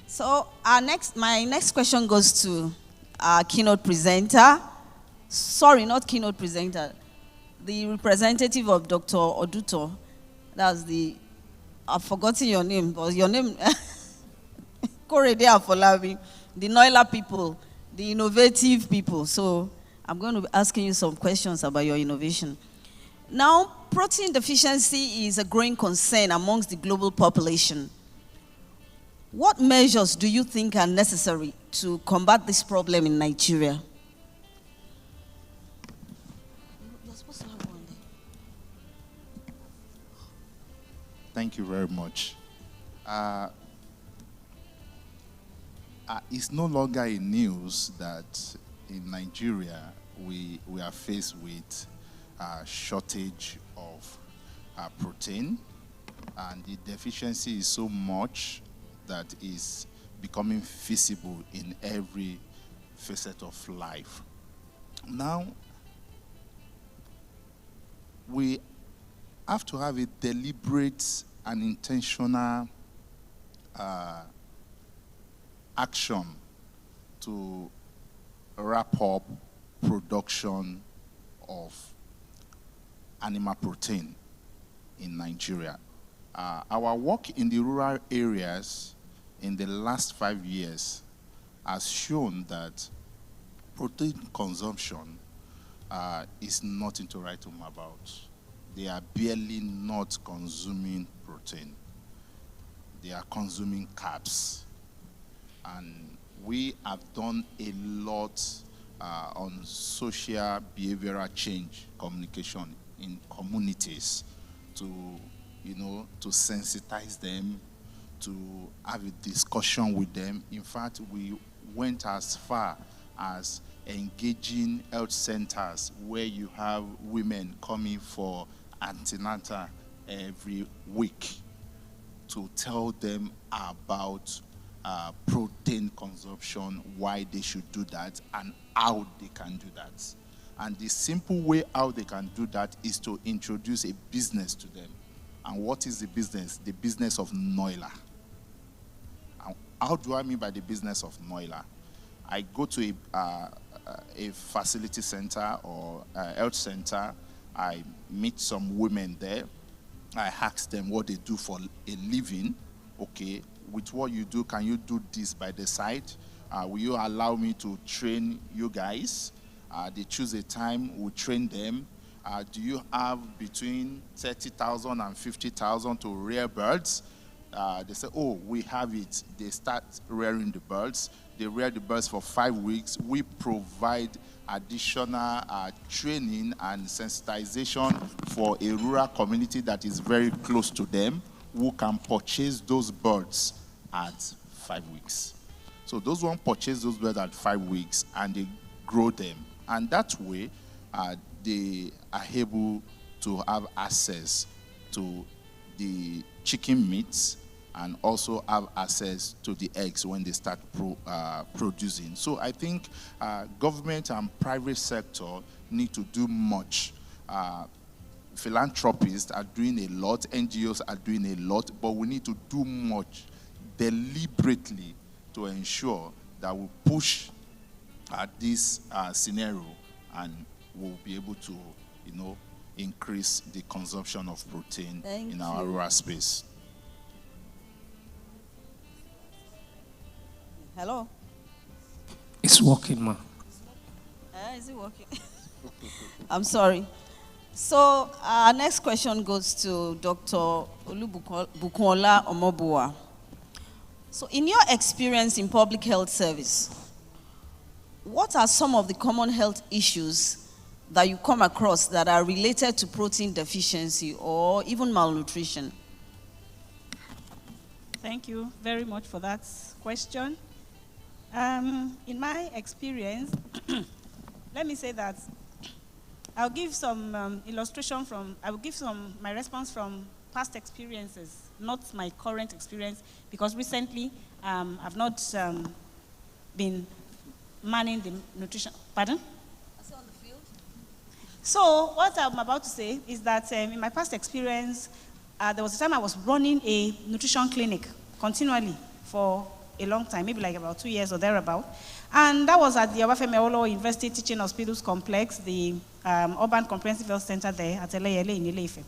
So my next question goes to our keynote presenter. Sorry, not keynote presenter. The representative of Dr. Oduto. That's I've forgotten your name, but your name, Korede Afolabi, the Noila people, the innovative people. So I'm going to be asking you some questions about your innovation. Now, protein deficiency is a growing concern amongst the global population. What measures do you think are necessary to combat this problem in Nigeria?
Thank you very much. It's no longer in news that in Nigeria we are faced with a shortage of protein, and the deficiency is so much that is becoming visible in every facet of life. Now, we have to have a deliberate and intentional action to wrap up production of animal protein in Nigeria. Our work in the rural areas in the last 5 years has shown that protein consumption is nothing to write home about. They are barely not consuming protein. They are consuming carbs. And we have done a lot on social behavioral change communication in communities to sensitize them, to have a discussion with them. In fact, we went as far as engaging health centers where you have women coming for antenatal every week to tell them about protein consumption, why they should do that, and how they can do that. And the simple way how they can do that is to introduce a business to them. And what is the business? The business of Noila. And how do I mean by the business of Noila? I go to a facility center or a health center. I meet some women there. I ask them what they do for a living. Okay, with what you do, can you do this by the side? Will you allow me to train you guys? They choose a time, we train them. Do you have between 30,000 and 50,000 to rear birds? They say, oh, we have it. They start rearing the birds. They rear the birds for 5 weeks. We provide additional training and sensitization for a rural community that is very close to them, who can purchase those birds at 5 weeks. So those one purchase those birds at 5 weeks and they grow them. And that way, they are able to have access to the chicken meats and also have access to the eggs when they start producing. So I think government and private sector need to do much. Philanthropists are doing a lot, NGOs are doing a lot, but we need to do much deliberately to ensure that we push this scenario and we'll be able to, increase the consumption of protein in our rural space.
Hello?
It's working, ma.
Is it working? I'm sorry. So our next question goes to Dr. Olubukunla Omobuwa. So in your experience in public health service, what are some of the common health issues that you come across that are related to protein deficiency or even malnutrition?
Thank you very much for that question. In my experience, let me say that I'll give some my response from past experiences, not my current experience, because recently I've not been manning the nutrition. Pardon?
On the field?
So what I'm about to say is that in my past experience, there was a time I was running a nutrition clinic continually for a long time, maybe like about 2 years or thereabout. And that was at the Obafemi Awolowo University Teaching Hospitals Complex, the Urban Comprehensive Health Center there at Eleyele in Ile-Ife.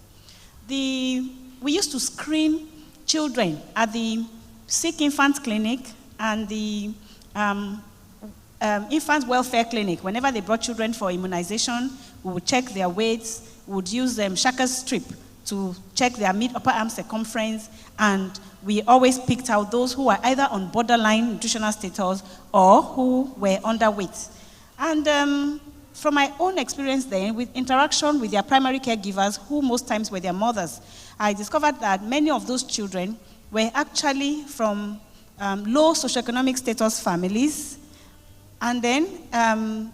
We used to screen children at the Sick Infant Clinic and the Infant Welfare Clinic. Whenever they brought children for immunization, we would check their weights, we would use Shaka's strip to check their mid-upper arm circumference, and we always picked out those who were either on borderline nutritional status or who were underweight. And from my own experience then, with interaction with their primary caregivers, who most times were their mothers, I discovered that many of those children were actually from low socioeconomic status families, and then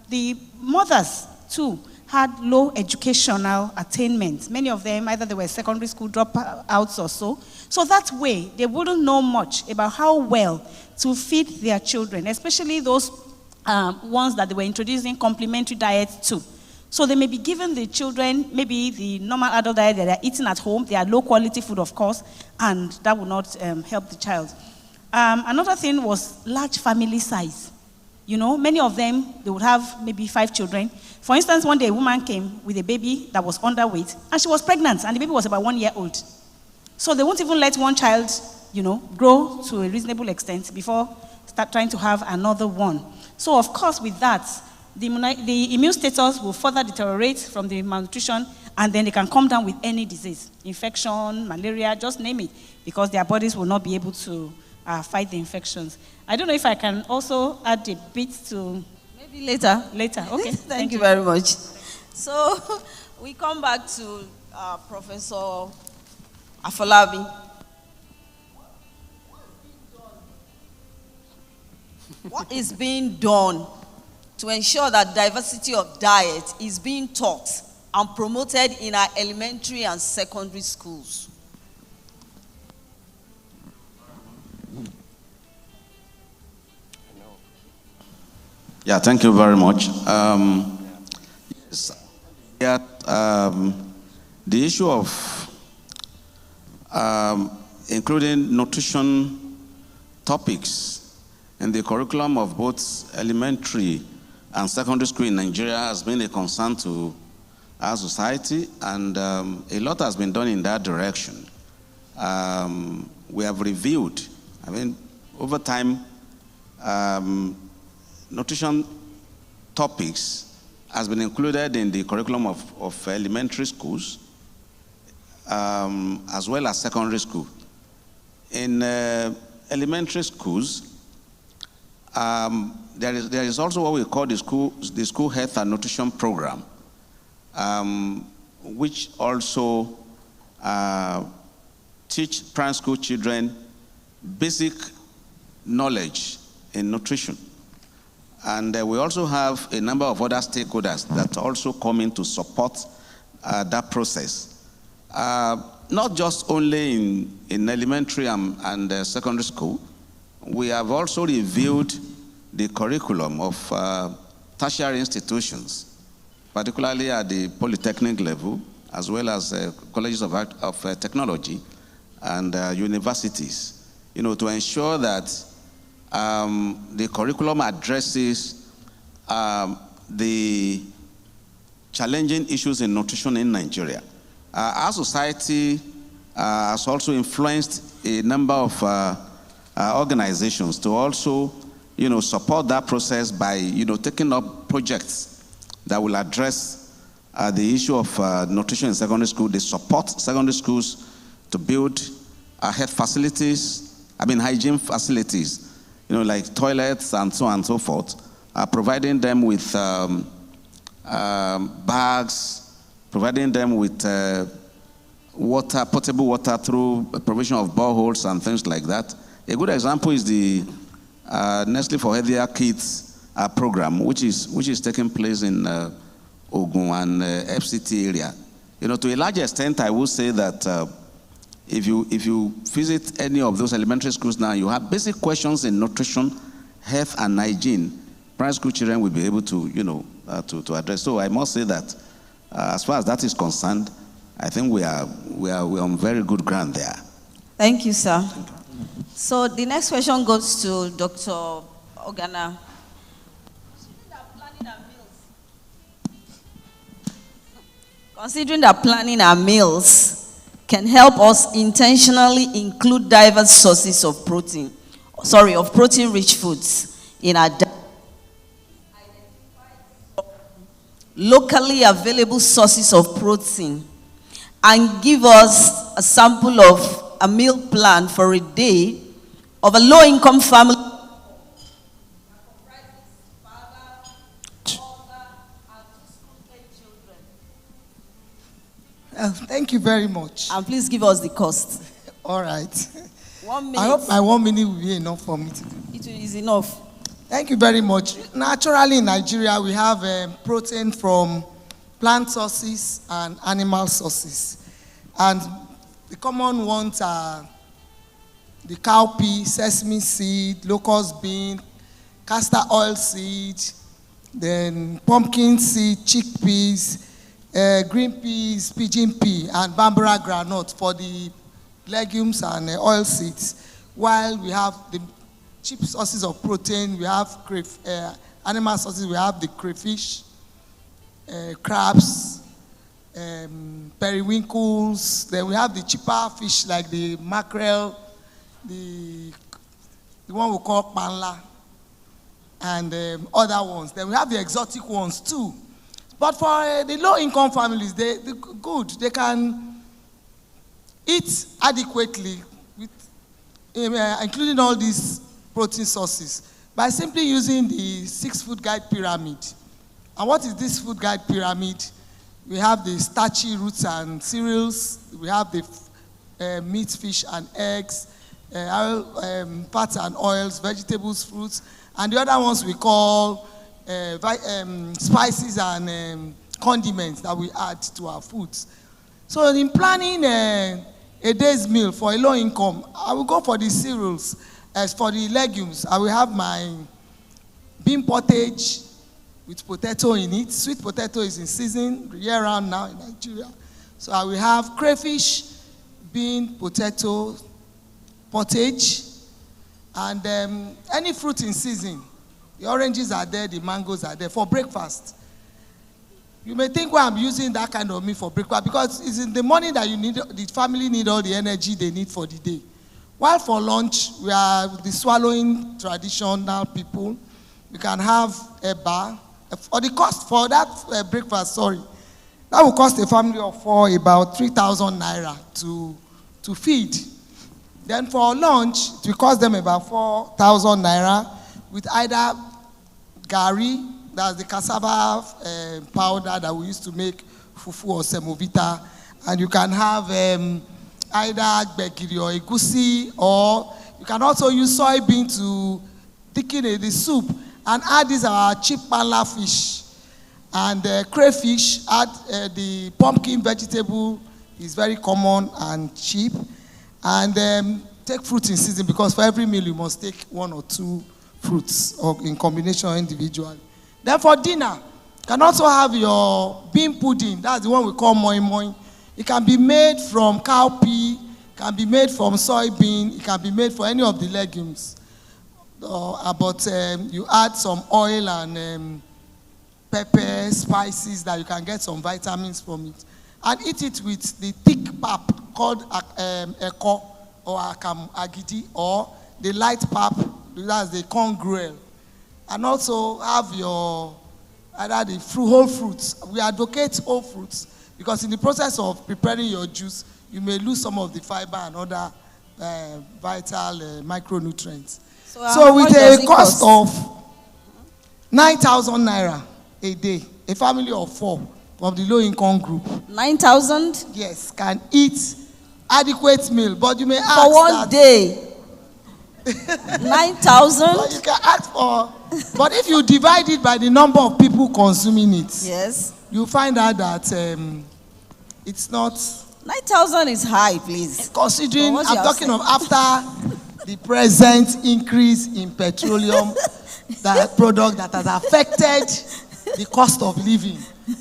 the mothers too had low educational attainment. Many of them, either they were secondary school dropouts or so. So that way, they wouldn't know much about how well to feed their children, especially those ones that they were introducing complementary diets to. So they may be giving the children maybe the normal adult diet that they're eating at home. They are low quality food, of course, and that will not help the child. Another thing was large family size. You know, many of them, they would have maybe 5 children. For instance, one day a woman came with a baby that was underweight, and she was pregnant, and the baby was about 1 year old. So they won't even let one child, grow to a reasonable extent before start trying to have another one. So of course, with that, the immune status will further deteriorate from the malnutrition, and then they can come down with any disease, infection, malaria, just name it, because their bodies will not be able to fight the infections. I don't know if I can also add a bit to...
Maybe later.
Later, okay.
Thank you very much. So we come back to Professor Afolabi. What is being done to ensure that diversity of diet is being taught and promoted in our elementary and secondary schools?
Yeah, thank you very much. The issue of including nutrition topics in the curriculum of both elementary and secondary school in Nigeria has been a concern to our society, and a lot has been done in that direction. We have reviewed, over time, nutrition topics has been included in the curriculum of elementary schools as well as secondary school. In elementary schools, there is also what we call the school health and nutrition program, which also teach primary school children basic knowledge in nutrition. And we also have a number of other stakeholders that also come in to support that process. Not just only in elementary and secondary school, we have also reviewed the curriculum of tertiary institutions, particularly at the polytechnic level, as well as colleges of technology and universities, to ensure that the curriculum addresses the challenging issues in nutrition in Nigeria. Our society has also influenced a number of organizations to also support that process by, taking up projects that will address the issue of nutrition in secondary school. They support secondary schools to build health facilities, hygiene facilities, like toilets and so on and so forth, providing them with bags, providing them with water, potable water through provision of boreholes and things like that. A good example is the Nestle for Healthier Kids program, which is taking place in Ogun and FCT area. To a large extent, I would say that if you visit any of those elementary schools now, you have basic questions in nutrition, health, and hygiene. Primary school children will be able to, to address. So I must say that as far as that is concerned, I think we are on very good ground there.
Thank you, sir. So the next question goes to Dr. Ogana. Considering that planning our meals can help us intentionally include diverse sources of protein-rich foods in our diet, locally available sources of protein, and give us a sample of a meal plan for a day of a low-income family.
Thank you very much.
And please give us the cost.
All right.
1 minute.
I hope my 1 minute will be enough for me to do.
It is enough.
Thank you very much. Naturally, in Nigeria, we have protein from plant sources and animal sources. And the common ones are the cowpea, sesame seed, locust bean, castor oil seed, then pumpkin seed, chickpeas, green peas, pigeon pea, and bambara granite for the legumes and oil seeds. While we have the cheap sources of protein, we have animal sources, we have the crayfish, crabs, periwinkles. Then we have the cheaper fish like the mackerel, the one we call panla, and other ones. Then we have the exotic ones too. But for the low-income families, they can eat adequately, with, including all these protein sources, by simply using the 6-food guide pyramid. And what is this food guide pyramid? We have the starchy roots and cereals. We have the meat, fish, and eggs, fats and oils, vegetables, fruits, and the other ones we call spices and condiments that we add to our foods. So in planning a day's meal for a low income, I will go for the cereals. As for the legumes, I will have my bean pottage with potato in it. Sweet potato is in season year round now in Nigeria. So I will have crayfish, bean, potato, pottage, and any fruit in season. The oranges are there, the mangoes are there for breakfast. You may think why I'm using that kind of meat for breakfast, because it's in the morning that the family need all the energy they need for the day. While for lunch, we are the swallowing traditional people. We can have a bar. For the cost for that breakfast, that will cost a family of 4 about 3,000 naira to feed. Then for lunch, it will cost them about 4,000 naira with either gari, that's the cassava powder that we used to make fufu or semovita, and you can have either gbegiri or egusi, or you can also use soybean to thicken the soup and add this our cheap panla fish and crayfish. Add the pumpkin vegetable is very common and cheap, and take fruit in season, because for every meal you must take 1 or 2 fruits, or in combination or individually. Then for dinner, you can also have your bean pudding. That's the one we call moi moi. It can be made from cowpea, can be made from soybean, it can be made for any of the legumes. But you add some oil and pepper, spices, that you can get some vitamins from it. And eat it with the thick pap called eko or akam agidi, or the light pap that's the corn gruel. And also have your, either the whole fruits. We advocate whole fruits because in the process of preparing your juice, you may lose some of the fiber and other vital micronutrients. So with a cost of 9,000 naira a day, a family of 4 of the low-income group.
9,000?
Yes, can eat adequate meal. But you may ask
for one day. 9,000?
But you can ask for, but if you divide it by the number of people consuming it,
yes,
you find out that it's not.
9,000 is high, please.
Considering, I'm talking of after the present increase in petroleum, that product that has affected the cost of living.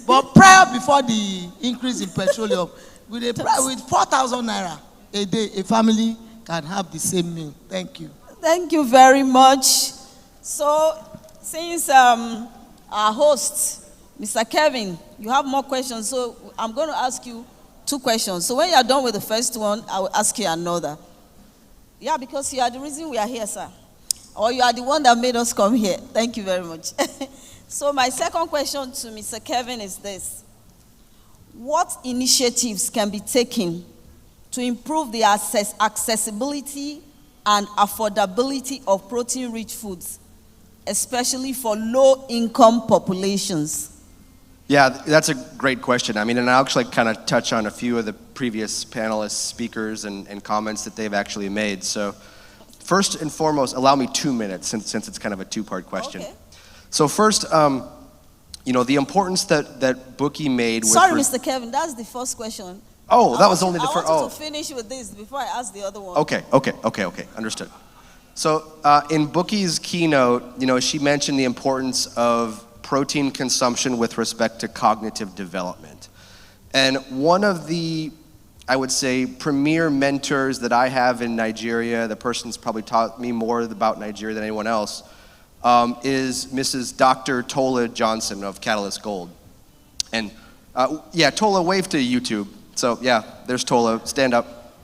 But prior, before the increase in petroleum, with 4,000 naira a day, a family can have the same meal. Thank you.
Thank you very much. So, since our host, Mr. Kevin, you have more questions, so I'm going to ask you 2 questions. So when you are done with the first one, I will ask you another. Yeah, because you are the reason we are here, sir. Or you are the one that made us come here. Thank you very much. So my second question to Mr. Kevin is this. What initiatives can be taken to improve the accessibility and affordability of protein-rich foods, especially for low-income populations?
Yeah, that's a great question. I mean, and I'll actually kind of touch on a few of the previous panelists, speakers, and comments that they've actually made. So first and foremost, allow me 2 minutes since it's kind of a 2-part question. Okay. So first, you know, the importance that Bookie made with...
Sorry, Mr. Kevin, that's the first question.
Oh, that was only the first...
I want to finish with this before I ask the other one.
Okay, understood. So in Bookie's keynote, you know, she mentioned the importance of protein consumption with respect to cognitive development. And one of the, I would say, premier mentors that I have in Nigeria, the person's probably taught me more about Nigeria than anyone else, is Mrs. Dr. Tola Johnson of Catalyst Gold. And yeah, Tola, wave to YouTube. So yeah, there's Tola, stand up.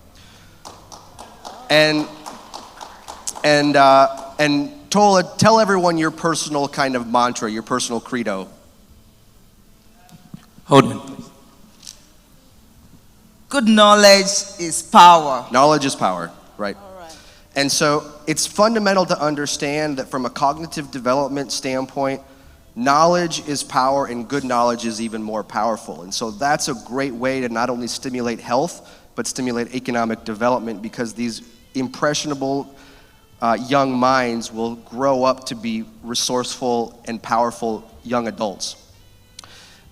And Tola, tell everyone your personal kind of mantra, your personal credo.
Hold on, please. Good knowledge is power.
Knowledge is power, right?
All right.
And so it's fundamental to understand that from a cognitive development standpoint, knowledge is power and good knowledge is even more powerful. And so that's a great way to not only stimulate health, but stimulate economic development because these impressionable young minds will grow up to be resourceful and powerful young adults.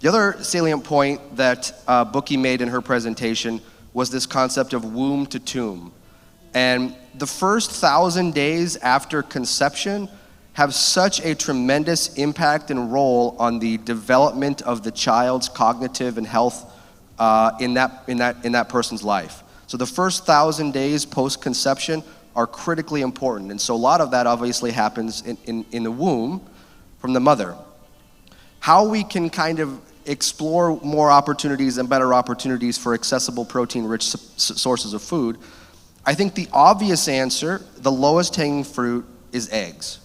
The other salient point that Bookie made in her presentation was this concept of womb to tomb. And the first 1,000 days after conception have such a tremendous impact and role on the development of the child's cognitive and health in that person's life. So the first 1,000 days post-conception are critically important. And so a lot of that obviously happens in the womb from the mother. How we can kind of explore more opportunities and better opportunities for accessible protein-rich sources of food, I think the obvious answer, the lowest hanging fruit, is eggs.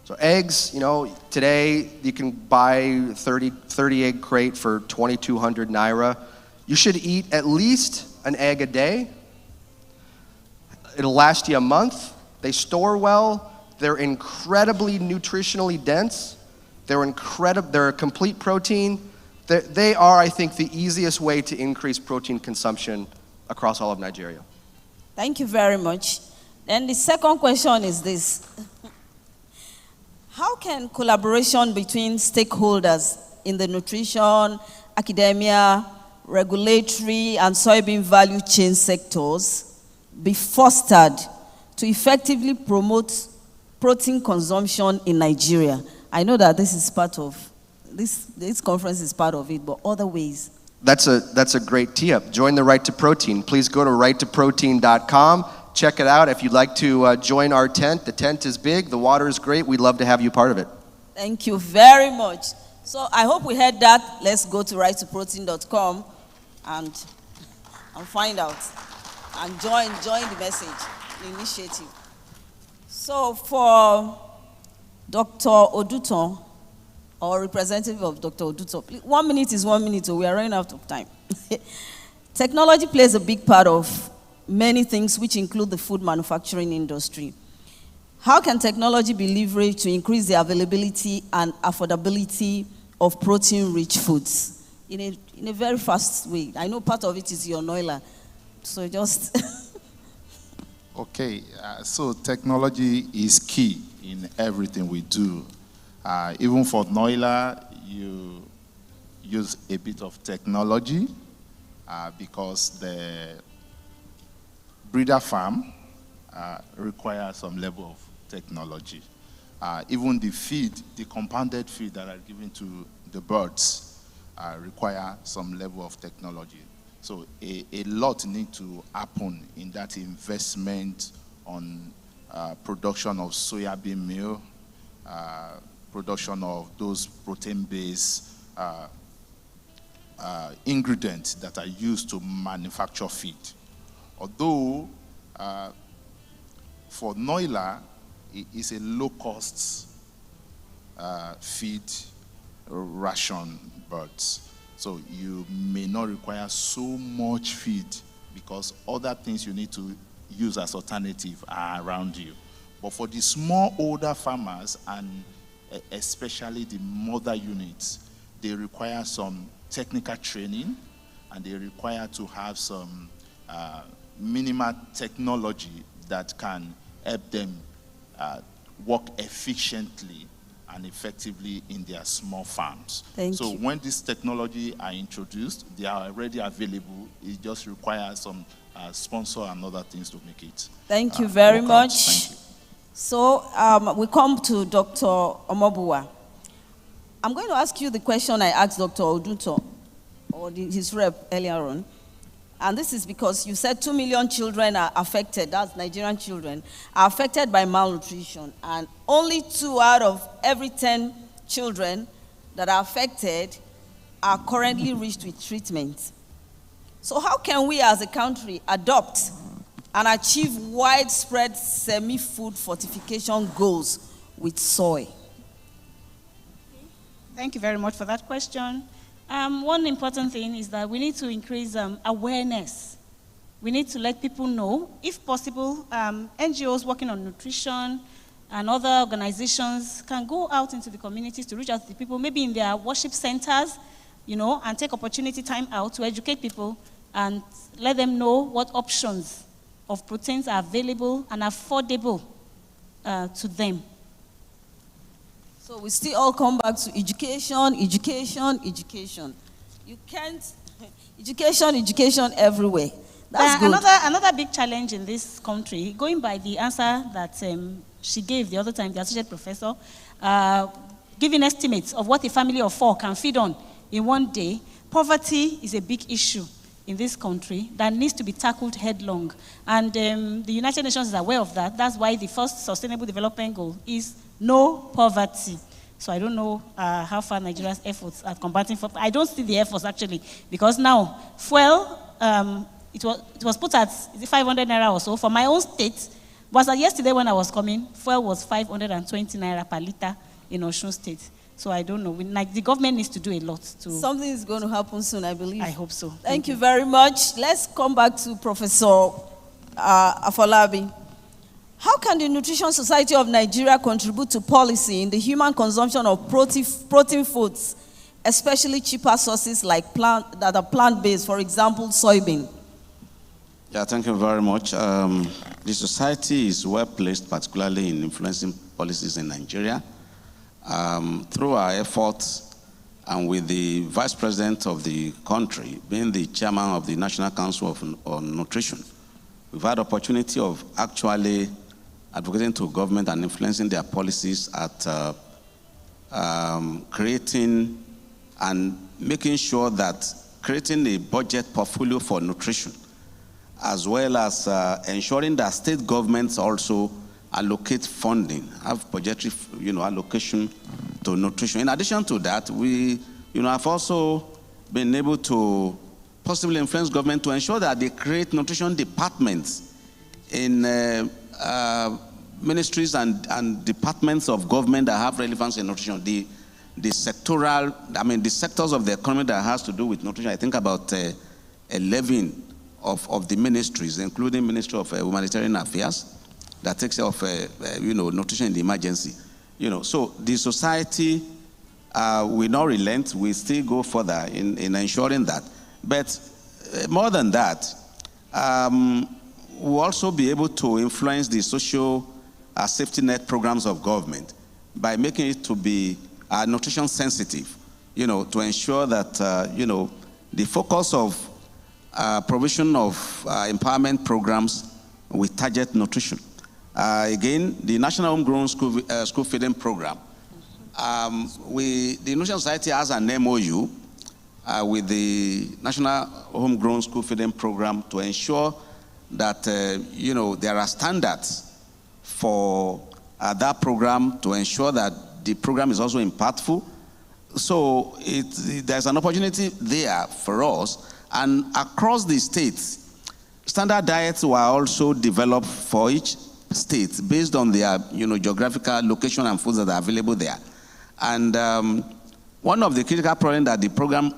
So eggs, you know, today you can buy 30 egg crate for 2,200 naira. You should eat at least an egg a day. It'll last you a month. They store well. They're incredibly nutritionally dense. They're a complete protein. They are, I think, the easiest way to increase protein consumption across all of Nigeria.
Thank you very much. And the second question is this. How can collaboration between stakeholders in the nutrition, academia, regulatory, and soybean value chain sectors be fostered to effectively promote protein consumption in Nigeria? I know that this is part of, this conference is part of it, but other ways.
That's a great tee-up. Join the Right to Protein. Please go to righttoprotein.com. Check it out if you'd like to join our tent. The tent is big. The water is great. We'd love to have you part of it.
Thank you very much. So I hope we heard that. Let's go to righttoprotein.com and find out and join the message, the initiative. So for Dr. Oduto, or representative of Dr. Oduto, 1 minute is 1 minute, so we are running out of time. Technology plays a big part of many things, which include the food manufacturing industry. How can technology be leveraged to increase the availability and affordability of protein-rich foods in a very fast way? I know part of it is your Noila, so just...
Okay, so technology is key in everything we do. Even for Noila, you use a bit of technology because the breeder farm requires some level of technology. Even the feed, the compounded feed that are given to the birds require some level of technology. So a lot needs to happen in that investment on production of soybean meal, production of those protein-based ingredients that are used to manufacture feed. Although for Noila, it is a low-cost feed ration birds. So you may not require so much feed because other things you need to use as alternative are around you. But for the small older farmers and especially the mother units, they require some technical training and they require to have some minimal technology that can help them work efficiently and effectively in their small farms. So when this technology are introduced, they are already available. It just requires some sponsor and other things to make it.
Thank you very much.
Thank you.
So we come to Dr. Omobuwa. I'm going to ask you the question I asked Dr. Oduto, or his rep earlier on. And this is because you said 2 million children are affected, that's Nigerian children, are affected by malnutrition. And only 2 out of every 10 children that are affected are currently reached with treatment. So how can we as a country adopt and achieve widespread semi-food fortification goals with soy?
Thank you very much for that question. One important thing is that we need to increase awareness. We need to let people know, if possible, NGOs working on nutrition and other organizations can go out into the communities to reach out to the people, maybe in their worship centers, and take opportunity time out to educate people and let them know what options of proteins are available and affordable to them.
So we still all come back to education, education, education. You can't, education everywhere. That's good.
Another big challenge in this country, going by the answer that she gave the other time, the associate professor, giving estimates of what a family of 4 can feed on in one day, poverty is a big issue in this country that needs to be tackled headlong. And the United Nations is aware of that. That's why the first Sustainable Development Goal is no poverty. So I don't know how far Nigeria's efforts are combating for. I don't see the efforts actually, because now fuel, it was put at 500 naira or so for my own state. But yesterday when I was coming, fuel was 520 naira per liter in Osun State. So I don't know. The government needs to do a lot to.
Something is going to happen soon, I believe.
I hope so.
Thank you very much. Let's come back to Professor Afolabi. How can the Nutrition Society of Nigeria contribute to policy in the human consumption of protein foods, especially cheaper sources like that are plant-based, for example, soybean?
Yeah, thank you very much. The society is well placed, particularly in influencing policies in Nigeria. Through our efforts and with the Vice President of the country being the chairman of the National Council on Nutrition, we've had opportunity of actually advocating to government and influencing their policies at creating and making sure that creating a budget portfolio for nutrition, as well as ensuring that state governments also allocate funding, have budgetary allocation to nutrition. In addition to that, we have also been able to possibly influence government to ensure that they create nutrition departments in ministries and departments of government that have relevance in nutrition, the sectoral, the sectors of the economy that has to do with nutrition, I think about 11 of the ministries, including Ministry of Humanitarian Affairs, that takes care of, nutrition in the emergency. So the society will not relent. We still go further in ensuring that. But more than that, we'll also be able to influence the social safety net programs of government by making it to be nutrition sensitive, to ensure that, the focus of provision of empowerment programs with target nutrition. Again, the National Homegrown School Feeding Program. The Nutrition Society has an MOU with the National Homegrown School Feeding Program to ensure that, there are standards for that program to ensure that the program is also impactful. So there's an opportunity there for us. And across the states, standard diets were also developed for each state based on their geographical location and foods that are available there. And one of the critical problems that the program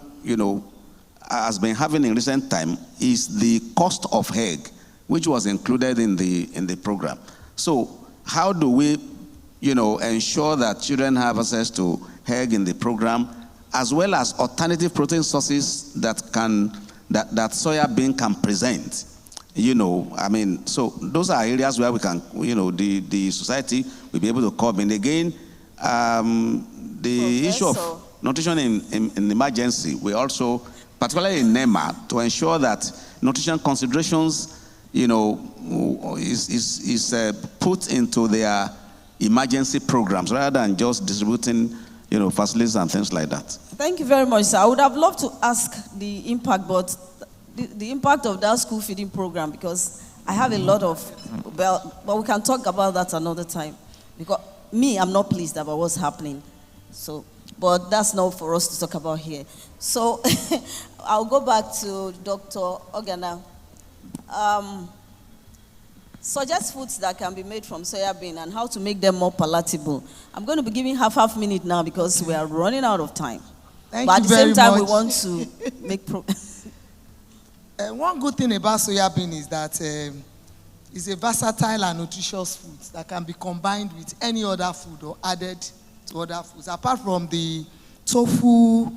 has been having in recent time is the cost of egg, which was included in the program. So how do we ensure that children have access to egg in the program, as well as alternative protein sources that soya bean can present? So those are areas where we can, the society will be able to come in. Again, the issue of nutrition in emergency, we also, particularly in NEMA, to ensure that nutrition considerations, is put into their emergency programs rather than just distributing, facilities and things like that.
Thank you very much, sir. I would have loved to ask the impact, but the impact of that school feeding program, because I have a lot of, but we can talk about that another time. Because I'm not pleased about what's happening. So, but that's not for us to talk about here. So, I'll go back to Dr. Ogana. Suggest foods that can be made from soya bean and how to make them more palatable. I'm going to be giving half minute now because we are running out of time.
But
at the same time, we want to make
one good thing about soya bean is that it's a versatile and nutritious food that can be combined with any other food or added to other foods. Apart from the tofu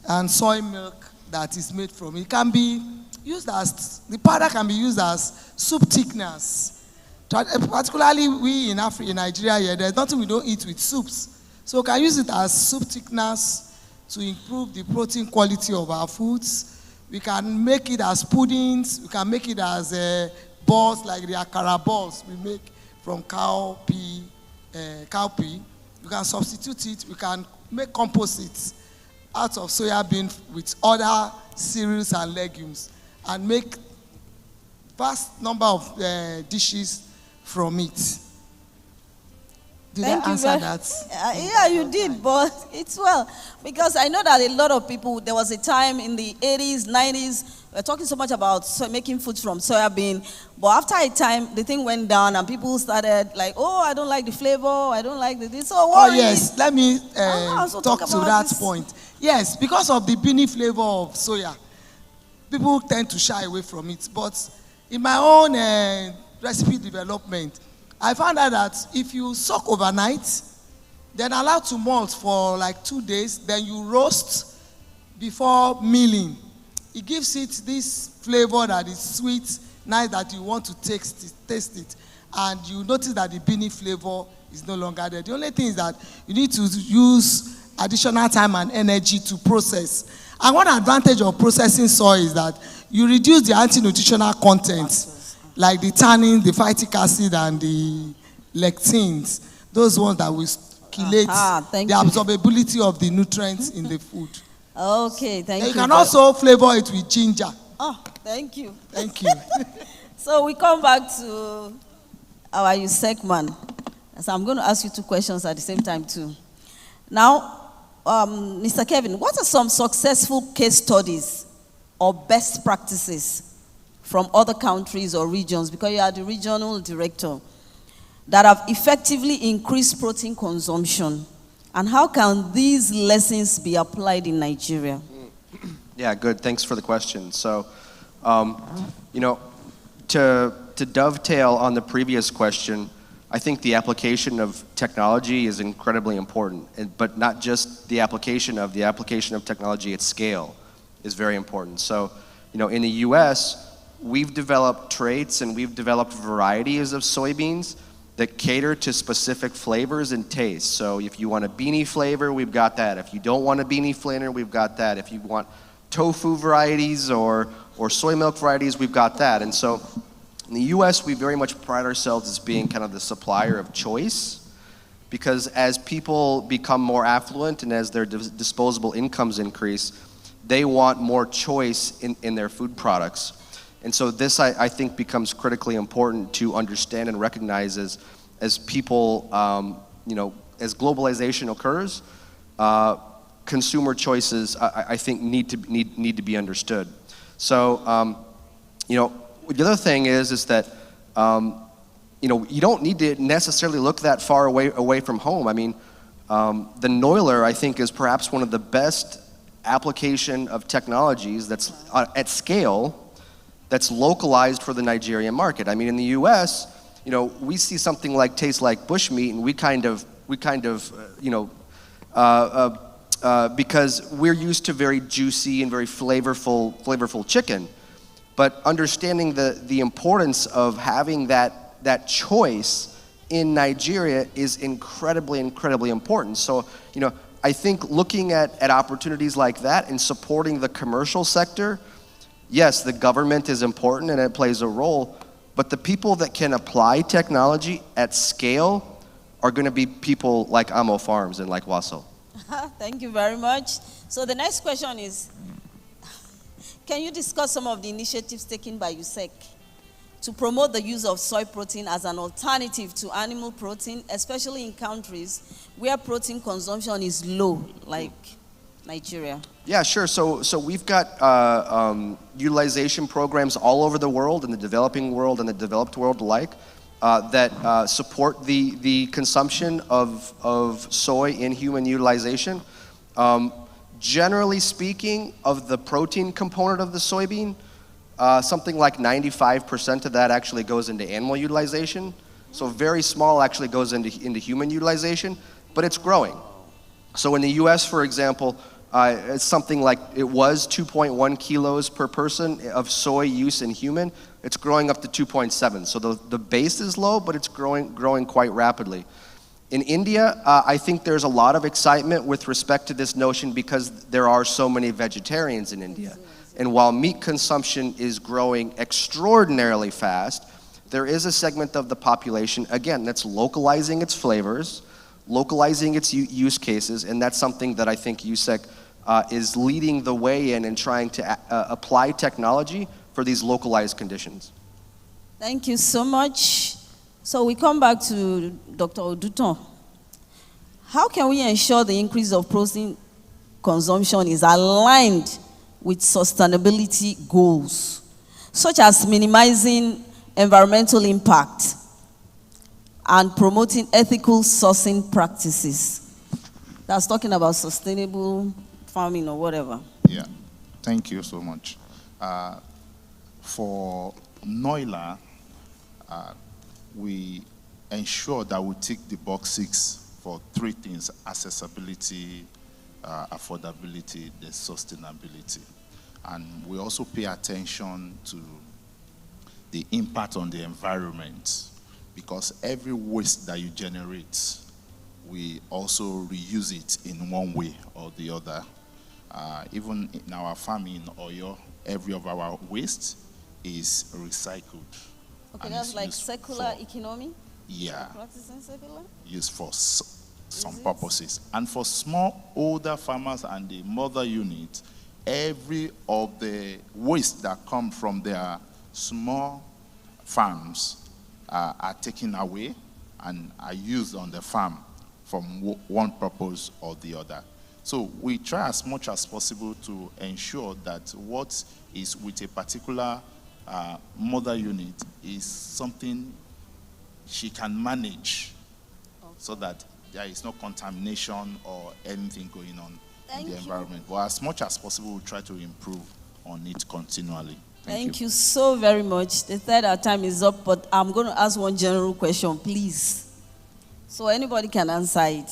and soy milk that is made from it, can be used as, the powder can be used as soup thickeners. Particularly we in Africa, in Nigeria here, there's nothing we don't eat with soups. So we can use it as soup thickeners to improve the protein quality of our foods. We can make it as puddings. We can make it as balls, like the akara balls we make from cowpea. We can substitute it. We can make composites out of soya bean with other cereals and legumes and make vast number of dishes from it. Did I answer that?
Yeah, you did, but it's well. Because I know that a lot of people, there was a time in the 80s, 90s, we were talking so much about making food from soya bean. But after a time, the thing went down and people started like, oh, I don't like the flavor, I don't like this. So
oh, yes, let me talk to that point. Yes, because of the beany flavor of soya, people tend to shy away from it. But in my own recipe development, I found out that if you soak overnight, then allow to malt for like 2 days, then you roast before milling. It gives it this flavor that is sweet, nice, that you want to taste it. And you notice that the beany flavor is no longer there. The only thing is that you need to use additional time and energy to process. And one advantage of processing soy is that you reduce the anti-nutritional content, like the tannin, the phytic acid, and the lectins, those ones that will chelate the absorbability of the nutrients in the food.
Okay, thank you.
You can also flavor it with ginger.
Oh, thank you.
Thank you.
So we come back to our USEC man. So I'm going to ask you 2 questions at the same time too. Now, Mr. Kevin, what are some successful case studies or best practices from other countries or regions, because you are the regional director, that have effectively increased protein consumption? And how can these lessons be applied in Nigeria?
Yeah, good. Thanks for the question. So, you know, to dovetail on the previous question, I think the application of technology is incredibly important, but not just the application of technology at scale is very important. So, you know, in the US, we've developed traits and we've developed varieties of soybeans that cater to specific flavors and tastes. So if you want a beanie flavor, we've got that. If you don't want a beanie flavor, we've got that. If you want tofu varieties or soy milk varieties, we've got that. And so in the US, we very much pride ourselves as being kind of the supplier of choice, because as people become more affluent and as their disposable incomes increase, they want more choice in their food products. And so this, I think, becomes critically important to understand and recognize as people, you know, as globalization occurs, consumer choices, I think, need to be understood. So, you know, the other thing is that, you know, you don't need to necessarily look that far away from home. I mean, the Noiler, I think, is perhaps one of the best application of technologies that's at scale, that's localized for the Nigerian market. I mean, in the U.S., you know, we see something like tastes like bushmeat, and we kind of, you know, because we're used to very juicy and very flavorful chicken. But understanding the importance of having that choice in Nigeria is incredibly important. So, you know, I think looking at opportunities like that and supporting the commercial sector, yes, the government is important and it plays a role, but the people that can apply technology at scale are going to be people like Amo Farms and like Waso.
Thank you very much. So the next question is, can you discuss some of the initiatives taken by USEC to promote the use of soy protein as an alternative to animal protein, especially in countries where protein consumption is low, like Nigeria?
Yeah, sure. So we've got utilization programs all over the world, in the developing world and the developed world alike, that support the consumption of soy in human utilization. Generally speaking, of the protein component of the soybean, something like 95% of that actually goes into animal utilization. So very small actually goes into human utilization, but it's growing. So in the US, for example, it's something like, it was 2.1 kilos per person of soy use in human. It's growing up to 2.7. So the base is low, but it's growing quite rapidly. In India, I think there's a lot of excitement with respect to this notion because there are so many vegetarians in India. And while meat consumption is growing extraordinarily fast, there is a segment of the population, again, that's localizing its flavors, localizing its use cases, and that's something that I think USEC is leading the way in and trying to apply technology for these localized conditions.
Thank you so much. So we come back to Dr. Oduton. How can we ensure the increase of protein consumption is aligned with sustainability goals, such as minimizing environmental impact and promoting ethical sourcing practices? That's talking about sustainable farming or whatever.
Yeah, thank you so much. For Noiler, we ensure that we tick the box 6 for 3 things: accessibility, affordability, the sustainability. And we also pay attention to the impact on the environment, because every waste that you generate, we also reuse it in one way or the other. Even in our farm in Oyo, every of our waste is recycled.
Okay, that's like circular economy?
Yeah.
Practicing circular?
Used for some purposes. And for small, older farmers and the mother unit, every of the waste that come from their small farms are taken away and are used on the farm from one purpose or the other. So we try as much as possible to ensure that what is with a particular mother unit is something she can manage so that there is no contamination or anything going on in the environment. But as much as possible, we try to improve on it continually.
Thank you so very much. They said our time is up, but I'm going to ask one general question, please. So anybody can answer it.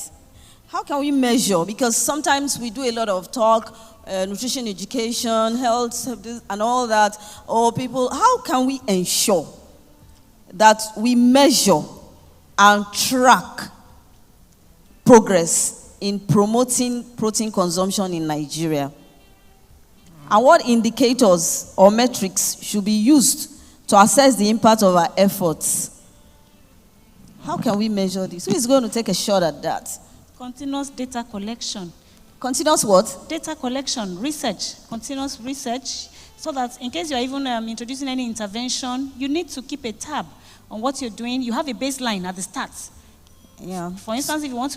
How can we measure? Because sometimes we do a lot of talk, nutrition education, health, and all that. Or people, how can we ensure that we measure and track progress in promoting protein consumption in Nigeria? And what indicators or metrics should be used to assess the impact of our efforts? How can we measure this? Who is going to take a shot at that?
Continuous data collection.
Continuous what?
Data collection, research, continuous research, so that in case you're even introducing any intervention, you need to keep a tab on what you're doing. You have a baseline at the start.
Yeah.
For instance, if you want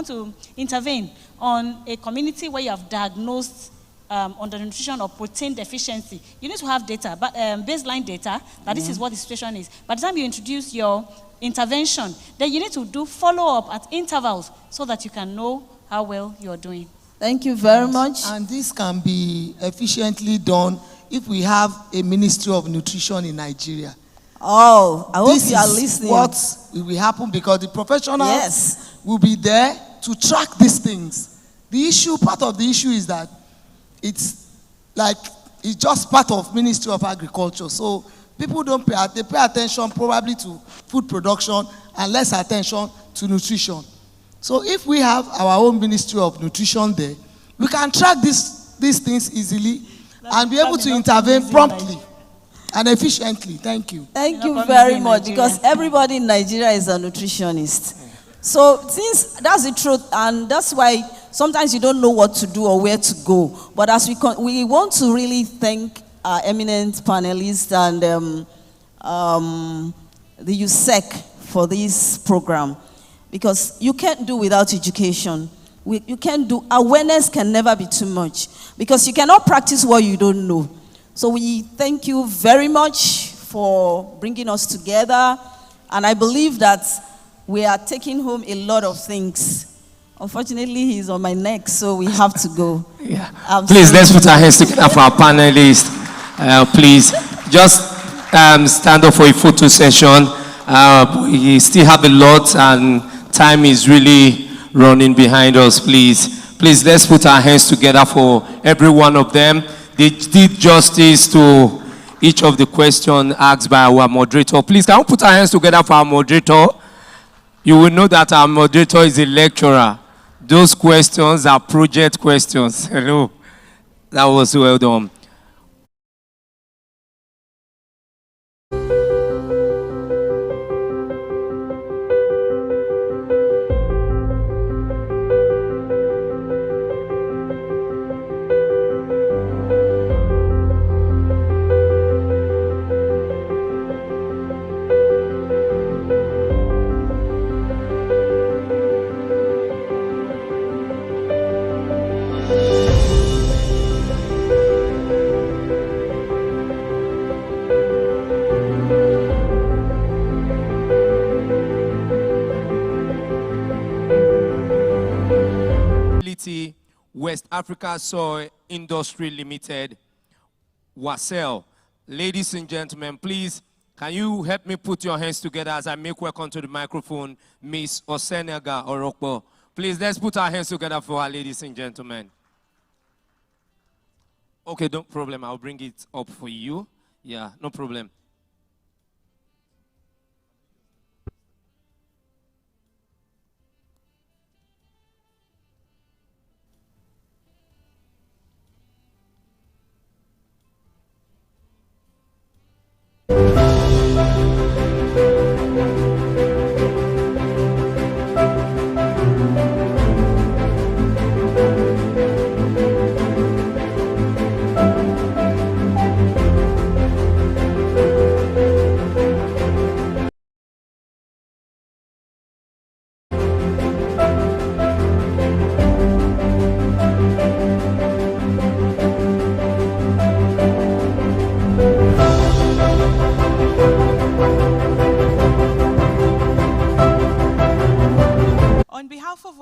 to intervene on a community where you have diagnosed undernutrition or protein deficiency, you need to have data, but baseline data, that this is what the situation is. By the time you introduce your intervention, then you need to do follow-up at intervals so that you can know how well you're doing.
Thank you very much.
And this can be efficiently done if we have a Ministry of Nutrition in Nigeria.
Oh, I hope
This
you are
is
listening.
what will happen because the professionals
Yes.
will be there to track these things. Part of the issue is that it's just part of Ministry of Agriculture. So people they pay attention probably to food production and less attention to nutrition. So if we have our own Ministry of Nutrition there, we can track these things easily and be able to intervene promptly and efficiently. Thank you.
Thank you very much, because everybody in Nigeria is a nutritionist. So since that's the truth, and that's why sometimes you don't know what to do or where to go. But as we want to really thank our eminent panelists and the USEC for this program, because you can't do without education. You can't do, awareness can never be too much, because you cannot practice what you don't know. So we thank you very much for bringing us together, and I believe that we are taking home a lot of things. Unfortunately, he's on my neck, so we have to go.
Yeah. Please, let's put our hands together for our panelists. Please, just stand up for a photo session. We still have a lot, and time is really running behind us. Please, let's put our hands together for every one of them. They did justice to each of the questions asked by our moderator. Please, can we put our hands together for our moderator? You will know that our moderator is a lecturer. Those questions are project questions. Hello. That was well done. West Africa Soy Industry Limited, WASEL. Ladies and gentlemen, please, can you help me put your hands together as I make welcome to the microphone, Miss Osenega Orokpo. Please, let's put our hands together for our ladies and gentlemen. Okay, no problem. I'll bring it up for you. Yeah, no problem.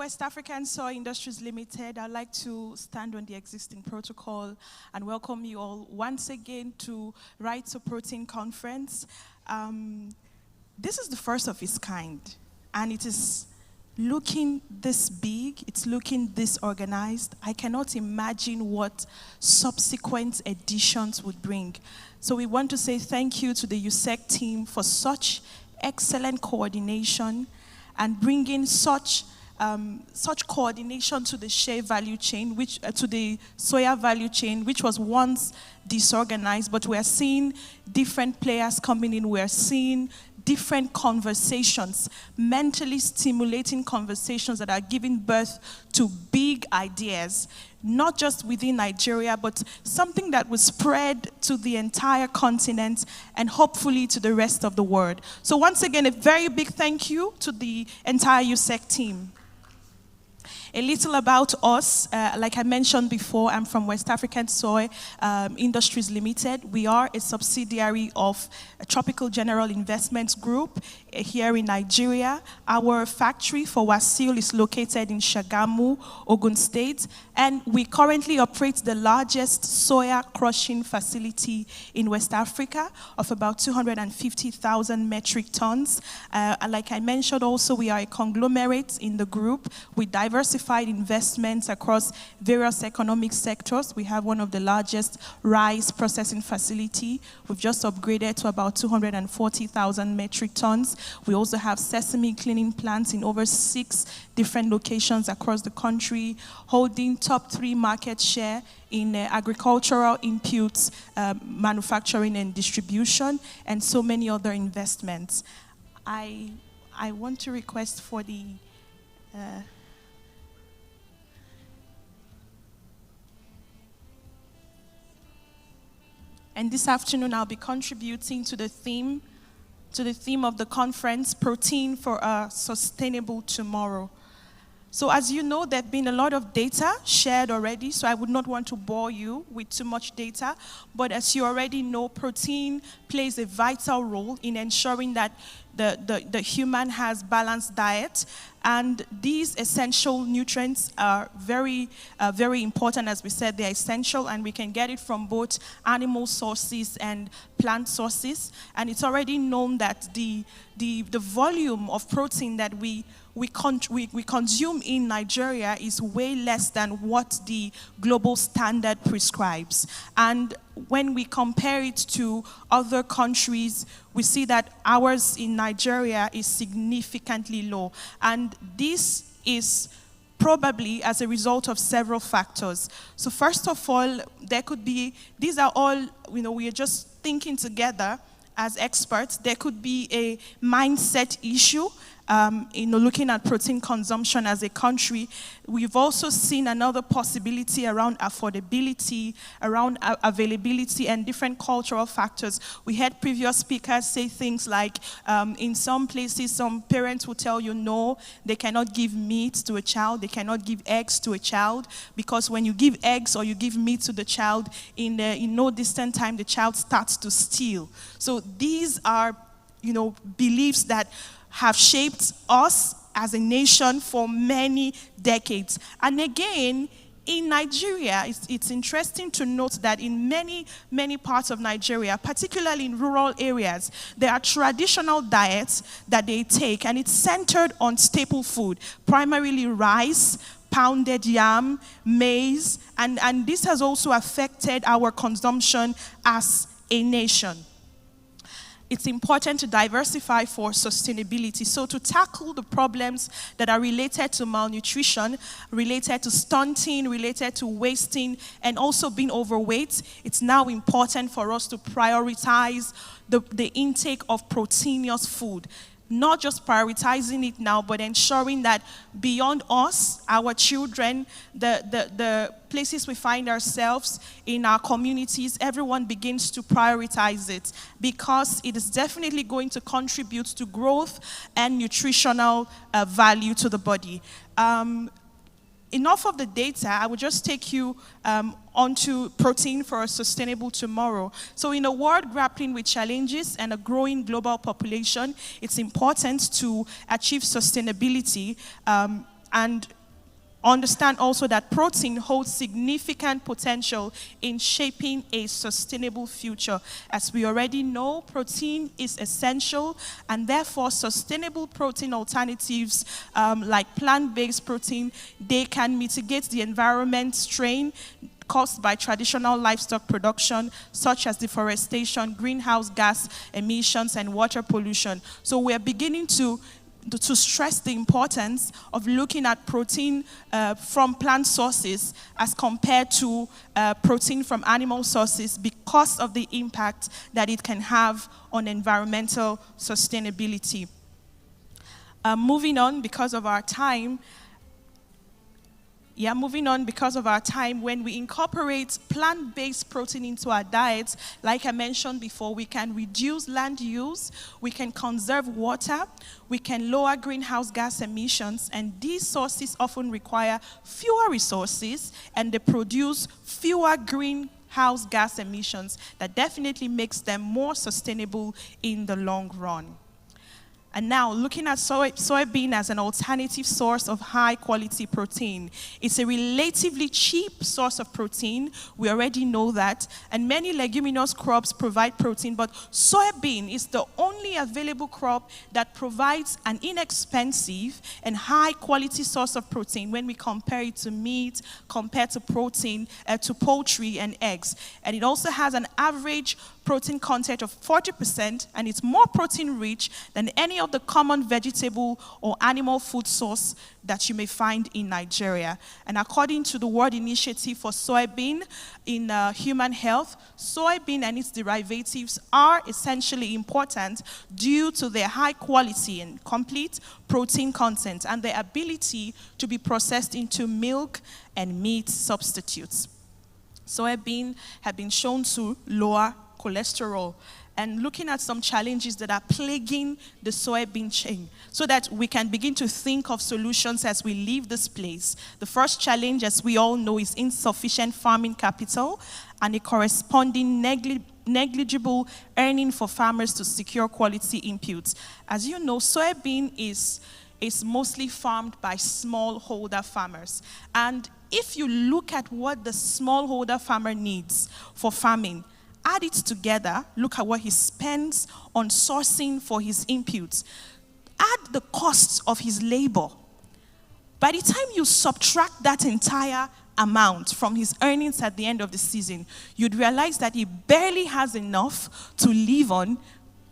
West African Soy Industries Limited, I'd like to stand on the existing protocol and welcome you all once again to Right to Protein Conference. This is the first of its kind, and it is looking this big, it's looking this organized. I cannot imagine what subsequent editions would bring. So we want to say thank you to the USEC team for such excellent coordination and bringing such coordination to the shea value chain, to the soya value chain, which was once disorganized, but we are seeing different players coming in. We are seeing different conversations, mentally stimulating conversations that are giving birth to big ideas, not just within Nigeria, but something that will spread to the entire continent and hopefully to the rest of the world. So once again, a very big thank you to the entire USEC team. A little about us, like I mentioned before, I'm from West African Soy Industries Limited. We are a subsidiary of Tropical General Investments Group here in Nigeria. Our factory for Wasil is located in Shagamu, Ogun State, and we currently operate the largest soya crushing facility in West Africa of about 250,000 metric tons. And like I mentioned also, we are a conglomerate in the group with diversified investments across various economic sectors. We have one of the largest rice processing facility. We've just upgraded to about 240,000 metric tons. We also have sesame cleaning plants in over 6 different locations across the country, holding top 3 market share in agricultural inputs, manufacturing and distribution, and so many other investments. I want to request for the and this afternoon, I'll be contributing to the theme of the conference, Protein for a Sustainable Tomorrow. So as you know, there have been a lot of data shared already, so I would not want to bore you with too much data. But as you already know, protein plays a vital role in ensuring that the human has balanced diet. And these essential nutrients are very important. As we said, they're essential, and we can get it from both animal sources and plant sources. And it's already known that the volume of protein that we consume in Nigeria is way less than what the global standard prescribes. And when we compare it to other countries, we see that ours in Nigeria is significantly low. And this is probably as a result of several factors. So first of all, there could be, these are all, we are just thinking together as experts. There could be a mindset issue. Looking at protein consumption as a country. We've also seen another possibility around affordability, around availability, and different cultural factors. We had previous speakers say things like, in some places, some parents will tell you, no, they cannot give meat to a child, they cannot give eggs to a child, because when you give eggs or you give meat to the child, in no distant time, the child starts to steal. So these are, beliefs that have shaped us as a nation for many decades. And again, in Nigeria, it's interesting to note that in many parts of Nigeria, particularly in rural areas, there are traditional diets that they take, and it's centered on staple food, primarily rice, pounded yam, maize, and this has also affected our consumption as a nation. It's important to diversify for sustainability. So to tackle the problems that are related to malnutrition, related to stunting, related to wasting, and also being overweight, it's now important for us to prioritize the intake of proteinous food. Not just prioritizing it now, but ensuring that beyond us, our children, the places we find ourselves in our communities, everyone begins to prioritize it, because it is definitely going to contribute to growth and nutritional value to the body. Enough of the data. I will just take you onto protein for a sustainable tomorrow. So in a world grappling with challenges and a growing global population, it's important to achieve sustainability and understand also that protein holds significant potential in shaping a sustainable future. As we already know, protein is essential, and therefore sustainable protein alternatives like plant-based protein, they can mitigate the environment strain caused by traditional livestock production, such as deforestation, greenhouse gas emissions, and water pollution. So we're beginning to stress the importance of looking at protein from plant sources as compared to protein from animal sources because of the impact that it can have on environmental sustainability. Moving on because of our time, when we incorporate plant-based protein into our diets, like I mentioned before, we can reduce land use, we can conserve water, we can lower greenhouse gas emissions, and these sources often require fewer resources, and they produce fewer greenhouse gas emissions that definitely makes them more sustainable in the long run. And now, looking at soybean as an alternative source of high-quality protein. It's a relatively cheap source of protein. We already know that. And many leguminous crops provide protein, but soybean is the only available crop that provides an inexpensive and high-quality source of protein when we compare it to meat, compared to protein, to poultry and eggs. And it also has an average protein content of 40%, and it's more protein-rich than any of the common vegetable or animal food source that you may find in Nigeria. And according to the World Initiative for Soybean in Human Health, soybean and its derivatives are essentially important due to their high quality and complete protein content and their ability to be processed into milk and meat substitutes. Soybean have been shown to lower cholesterol, and looking at some challenges that are plaguing the soybean chain so that we can begin to think of solutions as we leave this place. The first challenge, as we all know, is insufficient farming capital and a corresponding negligible earning for farmers to secure quality inputs. As you know, soybean is mostly farmed by smallholder farmers. And if you look at what the smallholder farmer needs for farming, add it together, look at what he spends on sourcing for his inputs, add the costs of his labor. By the time you subtract that entire amount from his earnings at the end of the season, you'd realize that he barely has enough to live on.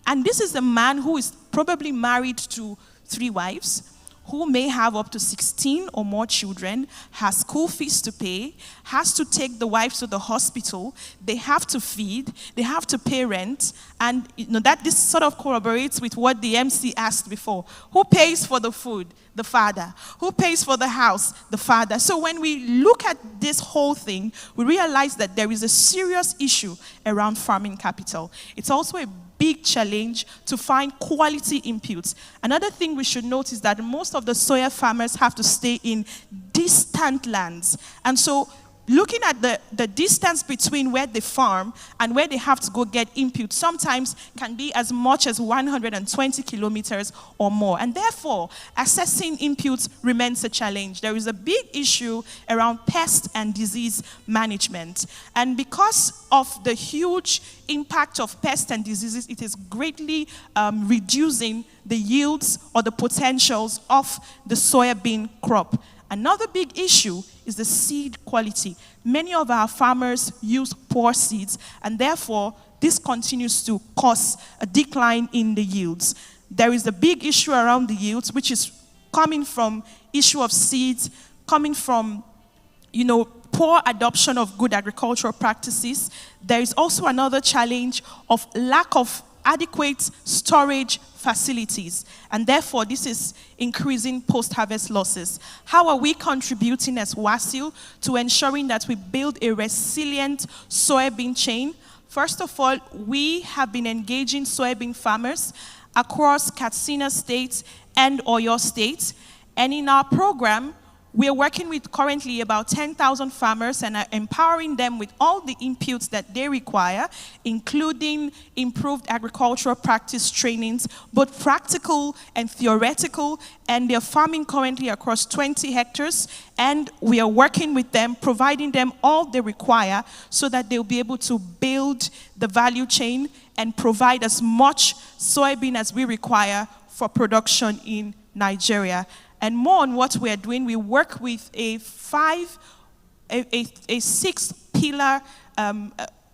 And this is a man who is probably married to 3 wives, who may have up to 16 or more children, has school fees to pay, has to take the wives to the hospital, they have to feed, they have to pay rent, and that this sort of corroborates with what the MC asked before. Who pays for the food? The father. Who pays for the house? The father. So when we look at this whole thing, we realize that there is a serious issue around farming capital. It's also a big challenge to find quality inputs. Another thing we should note is that most of the soya farmers have to stay in distant lands. And so looking at the distance between where they farm and where they have to go get input sometimes can be as much as 120 kilometers or more. And therefore, accessing inputs remains a challenge. There is a big issue around pest and disease management. And because of the huge impact of pests and diseases, it is greatly reducing the yields or the potentials of the soybean crop. Another big issue is the seed quality. Many of our farmers use poor seeds, and therefore, this continues to cause a decline in the yields. There is a big issue around the yields, which is coming from issue of seeds, coming from, poor adoption of good agricultural practices. There is also another challenge of lack of adequate storage facilities, and therefore this is increasing post-harvest losses. How are we contributing as WASIL to ensuring that we build a resilient soybean chain? First of all, we have been engaging soybean farmers across Katsina State and Oyo State, and in our program, We are working with currently about 10,000 farmers and are empowering them with all the inputs that they require, including improved agricultural practice trainings, both practical and theoretical, and they're farming currently across 20 hectares, and we are working with them, providing them all they require so that they'll be able to build the value chain and provide as much soybean as we require for production in Nigeria. And more on what we are doing, we work with a 6-pillar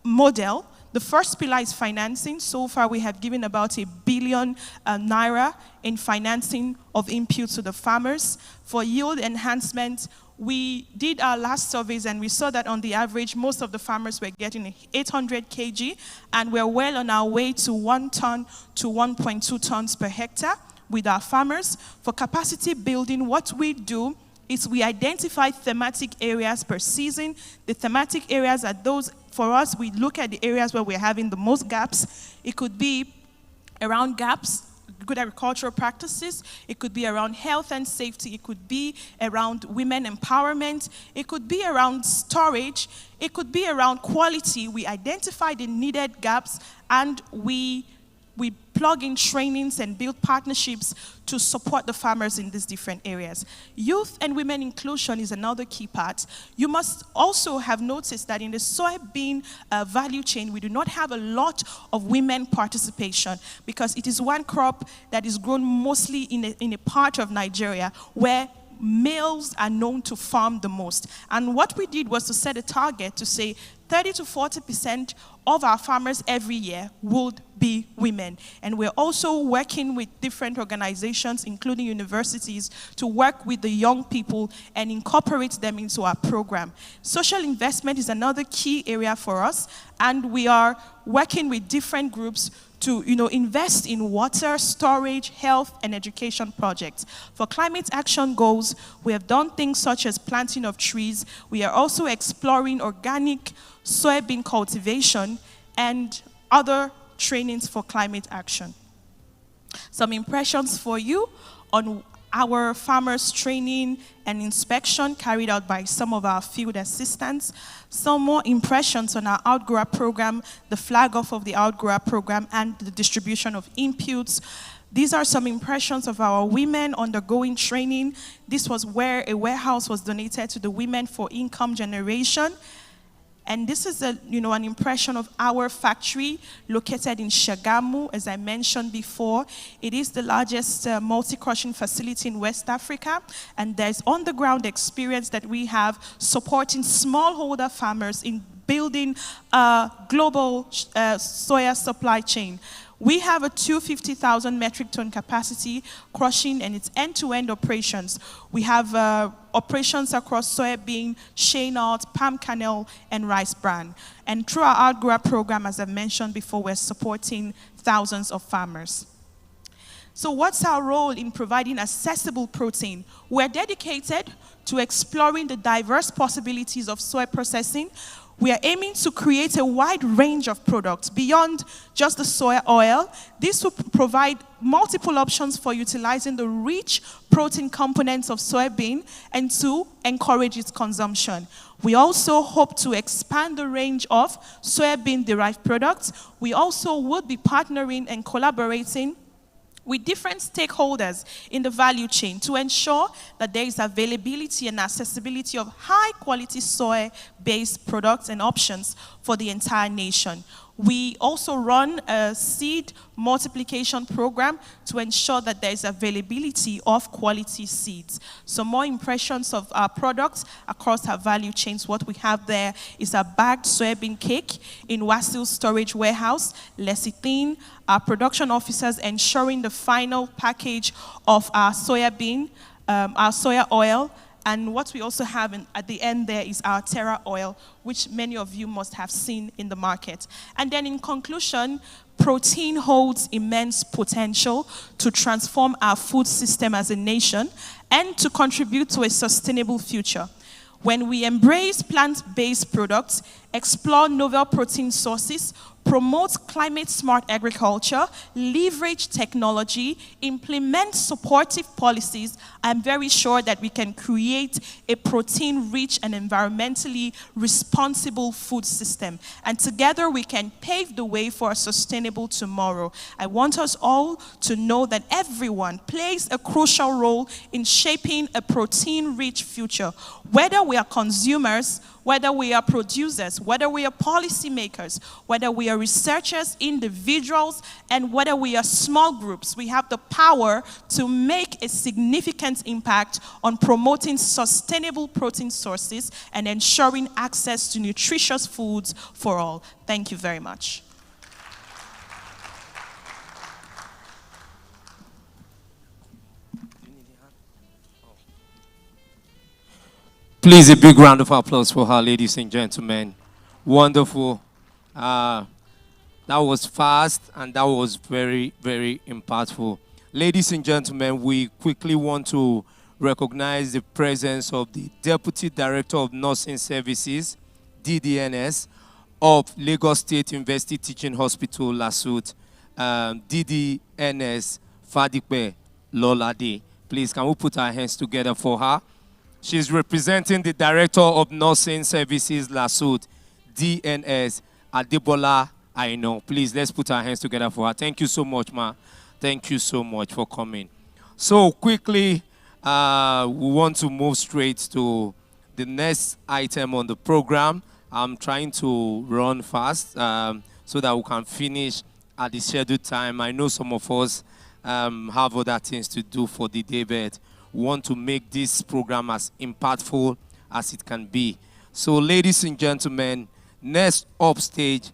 model. The first pillar is financing. So far, we have given about 1 billion naira in financing of inputs to the farmers. For yield enhancement, we did our last surveys and we saw that on the average, most of the farmers were getting 800 kg, and we're well on our way to 1 ton to 1.2 tons per hectare with our farmers. For capacity building, what we do is we identify thematic areas per season. The thematic areas are those, for us, we look at the areas where we're having the most gaps. It could be around gaps, good agricultural practices. It could be around health and safety. It could be around women empowerment. It could be around storage. It could be around quality. We identify the needed gaps, and we plug in trainings and build partnerships to support the farmers in these different areas. Youth and women inclusion is another key part. You must also have noticed that in the soybean value chain, we do not have a lot of women participation because it is one crop that is grown mostly in a part of Nigeria where males are known to farm the most. And what we did was to set a target to say 30 to 40% of our farmers every year would be women. And we're also working with different organizations, including universities, to work with the young people and incorporate them into our program. Social investment is another key area for us, and we are working with different groups to invest in water, storage, health, and education projects. For climate action goals, we have done things such as planting of trees. We are also exploring organic soybean cultivation and other trainings for climate action. Some impressions for you on our farmers training and inspection carried out by some of our field assistants. Some more impressions on our Outgrower program, the flag off of the Outgrower program, and the distribution of inputs. These are some impressions of our women undergoing training. This was where a warehouse was donated to the women for income generation. And this is an impression of our factory located in Shagamu, as I mentioned before. It is the largest multi-crushing facility in West Africa, and there's on-the-ground experience that we have supporting smallholder farmers in building a global soya supply chain. We have a 250,000 metric ton capacity crushing, and it's end-to-end operations. We have operations across soybean, shea nut, palm kernel, and rice bran. And through our Outgrower program, as I mentioned before, we're supporting thousands of farmers. So what's our role in providing accessible protein? We're dedicated to exploring the diverse possibilities of soy processing. We are aiming to create a wide range of products beyond just the soya oil. This will provide multiple options for utilizing the rich protein components of soybean and to encourage its consumption. We also hope to expand the range of soybean-derived products. We also would be partnering and collaborating with different stakeholders in the value chain to ensure that there is availability and accessibility of high-quality soy-based products and options for the entire nation. We also run a seed multiplication program to ensure that there is availability of quality seeds. So more impressions of our products across our value chains. What we have there is a bagged soybean cake in Wasil Storage Warehouse, lecithin, our production officers ensuring the final package of our soybean, our soya oil. And what we also have at the end there is our Terra oil, which many of you must have seen in the market. And then in conclusion, protein holds immense potential to transform our food system as a nation and to contribute to a sustainable future. When we embrace plant-based products explore novel protein sources, promote climate-smart agriculture, leverage technology, implement supportive policies, I'm very sure that we can create a protein-rich and environmentally responsible food system. And together we can pave the way for a sustainable tomorrow. I want us all to know that everyone plays a crucial role in shaping a protein-rich future. Whether we are consumers, whether we are producers, whether we are policymakers, whether we are researchers, individuals, and whether we are small groups, we have the power to make a significant impact on promoting sustainable protein sources and ensuring access to nutritious foods for all. Thank you very much.
Please, a big round of applause for her, ladies and gentlemen. Wonderful. That was fast and that was very, very impactful. Ladies and gentlemen, we quickly want to recognize the presence of the Deputy Director of Nursing Services, DDNS, of Lagos State University Teaching Hospital, LASUTH, DDNS Fadipe Lolade. Please, can we put our hands together for her? She's representing the Director of Nursing Services, LASUTH, DNS, Adebola Aino. Please, let's put our hands together for her. Thank you so much, ma. Thank you so much for coming. So quickly, we want to move straight to the next item on the program. I'm trying to run fast so that we can finish at the scheduled time. I know some of us have other things to do for the day, but we want to make this program as impactful as it can be. So, ladies and gentlemen, next upstage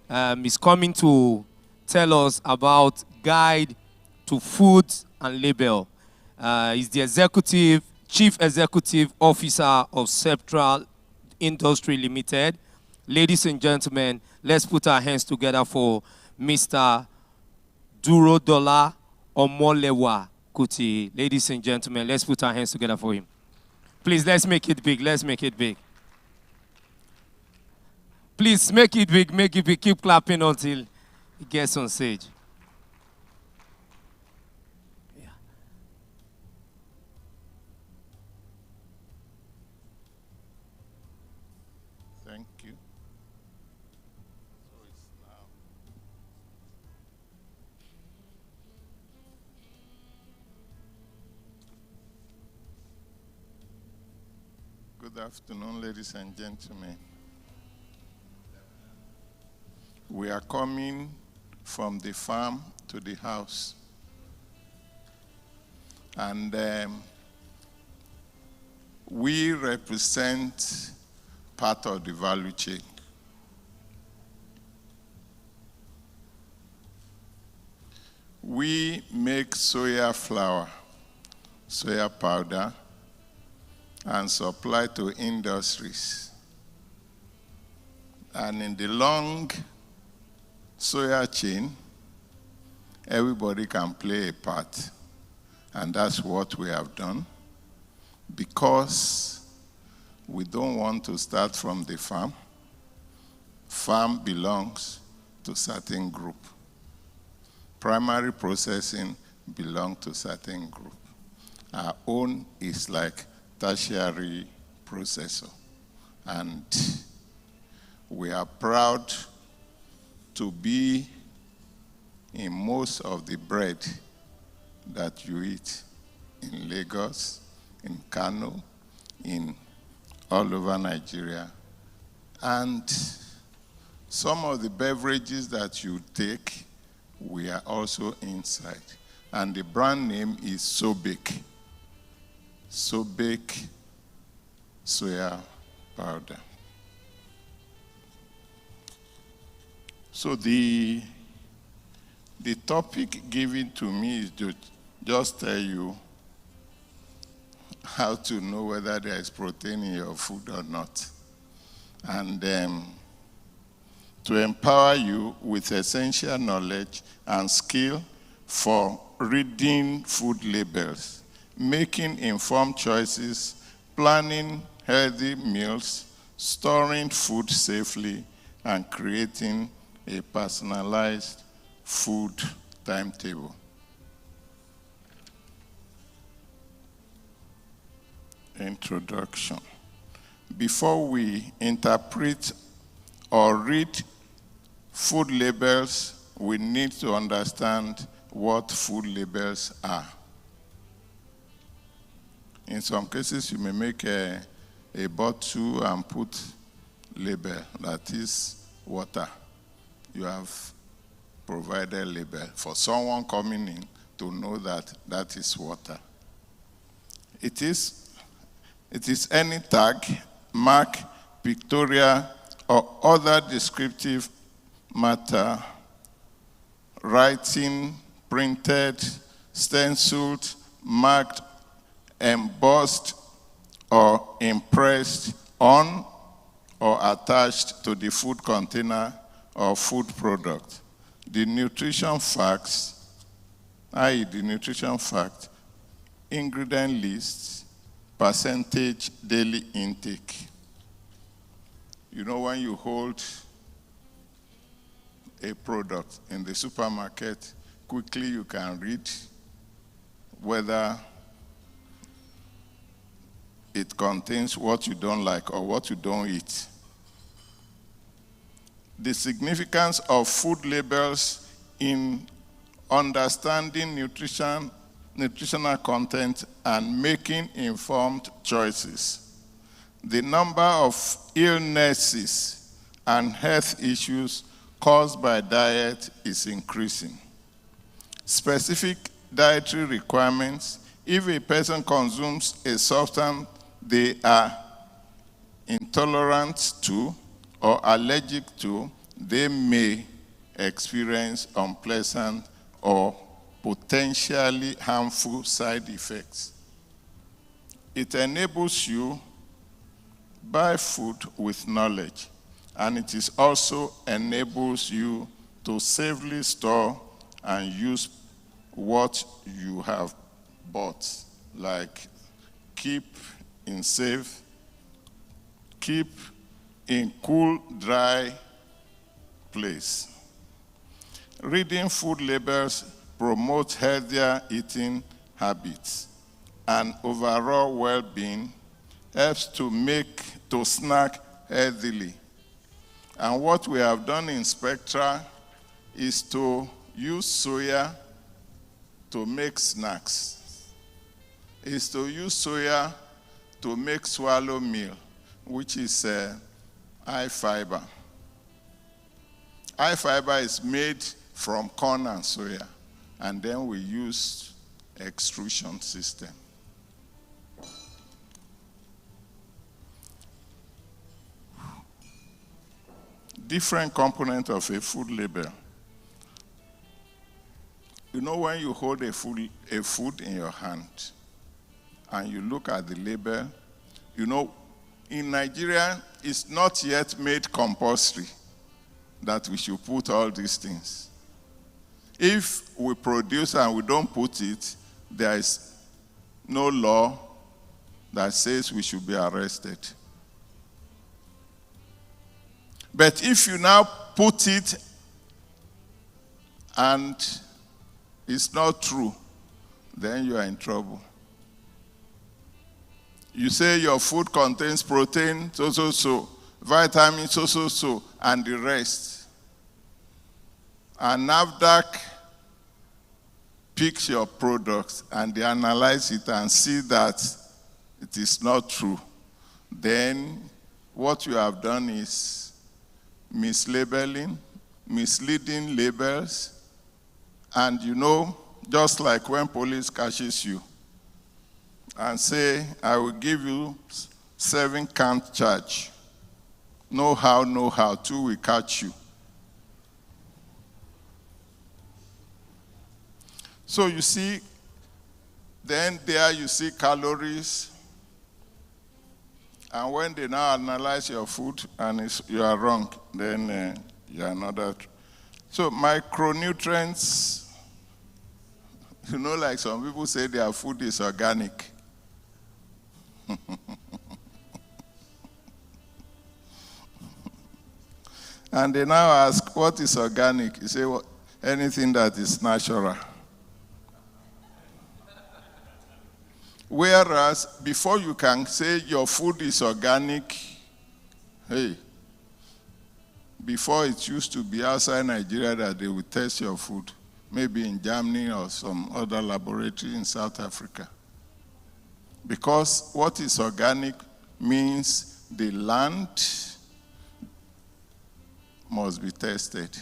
is coming to tell us about Guide to Food and Label. He's the Chief Executive Officer of Central Industry Limited. Ladies and gentlemen, let's put our hands together for Mr. Durodola Omolewa Kuti. Ladies and gentlemen, let's put our hands together for him. Please, let's make it big. Let's make it big. Please, make it big, make it big. Keep clapping until he gets on stage. Yeah.
Thank you. So it's now. Good afternoon, ladies and gentlemen. We are coming from the farm to the house. And we represent part of the value chain. We make soya flour, soya powder, and supply to industries. And in the long soya chain, everybody can play a part. And that's what we have done, because we don't want to start from the farm. Farm belongs to certain group. Primary processing belongs to certain group. Our own is like tertiary processor. And we are proud to be in most of the bread that you eat in Lagos, in Kano, in all over Nigeria. And some of the beverages that you take, we are also inside. And the brand name is Sobek. Sobek soya powder. So the topic given to me is to just tell you how to know whether there is protein in your food or not. And to empower you with essential knowledge and skill for reading food labels, making informed choices, planning healthy meals,
storing food safely, and creating a personalized food timetable. Introduction. Before we interpret or read food labels, we need to understand what food labels are. In some cases, you may make a bottle and put label, that is water. You have provided label for someone coming in to know that that is water. It is any tag, mark, pictorial, or other descriptive matter, writing, printed, stenciled, marked, embossed, or impressed on or attached to the food container or food product. The nutrition facts, i.e. the nutrition fact, ingredient lists, percentage daily intake. You know, when you hold a product in the supermarket, quickly you can read whether it contains what you don't like or what you don't eat. The significance of food labels in understanding nutritional content and making informed choices. The number of illnesses and health issues caused by diet is increasing. Specific dietary requirements: if a person consumes a substance they are intolerant to or allergic to, they may experience unpleasant or potentially harmful side effects. It enables you buy food with knowledge, and it is also enables you to safely store and use what you have bought, like keep in safe, keep in cool, dry place. Reading food labels promotes healthier eating habits and overall well-being, helps to snack healthily. And what we have done in Spectra is to use soya to make snacks. Is to use soya to make swallow meal, which is high fiber. High fiber is made from corn and soya, and then we use extrusion system. Different component of a food label. You know, when you hold a food in your hand and you look at the label, you know, in Nigeria, it's not yet made compulsory that we should put all these things. If we produce and we don't put it, there is no law that says we should be arrested. But if you now put it and it's not true, then you are in trouble. You say your food contains protein, so, vitamins, so, and the rest. And NAFDAC picks your products and they analyze it and see that it is not true. Then what you have done is mislabeling, misleading labels, and you know, just like when police catches you and say, I will give you 7-count charge. No how, 2 will catch you. So you see, then there you see calories. And when they now analyze your food and you are wrong, then you are not. So micronutrients, you know, like some people say their food is organic. And they now ask, what is organic? You say, well, anything that is natural. Whereas, before you can say your food is organic, hey, before it used to be outside Nigeria that they would test your food, maybe in Germany or some other laboratory in South Africa. Because what is organic means the land must be tested.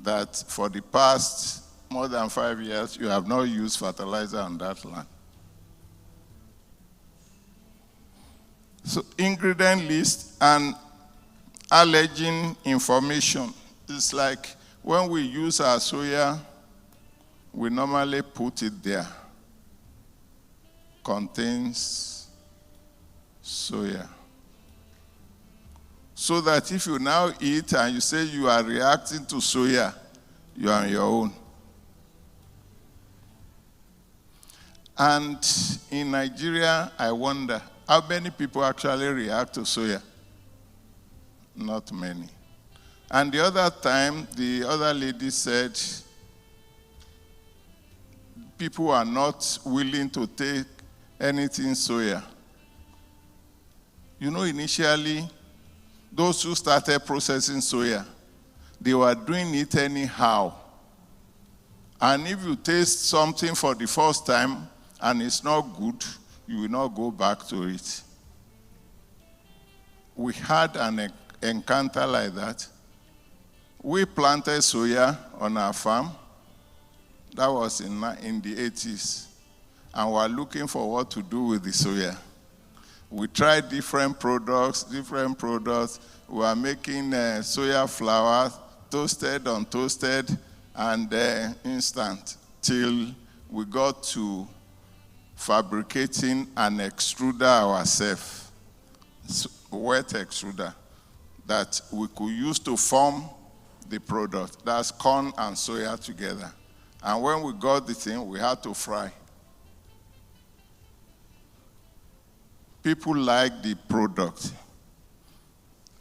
That for the past more than 5 years, you have not used fertilizer on that land. So ingredient list and allergen information is like when we use our soya, we normally put it there. Contains soya. So that if you now eat and you say you are reacting to soya, you are on your own. And in Nigeria, I wonder, how many people actually react to soya? Not many. And the other time, the other lady said, people are not willing to take anything soya. You know, initially, those who started processing soya, they were doing it anyhow. And if you taste something for the first time and it's not good, you will not go back to it. We had an encounter like that. We planted soya on our farm. That was in the 80s. And we were looking for what to do with the soya. We tried different products. We were making soya flour, toasted, untoasted, and instant, till we got to fabricating an extruder ourselves, wet extruder, that we could use to form the product. That's corn and soya together. And when we got the thing, we had to fry. People like the product.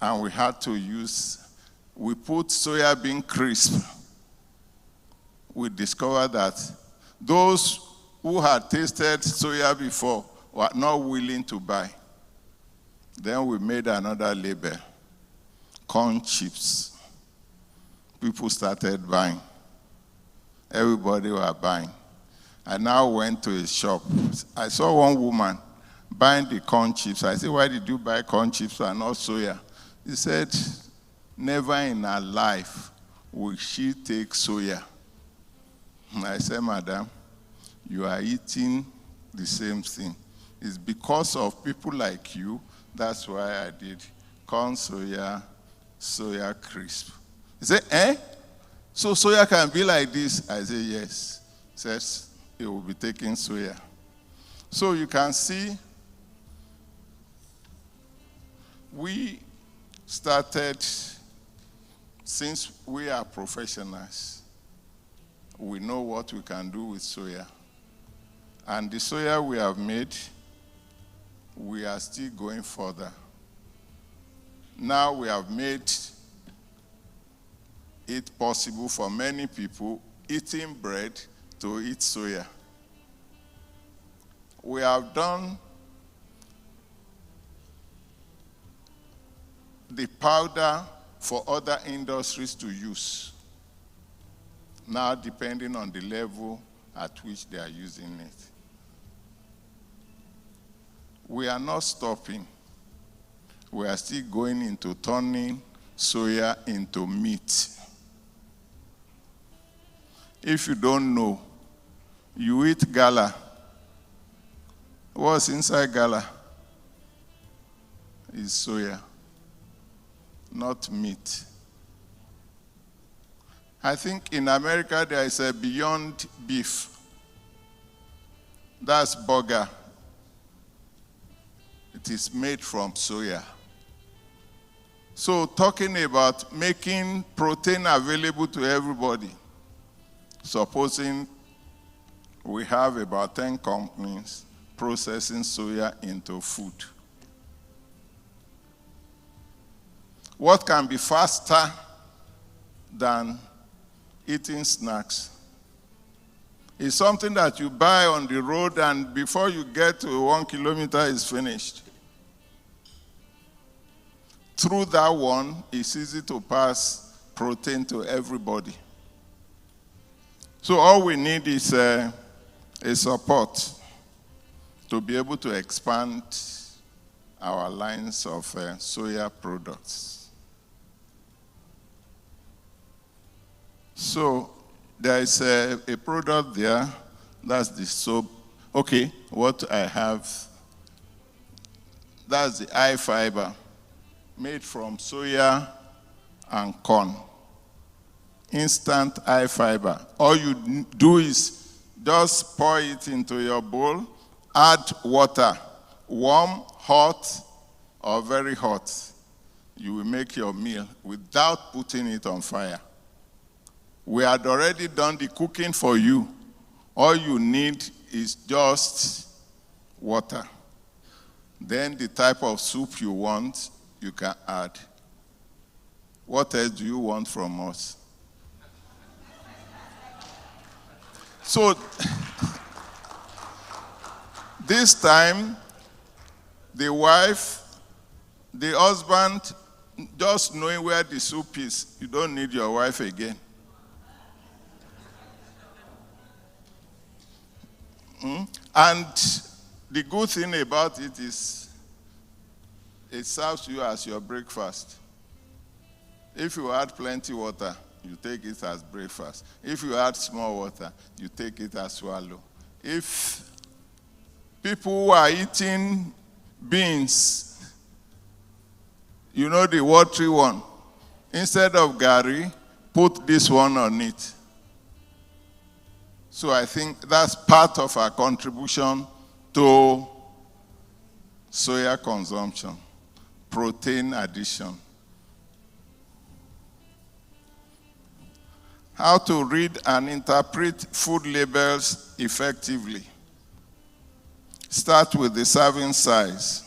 And we had to we put soya bean crisp. We discovered that those who had tasted soya before were not willing to buy. Then we made another label, corn chips. People started buying. Everybody was buying. I now went to a shop. I saw one woman buying the corn chips. I said, why did you buy corn chips and not soya? He said, never in her life will she take soya. I said, madam, you are eating the same thing. It's because of people like you, that's why I did corn soya crisp. He said, eh? So soya can be like this? I said, yes. He says, he will be taking soya. So you can see, we started, since we are professionals, we know what we can do with soya. And the soya we have made, we are still going further. Now we have made it possible for many people eating bread to eat soya. We have done the powder for other industries to use. Now, depending on the level at which they are using it. We are not stopping. We are still going into turning soya into meat. If you don't know, you eat gala. What's inside gala? Is soya, not meat. I think in America there is a Beyond Beef. That's burger. It is made from soya. So talking about making protein available to everybody, supposing we have about 10 companies processing soya into food. What can be faster than eating snacks? It's something that you buy on the road, and before you get to 1 kilometer, it's finished. Through that one, it's easy to pass protein to everybody. So all we need is a support to be able to expand our lines of soya products. So there is a product there, that's the soap. Okay, what I have, that's the iFiber, made from soya and corn. Instant iFiber. All you do is just pour it into your bowl, add water, warm, hot, or very hot. You will make your meal without putting it on fire. We had already done the cooking for you. All you need is just water. Then the type of soup you want, you can add. What else do you want from us? So, this time, the wife, the husband, just knowing where the soup is, you don't need your wife again. And the good thing about it is it serves you as your breakfast. If you add plenty water, you take it as breakfast. If you add small water, you take it as swallow. If people who are eating beans, you know the watery one, instead of gari, put this one on it. So I think that's part of our contribution to soya consumption, protein addition. How to read and interpret food labels effectively. Start with the serving size.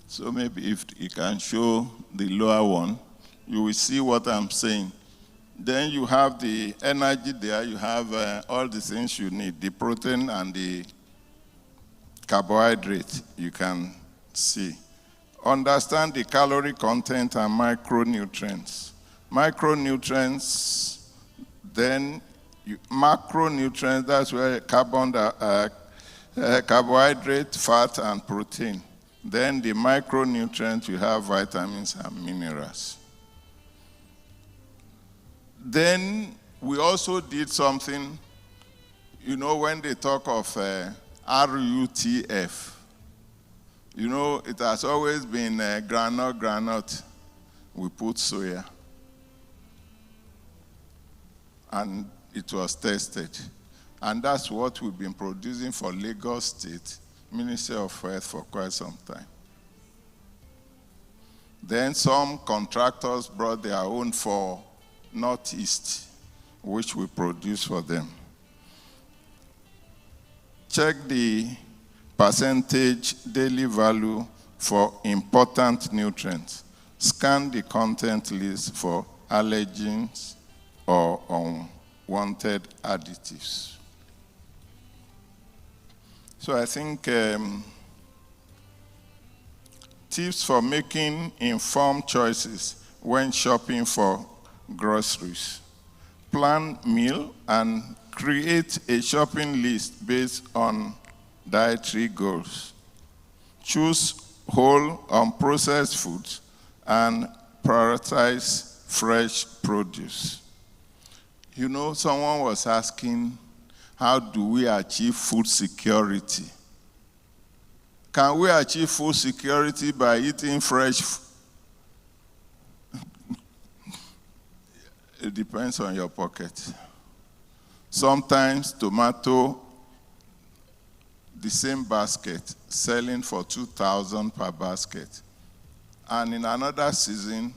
So maybe if you can show the lower one, you will see what I'm saying. Then you have the energy there, you have all the things you need, the protein and the carbohydrate you can see. Understand the calorie content and micronutrients. Micronutrients, then macronutrients, that's where carbohydrate, fat, and protein. Then the micronutrients, you have vitamins and minerals. Then we also did something, you know, when they talk of RUTF, you know, it has always been granite. We put soya. And it was tested. And that's what we've been producing for Lagos State, Ministry of Health, for quite some time. Then some contractors brought their own for Northeast, which we produce for them. Check the percentage daily value for important nutrients. Scan the content list for allergens or unwanted additives. So I think tips for making informed choices when shopping for groceries. Plan meal and create a shopping list based on dietary goals. Choose whole, unprocessed foods and prioritize fresh produce. You know, someone was asking, how do we achieve food security? Can we achieve food security by eating fresh food? It depends on your pocket. Sometimes tomato, the same basket, selling for 2,000 per basket. And in another season,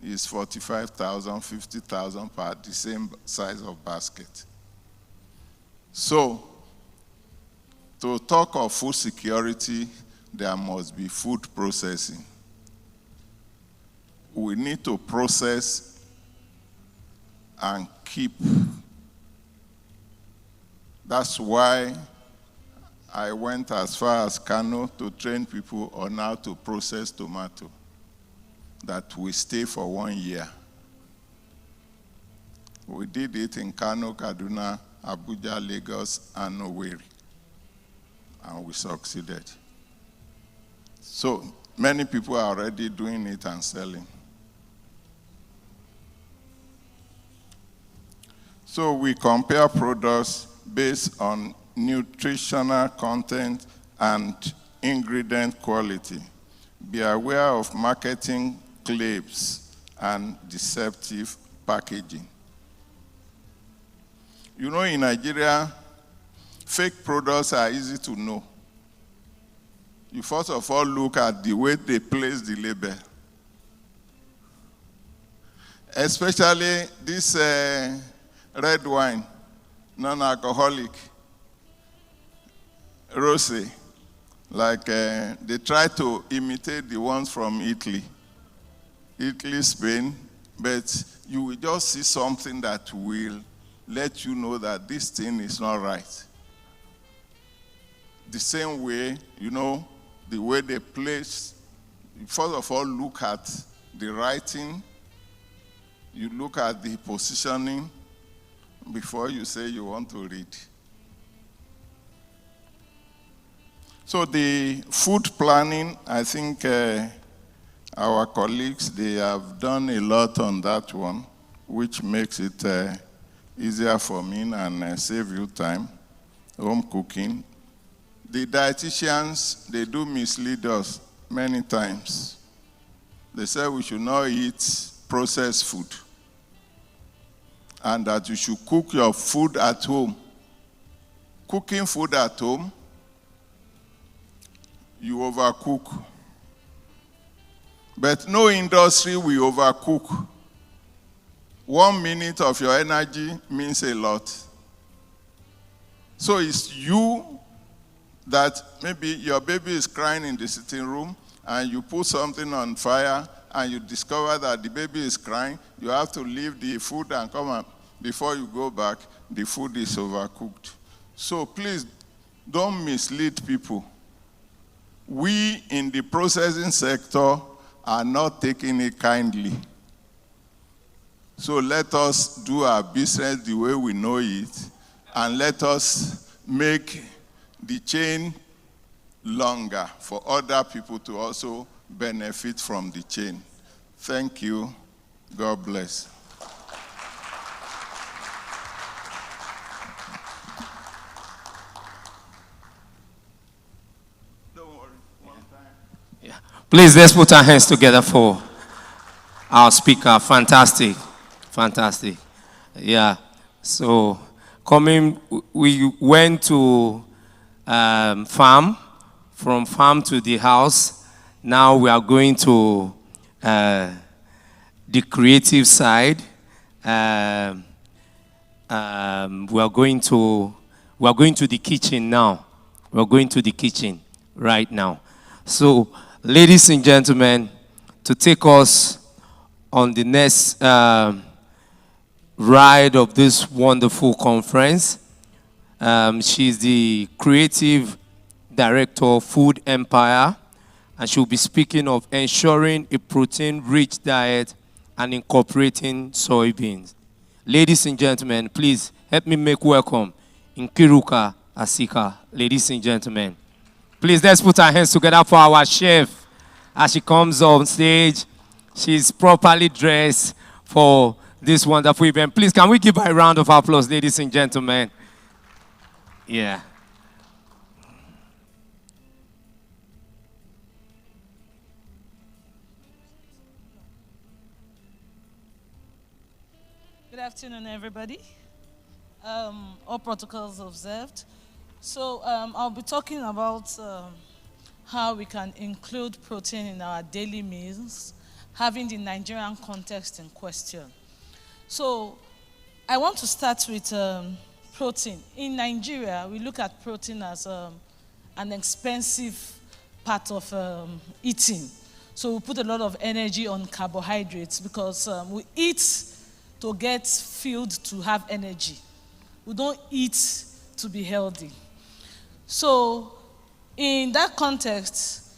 is 45,000, 50,000 per the same size of basket. So, to talk of food security, there must be food processing. we need to process and keep. That's why I went as far as Kano to train people on how to process tomato that will stay for 1 year. We did it in Kano, Kaduna, Abuja, Lagos, and Owerri, and we succeeded. So many people are already doing it and selling. So we compare products based on nutritional content and ingredient quality. Be aware of marketing claims and deceptive packaging. You know, in Nigeria, fake products are easy to know. You first of all look at the way they place the label. Especially this red wine, non-alcoholic, rosé, like they try to imitate the ones from Italy, Spain, but you will just see something that will let you know that this thing is not right. The same way, you know, the way they place, first of all, look at the writing, you look at the positioning before you say you want to read. So the food planning, I think our colleagues, they have done a lot on that one, which makes it easier for me and save you time. Home cooking. The dietitians, they do mislead us many times. They say we should not eat processed food and that you should cook your food at home. Cooking food at home, you overcook. But no industry will overcook. 1 minute of your energy means a lot. So it's you that maybe your baby is crying in the sitting room and you put something on fire and you discover that the baby is crying, you have to leave the food and come up. Before you go back, the food is overcooked. So please, don't mislead people. We in the processing sector are not taking it kindly. So let us do our business the way we know it, and let us make the chain longer for other people to also benefit from the chain. Thank you. God bless.
Don't worry. One time. Yeah. Please, let's put our hands together for our speaker. Fantastic. Fantastic. Yeah. So, we went to farm, from farm to the house. Now we are going to the creative side. We are going to the kitchen now. We are going to the kitchen right now. So, ladies and gentlemen, to take us on the next ride of this wonderful conference. She's the creative director of Food Empire, and she'll be speaking of ensuring a protein-rich diet and incorporating soybeans. Ladies and gentlemen, please help me make welcome Nkiruka Asika. Ladies and gentlemen, please let's put our hands together for our chef as she comes on stage. She's properly dressed for this wonderful event. Please, can we give her a round of applause, ladies and gentlemen? Yeah.
Good afternoon, everybody. All protocols observed. So I'll be talking about how we can include protein in our daily meals, having the Nigerian context in question. So I want to start with protein. In Nigeria, we look at protein as an expensive part of eating. So we put a lot of energy on carbohydrates because we eat to get fueled to have energy. We don't eat to be healthy. So in that context,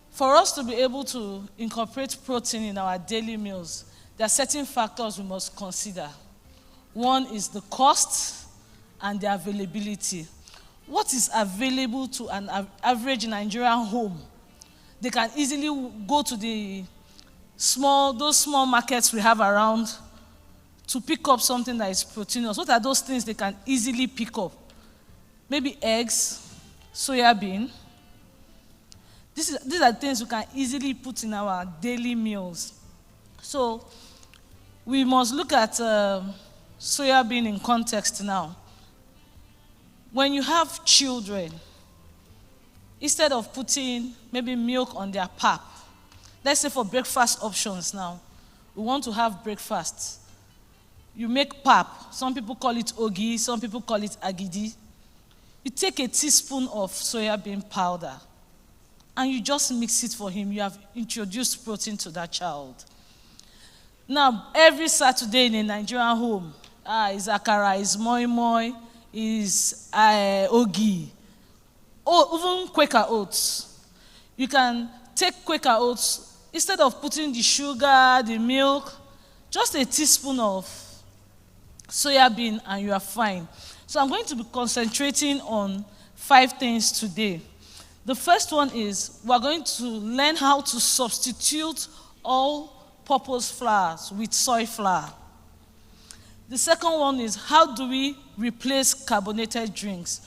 for us to be able to incorporate protein in our daily meals, there are certain factors we must consider. One is the cost and the availability. What is available to an average Nigerian home? They can easily go to those small markets we have around to pick up something that is proteinous. What are those things they can easily pick up? Maybe eggs, soya bean. These are things we can easily put in our daily meals. So we must look at soya bean in context now. When you have children, instead of putting maybe milk on their pap, let's say for breakfast options now, we want to have breakfast. You make pap. Some people call it ogi, some people call it agidi. You take a teaspoon of soya bean powder and you just mix it for him. You have introduced protein to that child. Now, every Saturday in a Nigerian home, is akara, is moi moi, is ogi. Oh, even Quaker oats. You can take Quaker oats, instead of putting the sugar, the milk, just a teaspoon of soya bean and you are fine. So I'm going to be concentrating on 5 things today. The first one is we're going to learn how to substitute all-purpose flours with soy flour. The second one is how do we replace carbonated drinks?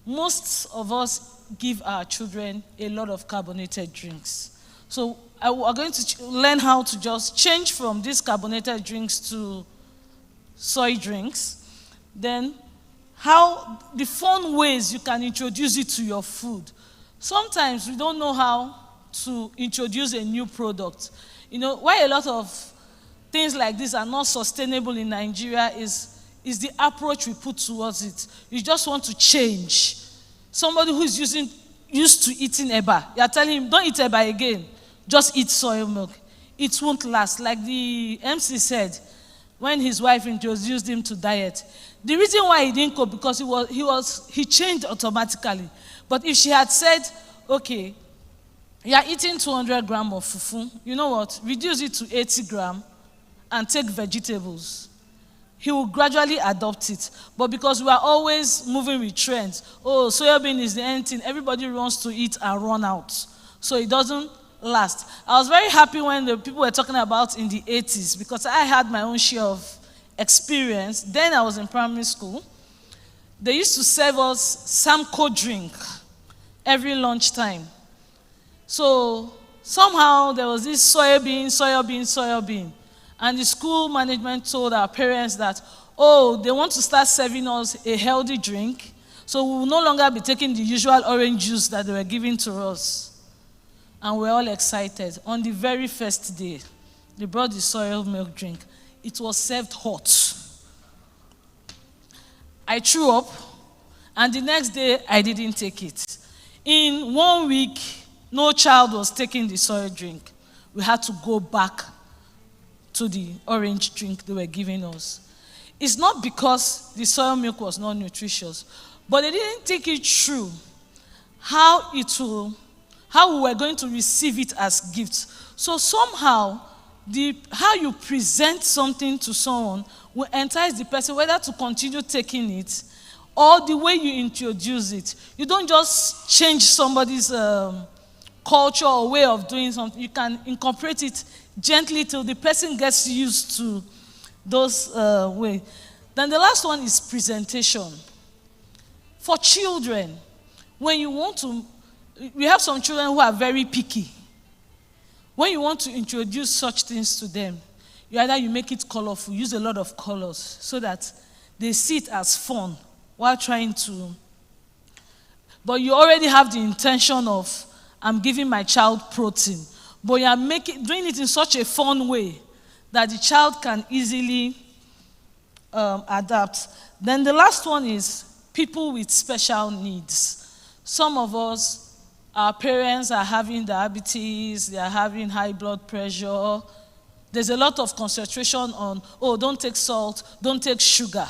Most of us give our children a lot of carbonated drinks. So we're going to learn how to just change from these carbonated drinks to soy drinks. Then how the fun ways you can introduce it to your food. Sometimes we don't know how to introduce a new product. You know, why a lot of things like this are not sustainable in Nigeria is the approach we put towards it. You just want to change. Somebody who is used to eating eba, you are telling him, don't eat eba again, just eat soy milk. It won't last. Like the MC said, when his wife introduced him to diet, the reason why he didn't cope because he changed automatically. But if she had said, okay, you are eating 200 grams of fufu, you know what, reduce it to 80 grams and take vegetables, he will gradually adopt it. But because we are always moving with trends, oh, soya bean is the end thing, everybody wants to eat and run out. So it doesn't last. I was very happy when the people were talking about in the 80s because I had my own share of experience. Then I was in primary school. They used to serve us Samco drink every lunchtime. So somehow there was this soya bean. And the school management told our parents that, oh, they want to start serving us a healthy drink, so we will no longer be taking the usual orange juice that they were giving to us. And we're all excited. On the very first day, they brought the soy milk drink. It was served hot. I threw up, and the next day, I didn't take it. In 1 week, no child was taking the soy drink. We had to go back to the orange drink they were giving us. It's not because the soy milk was not nutritious, but they didn't take it through how we were going to receive it as gifts. So somehow, how you present something to someone will entice the person whether to continue taking it or the way you introduce it. You don't just change somebody's culture or way of doing something. You can incorporate it gently till the person gets used to those ways. Then the last one is presentation. For children, when you want to, we have some children who are very picky. When you want to introduce such things to them, you make it colorful, use a lot of colors so that they see it as fun while trying to. But you already have the intention of, I'm giving my child protein. But you are doing it in such a fun way that the child can easily adapt. Then the last one is people with special needs. Some of us, our parents are having diabetes, they are having high blood pressure. There's a lot of concentration on, oh, don't take salt, don't take sugar.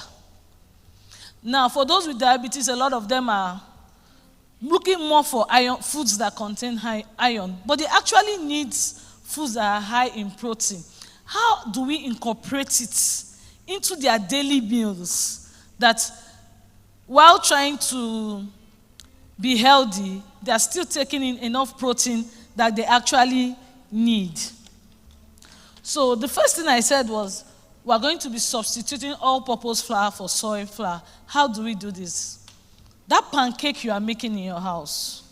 Now, for those with diabetes, a lot of them are looking more for iron, foods that contain high iron, but they actually need foods that are high in protein. How do we incorporate it into their daily meals that while trying to be healthy, they are still taking in enough protein that they actually need? So the first thing I said was, we're going to be substituting all-purpose flour for soy flour. How do we do this? That pancake you are making in your house,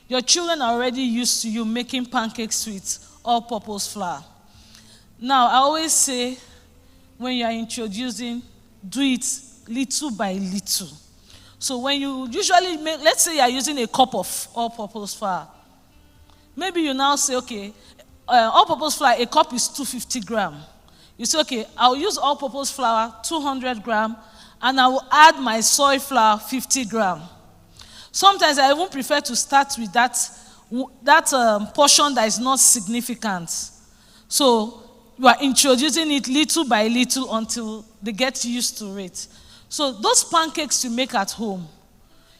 your children are already used to you making pancakes with all-purpose flour. Now, I always say, when you are introducing, do it little by little. So when you usually make, let's say you are using a cup of all-purpose flour. Maybe you now say, okay, all-purpose flour, a cup is 250 grams. You say, okay, I'll use all-purpose flour, 200 grams, and I will add my soy flour, 50 grams. Sometimes I even prefer to start with that portion that is not significant. So you are introducing it little by little until they get used to it. So those pancakes you make at home,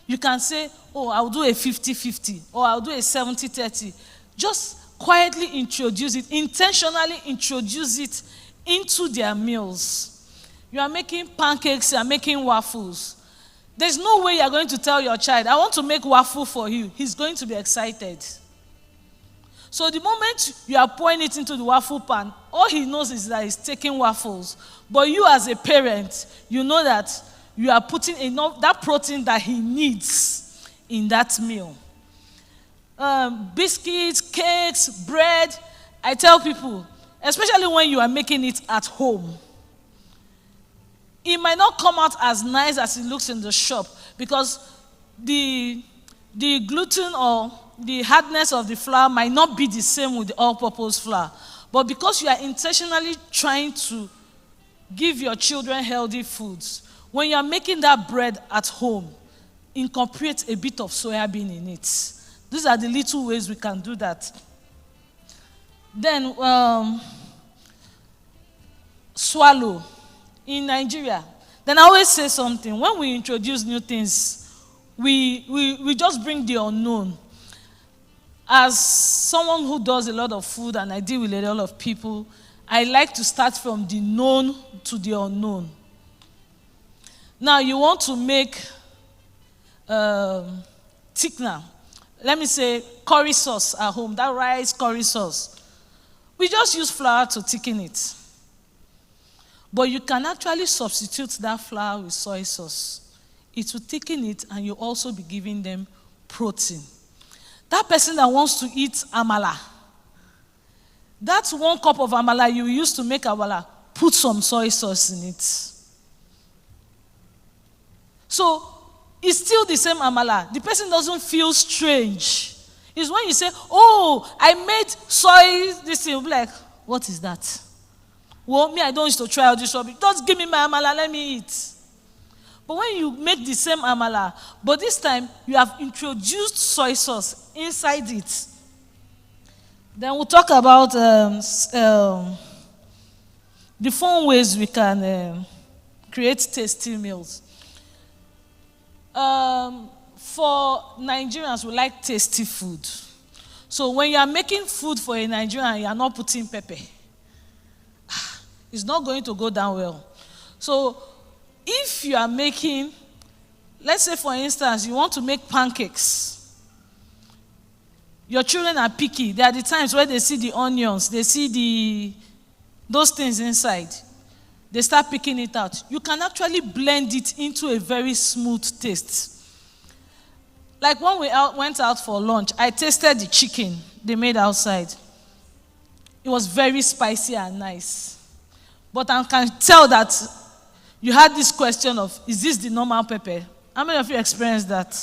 you can say, oh, I'll do a 50-50, or I'll do a 70-30. Just quietly introduce it, intentionally introduce it into their meals. You are making pancakes, you are making waffles. There's no way you're going to tell your child, I want to make waffle for you. He's going to be excited. So the moment you are pouring it into the waffle pan, all he knows is that he's taking waffles. But you as a parent, you know that you are putting enough, that protein that he needs in that meal. Biscuits, cakes, bread. I tell people, especially when you are making it at home, it might not come out as nice as it looks in the shop because the gluten or the hardness of the flour might not be the same with the all-purpose flour. But because you are intentionally trying to give your children healthy foods, when you are making that bread at home, incorporate a bit of soya bean in it. These are the little ways we can do that. Then, swallow. In Nigeria, then I always say something. When we introduce new things, we just bring the unknown. As someone who does a lot of food and I deal with a lot of people, I like to start from the known to the unknown. Now, you want to make thickener. Let me say curry sauce at home, that rice curry sauce. We just use flour to thicken it. But you can actually substitute that flour with soy sauce. It will thicken it and you'll also be giving them protein. That person that wants to eat amala, that's 1 cup of amala you use to make amala, put some soy sauce in it. So it's still the same amala. The person doesn't feel strange. It's when you say, oh, I made soy, this thing, you'll be like, what is that? Well, me, I don't used to try all this rubbish. Just give me my amala, let me eat. But when you make the same amala, but this time you have introduced soy sauce inside it, then we'll talk about the fun ways we can create tasty meals. For Nigerians, we like tasty food. So when you are making food for a Nigerian, you are not putting pepper. It's not going to go down well. So if you are making, let's say for instance, you want to make pancakes. Your children are picky. There are the times where they see the onions, they see those things inside. They start picking it out. You can actually blend it into a very smooth taste. Like when we went out for lunch, I tasted the chicken they made outside. It was very spicy and nice. But I can tell that you had this question of, is this the normal pepper? How many of you experienced that?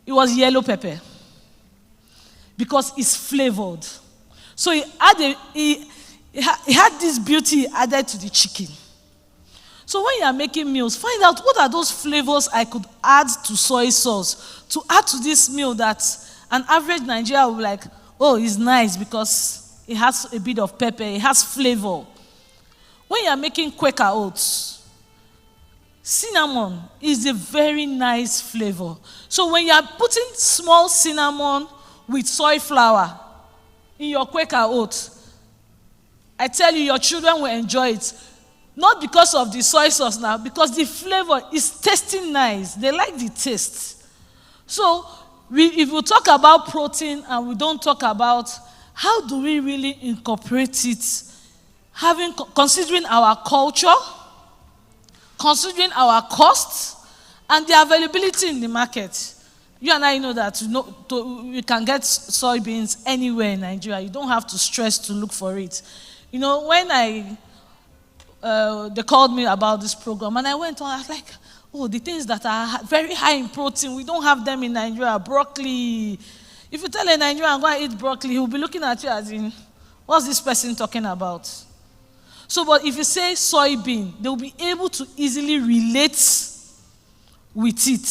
It was yellow pepper. Because it's flavored. So it had this beauty added to the chicken. So when you are making meals, find out what are those flavors I could add to soy sauce, to add to this meal that an average Nigerian will be like, oh, it's nice because it has a bit of pepper, it has flavor. When you are making Quaker oats, cinnamon is a very nice flavor. So when you are putting small cinnamon with soy flour in your Quaker oats, I tell you, your children will enjoy it. Not because of the soy sauce now, because the flavor is tasting nice. They like the taste. So if we talk about protein and we don't talk about how do we really incorporate it, considering our culture, considering our costs, and the availability in the market. You and I know that we can get soybeans anywhere in Nigeria. You don't have to stress to look for it. You know, when they called me about this program, and I went on, I was like, oh, the things that are very high in protein, we don't have them in Nigeria. Broccoli. If you tell a Nigerian, go and eat broccoli, he'll be looking at you as in, what's this person talking about? So, but if you say soybean, they'll be able to easily relate with it.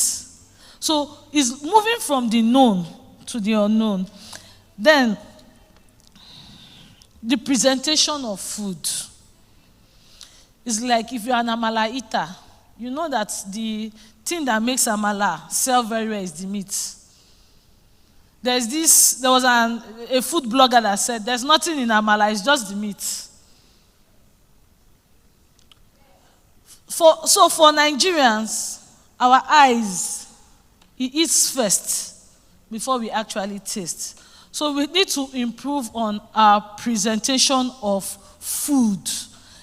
So, it's moving from the known to the unknown. Then, the presentation of food is like if you're an amala eater, you know that the thing that makes amala sell very well is the meat. There was a food blogger that said, there's nothing in amala, it's just the meat. So for Nigerians, our eyes, it eats first before we actually taste. So we need to improve on our presentation of food,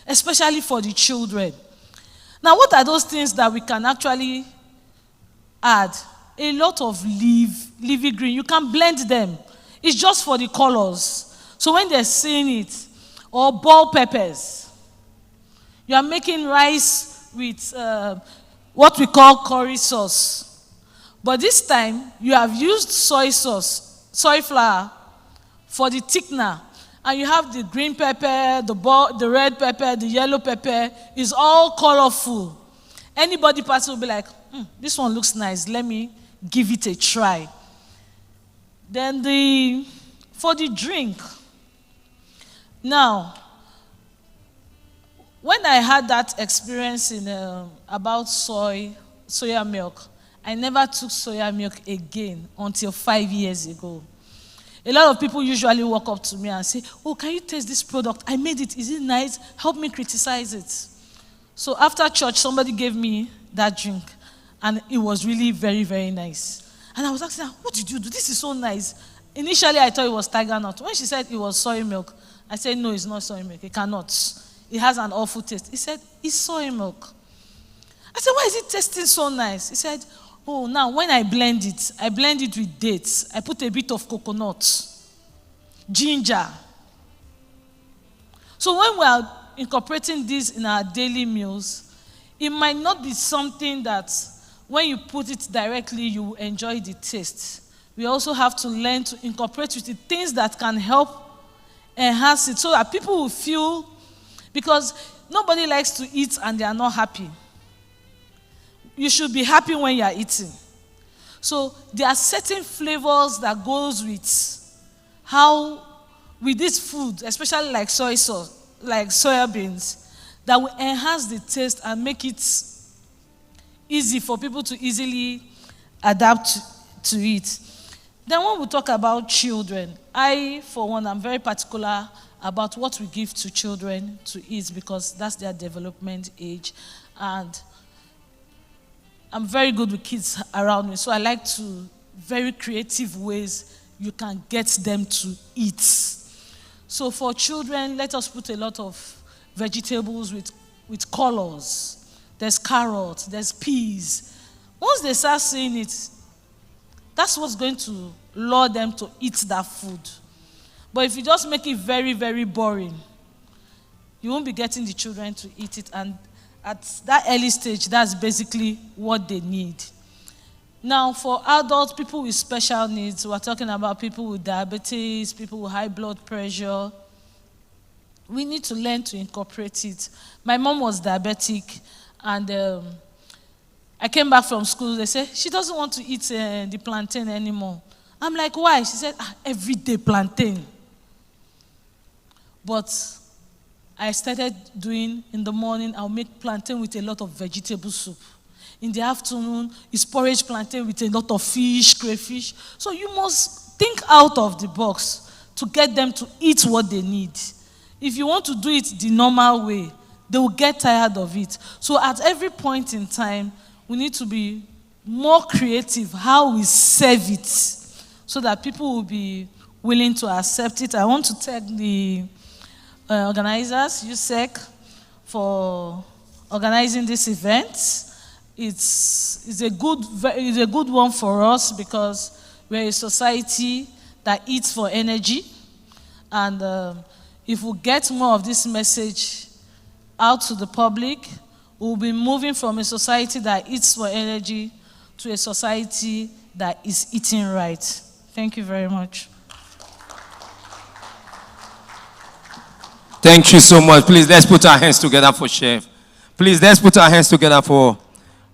especially for the children. Now, what are those things that we can actually add? A lot of leafy green. You can blend them. It's just for the colors. So when they're seeing it, or bell peppers, you are making rice with what we call curry sauce. But this time, you have used soy sauce, soy flour, for the thickener. And you have the green pepper, the red pepper, the yellow pepper. It's all colorful. Anybody passing will be like, this one looks nice. Let me give it a try. Then for the drink. Now, when I had that experience about soya milk, I never took soya milk again until 5 years ago. A lot of people usually walk up to me and say, oh, can you taste this product? I made it. Is it nice? Help me criticize it. So after church, somebody gave me that drink, and it was really very, very nice. And I was asking her, what did you do? This is so nice. Initially, I thought it was tiger nut. When she said it was soy milk, I said, no, it's not soy milk. It cannot. It has an awful taste. He said, it's soy milk. I said, why is it tasting so nice? He said, oh, now when I blend it with dates. I put a bit of coconut, ginger. So when we are incorporating this in our daily meals, it might not be something that when you put it directly, you will enjoy the taste. We also have to learn to incorporate with the things that can help enhance it so that people will feel, because nobody likes to eat and they are not happy. You should be happy when you are eating. So there are certain flavors that goes with this food, especially like soy sauce, like soya beans, that will enhance the taste and make it easy for people to easily adapt to it. Then when we talk about children, I, for one, am very particular about what we give to children to eat because that's their development age. And I'm very good with kids around me, so I like to, very creative ways you can get them to eat. So for children, let us put a lot of vegetables with colors. There's carrots, there's peas. Once they start seeing it, that's what's going to lure them to eat that food. But if you just make it very, very boring, you won't be getting the children to eat it. And at that early stage, that's basically what they need. Now, for adults, people with special needs, we're talking about people with diabetes, people with high blood pressure. We need to learn to incorporate it. My mom was diabetic, And I came back from school. They said, she doesn't want to eat the plantain anymore. I'm like, why? She said, everyday plantain. But I started doing, in the morning, I'll make plantain with a lot of vegetable soup. In the afternoon, it's porridge plantain with a lot of fish, crayfish. So you must think out of the box to get them to eat what they need. If you want to do it the normal way, they will get tired of it. So at every point in time, we need to be more creative how we serve it so that people will be willing to accept it. I want to thank the organizers, USEC, for organizing this event. It's a good one for us because we're a society that eats for energy. And if we get more of this message out to the public, we'll be moving from a society that eats for energy to a society that is eating right. Thank you very much.
Thank you so much. Please, let's put our hands together for Chef. Please, let's put our hands together for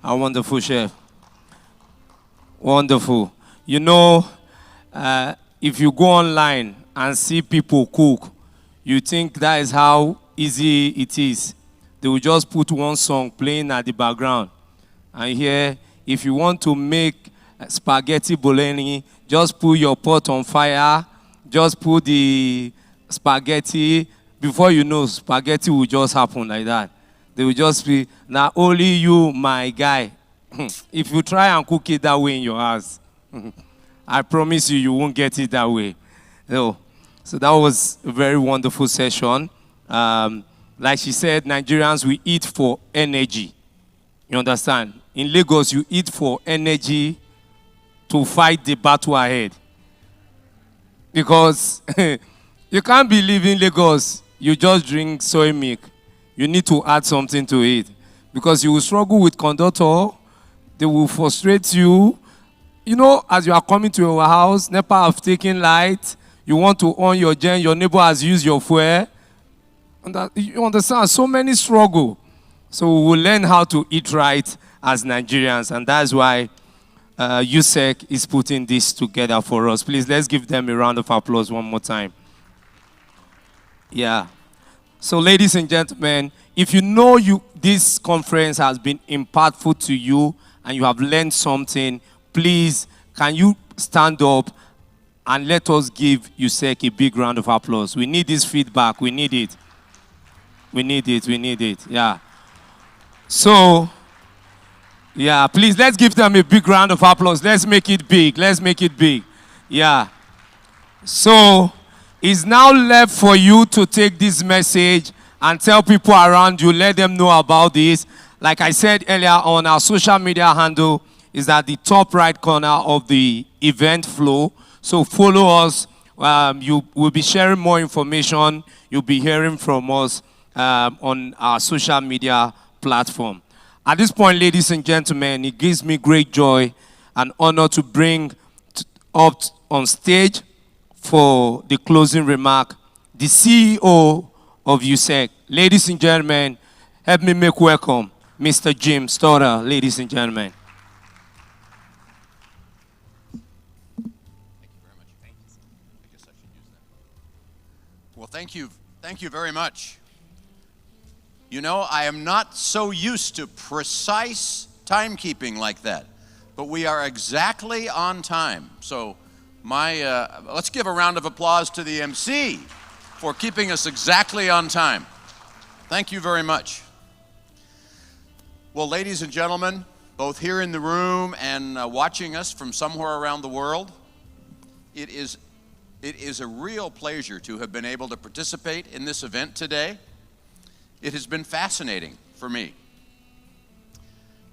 our wonderful chef. Wonderful. You know, if you go online and see people cook, you think that is how easy it is. They will just put one song playing at the background. And here, if you want to make spaghetti bolognese, just put your pot on fire, just put the spaghetti. Before you know, spaghetti will just happen like that. They will just be, now only you, my guy. If you try and cook it that way in your house, I promise you, you won't get it that way. So that was a very wonderful session. Like she said, Nigerians, we eat for energy. You understand? In Lagos, you eat for energy to fight the battle ahead. Because you can't be living Lagos, you just drink soy milk. You need to add something to it. Because you will struggle with conductor, they will frustrate you. You know, as you are coming to your house, NEPA have taken light, you want to on your gen, your neighbor has used your fuel. You understand? So many struggle. So we will learn how to eat right as Nigerians, and that's why USEC is putting this together for us. Please, let's give them a round of applause one more time. Yeah. So, ladies and gentlemen, if you know this conference has been impactful to you and you have learned something, please, can you stand up and let us give USEC a big round of applause. We need this feedback. We need it. We need it. We need it. Yeah. So, yeah, please, let's give them a big round of applause. Let's make it big. Let's make it big. Yeah. So, it's now left for you to take this message and tell people around you, let them know about this. Like I said earlier on, our social media handle is at the top right corner of the event flow. So follow us. You will be sharing more information. You'll be hearing from us on our social media platform. At this point, ladies and gentlemen, it gives me great joy and honor to bring up on stage for the closing remark the CEO of USEC. Ladies and gentlemen, help me make welcome Mr. Jim Stoddard, ladies and gentlemen.
Well, thank you very much. You know, I am not so used to precise timekeeping like that, but we are exactly on time. So let's give a round of applause to the MC for keeping us exactly on time. Thank you very much. Well, ladies and gentlemen, both here in the room and watching us from somewhere around the world, it is a real pleasure to have been able to participate in this event today. It has been fascinating for me.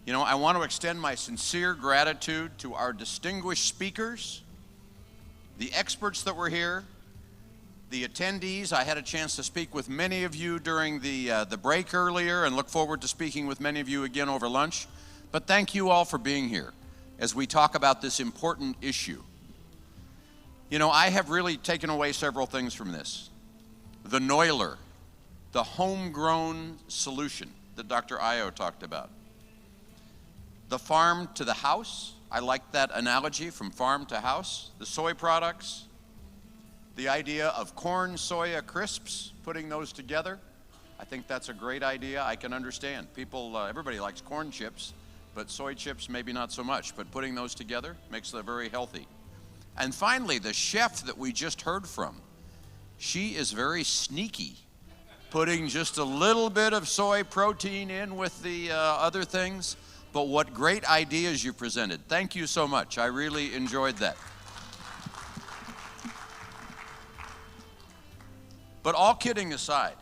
You know, I want to extend my sincere gratitude to our distinguished speakers, the experts that were here, the attendees. I had a chance to speak with many of you during the break earlier and look forward to speaking with many of you again over lunch. But thank you all for being here as we talk about this important issue. You know, I have really taken away several things from this. The Noiler, the homegrown solution, that Dr. Ayo talked about. The farm to the house, I like that analogy, from farm to house. The soy products, the idea of corn soya crisps, putting those together, I think that's a great idea. I can understand. People, everybody likes corn chips, but soy chips maybe not so much, but putting those together makes them very healthy. And finally, the chef that we just heard from, she is very sneaky, putting just a little bit of soy protein in with the other things. But what great ideas you presented. Thank you so much. I really enjoyed that. But all kidding aside,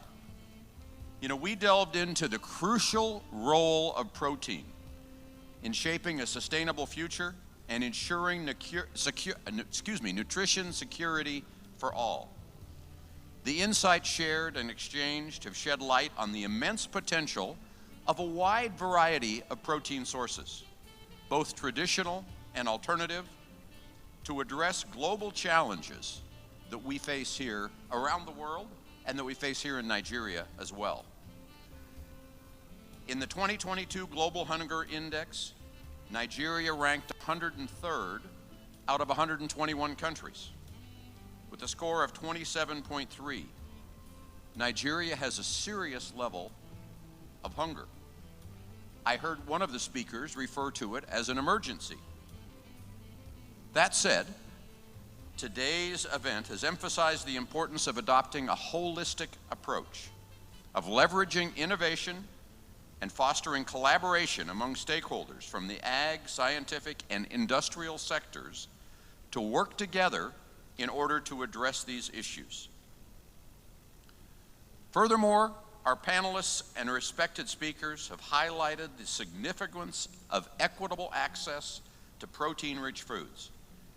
you know, we delved into the crucial role of protein in shaping a sustainable future and ensuring nutrition security for all. The insights shared and exchanged have shed light on the immense potential of a wide variety of protein sources, both traditional and alternative, to address global challenges that we face here around the world and that we face here in Nigeria as well. In the 2022 Global Hunger Index, Nigeria ranked 103rd out of 121 countries. With a score of 27.3, Nigeria has a serious level of hunger. I heard one of the speakers refer to it as an emergency. That said, today's event has emphasized the importance of adopting a holistic approach, of leveraging innovation and fostering collaboration among stakeholders from the ag, scientific, and industrial sectors to work together in order to address these issues. Furthermore, our panelists and respected speakers have highlighted the significance of equitable access to protein-rich foods,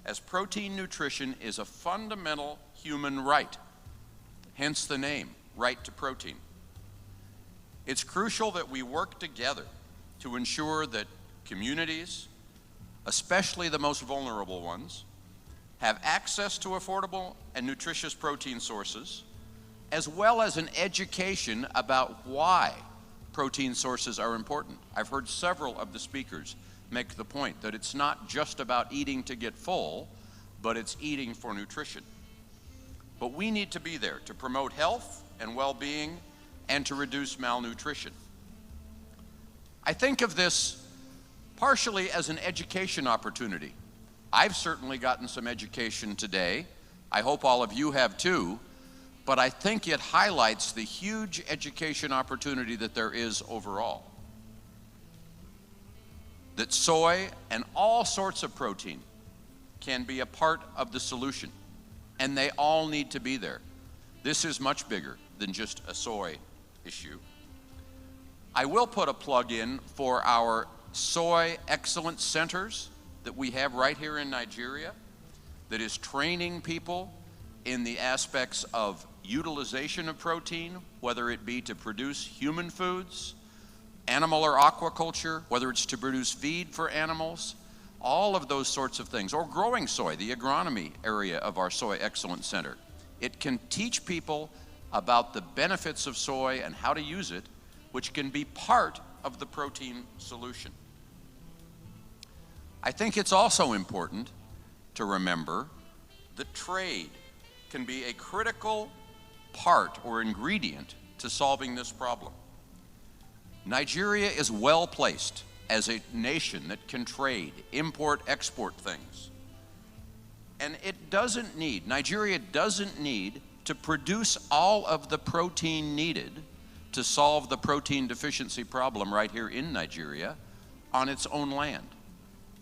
as protein nutrition is a fundamental human right, hence the name, Right to Protein. It's crucial that we work together to ensure that communities, especially the most vulnerable ones, have access to affordable and nutritious protein sources, as well as an education about why protein sources are important. I've heard several of the speakers make the point that it's not just about eating to get full, but it's eating for nutrition. But we need to be there to promote health and well-being and to reduce malnutrition. I think of this partially as an education opportunity. I've certainly gotten some education today. I hope all of you have too, but I think it highlights the huge education opportunity that there is overall. That soy and all sorts of protein can be a part of the solution, and they all need to be there. This is much bigger than just a soy issue. I will put a plug in for our soy excellence centers that we have right here in Nigeria that is training people in the aspects of utilization of protein, whether it be to produce human foods, animal or aquaculture, whether it's to produce feed for animals, all of those sorts of things, or growing soy, the agronomy area of our Soy Excellence Center. It can teach people about the benefits of soy and how to use it, which can be part of the protein solution. I think it's also important to remember that trade can be a critical part or ingredient to solving this problem. Nigeria is well placed as a nation that can trade, import, export things. And Nigeria doesn't need to produce all of the protein needed to solve the protein deficiency problem right here in Nigeria on its own land.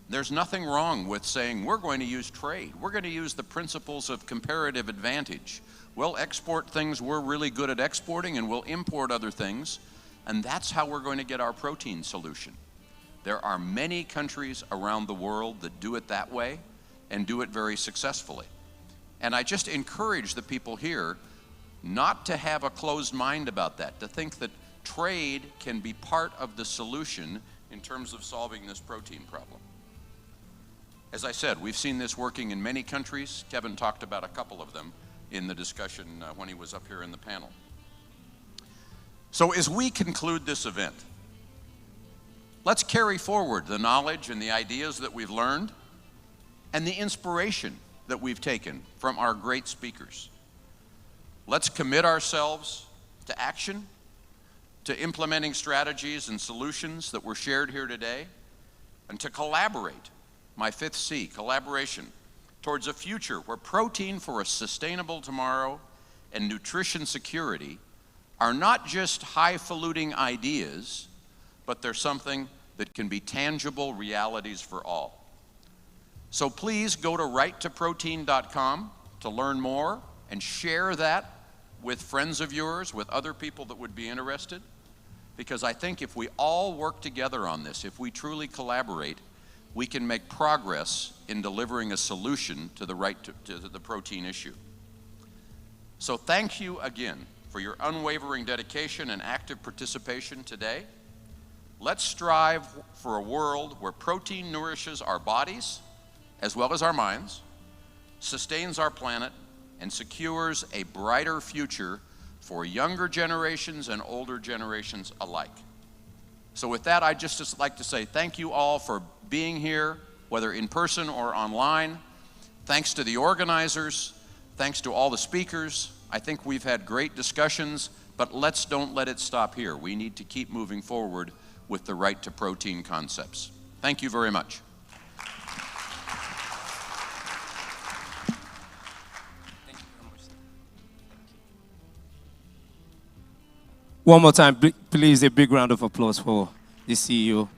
There's nothing wrong with saying we're going to use trade. We're going to use the principles of comparative advantage. We'll export things we're really good at exporting, and we'll import other things, and that's how we're going to get our protein solution. There are many countries around the world that do it that way and do it very successfully. And I just encourage the people here not to have a closed mind about that, to think that trade can be part of the solution in terms of solving this protein problem. As I said, we've seen this working in many countries. Kevin talked about a couple of them in the discussion when he was up here in the panel. So as we conclude this event, let's carry forward the knowledge and the ideas that we've learned and the inspiration that we've taken from our great speakers. Let's commit ourselves to action, to implementing strategies and solutions that were shared here today, and to collaborate, my 5th C, collaboration, towards a future where protein for a sustainable tomorrow and nutrition security are not just highfalutin ideas, but they're something that can be tangible realities for all. So please go to righttoprotein.com to learn more and share that with friends of yours, with other people that would be interested. Because I think if we all work together on this, if we truly collaborate, we can make progress in delivering a solution to the right to the protein issue. So thank you again for your unwavering dedication and active participation today. Let's strive for a world where protein nourishes our bodies as well as our minds, sustains our planet, and secures a brighter future for younger generations and older generations alike. So with that, I'd just like to say thank you all for being here, whether in person or online. Thanks to the organizers, thanks to all the speakers. I think we've had great discussions, but don't let it stop here. We need to keep moving forward with the right to protein concepts. Thank you very much.
One more time, please, a big round of applause for the CEO.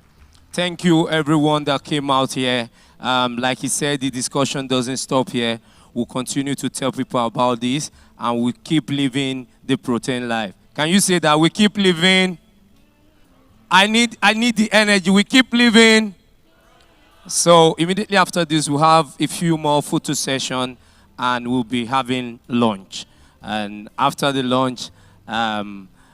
Thank you, everyone that came out here. Like he said, the discussion doesn't stop here. We'll continue to tell people about this, and we keep living the protein life. Can you say that? We keep living. I need the energy. We keep living. So immediately after this, we'll have a few more photo sessions, and we'll be having lunch. And after the lunch,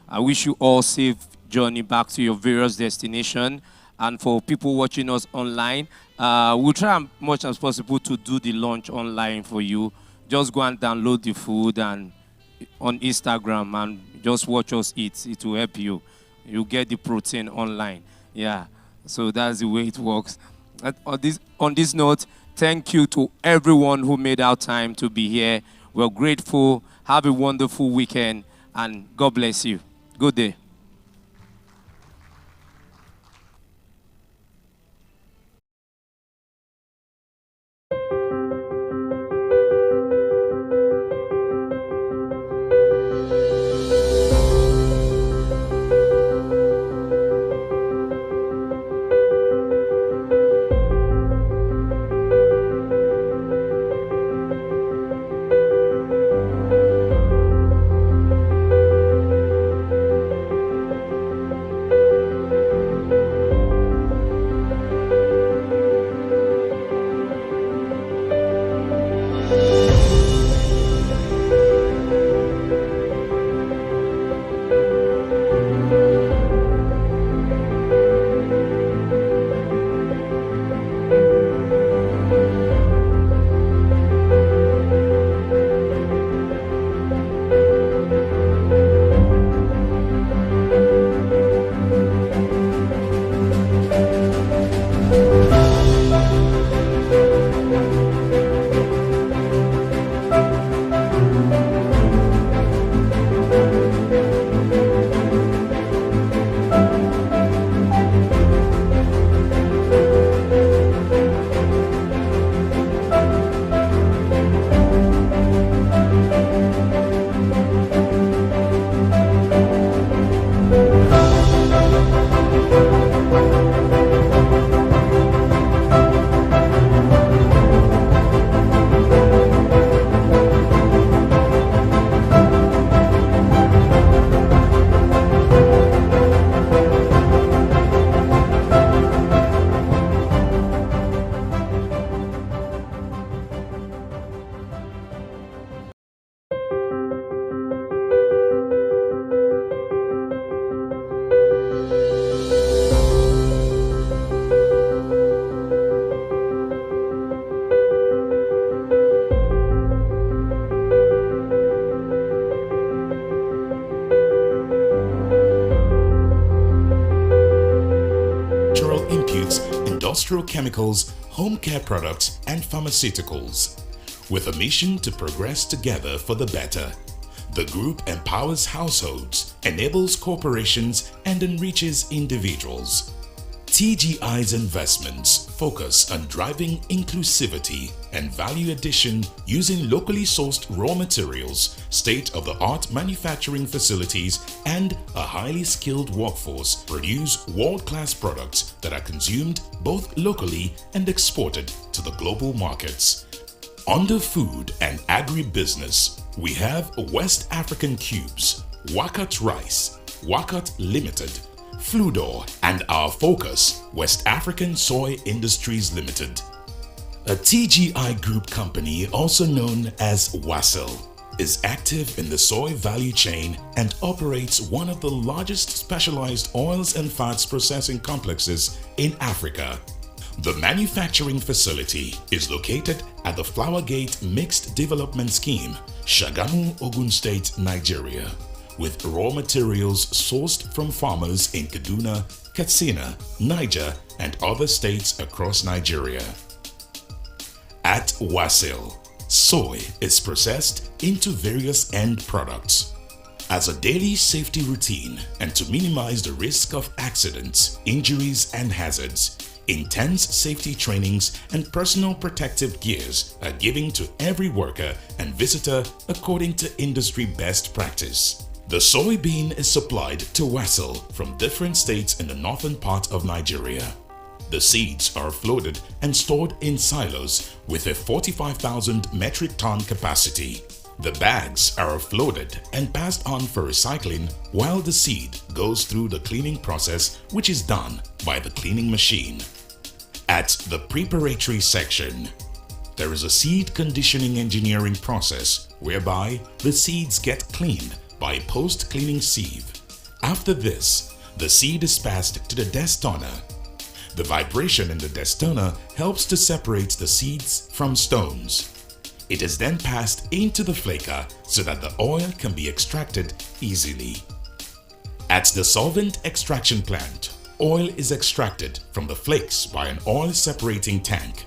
I wish you all safe journey back to your various destinations. And for people watching us online, we'll try as much as possible to do the launch online for you. Just go and download the food and on Instagram and just watch us eat. It will help you. You get the protein online. Yeah, so that's the way it works. On this note, thank you to everyone who made our time to be here. We're grateful. Have a wonderful weekend, and God bless you. Good day.
industrial chemicals, home care products, and pharmaceuticals. With a mission to progress together for the better, the group empowers households, enables corporations, and enriches individuals. TGI's investments focus on driving inclusivity and value addition using locally sourced raw materials, state-of-the-art manufacturing facilities, and a highly skilled workforce produce world-class products that are consumed both locally and exported to the global markets. Under food and agribusiness, we have West African Cubes, Wakot Rice, Wakot Limited, Fludor, and our focus, West African Soy Industries Limited. A TGI Group company, also known as Wasil, is active in the soy value chain and operates one of the largest specialized oils and fats processing complexes in Africa. The manufacturing facility is located at the Flowergate Mixed Development Scheme, Shagamu, Ogun State, Nigeria, with raw materials sourced from farmers in Kaduna, Katsina, Niger, and other states across Nigeria. At Wasil, soy is processed into various end products. As a daily safety routine and to minimize the risk of accidents, injuries, and hazards, intense safety trainings and personal protective gears are given to every worker and visitor according to industry best practice. The soybean is supplied to Wasil from different states in the northern part of Nigeria. The seeds are floated and stored in silos with a 45,000 metric ton capacity. The bags are offloaded and passed on for recycling while the seed goes through the cleaning process, which is done by the cleaning machine. At the preparatory section, there is a seed conditioning engineering process whereby the seeds get cleaned by post-cleaning sieve. After this, the seed is passed to the destoner. The vibration in the destoner helps to separate the seeds from stones. It is then passed into the flaker so that the oil can be extracted easily. At the solvent extraction plant, oil is extracted from the flakes by an oil separating tank.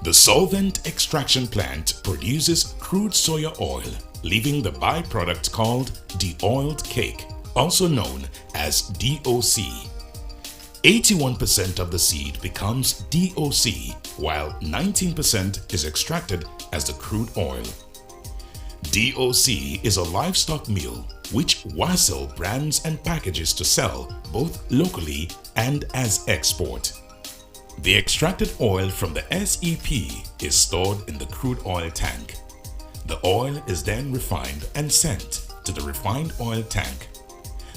The solvent extraction plant produces crude soya oil, leaving the byproduct called de-oiled cake, also known as DOC. 81% of the seed becomes DOC, while 19% is extracted as the crude oil. DOC is a livestock meal which Wasil brands and packages to sell both locally and as export. The extracted oil from the SEP is stored in the crude oil tank. The oil is then refined and sent to the refined oil tank.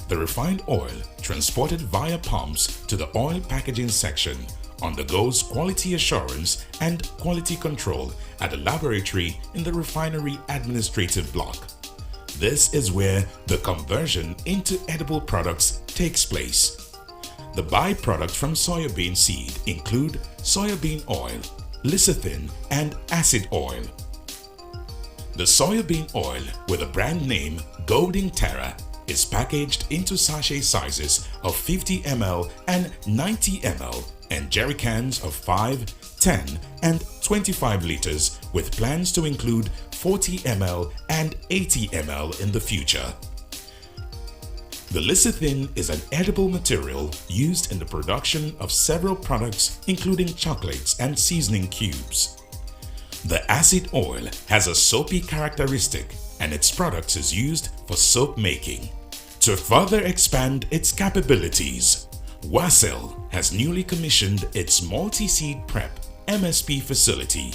The refined oil transported via pumps to the oil packaging section undergoes quality assurance and quality control at a laboratory in the refinery administrative block. This is where the conversion into edible products takes place. The byproduct from soybean seed include soybean oil, lecithin, and acid oil. The soybean oil with the brand name Golden Terra is packaged into sachet sizes of 50 ml and 90 ml and jerry cans of 5, 10, and 25 liters with plans to include 40 ml and 80 ml in the future. The lecithin is an edible material used in the production of several products including chocolates and seasoning cubes. The acid oil has a soapy characteristic and its products is used for soap making. To further expand its capabilities, Wasil has newly commissioned its multi-seed prep MSP facility.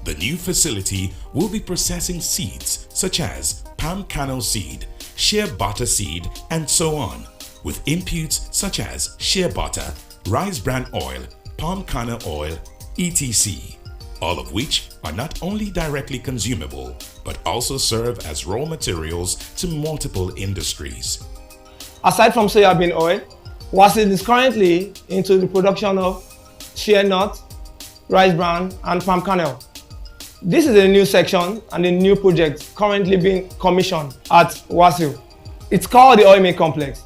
The new facility will be processing seeds such as palm kernel seed, shea butter seed, and so on, with inputs such as shea butter, rice bran oil, palm kernel oil, etc., all of which are not only directly consumable, but also serve as raw materials to multiple industries.
Aside from soybean oil, Wasil is currently into the production of shea nut, rice bran, and palm kernel. This is a new section and a new project currently being commissioned at Wasil. It's called the Oil Mill Complex.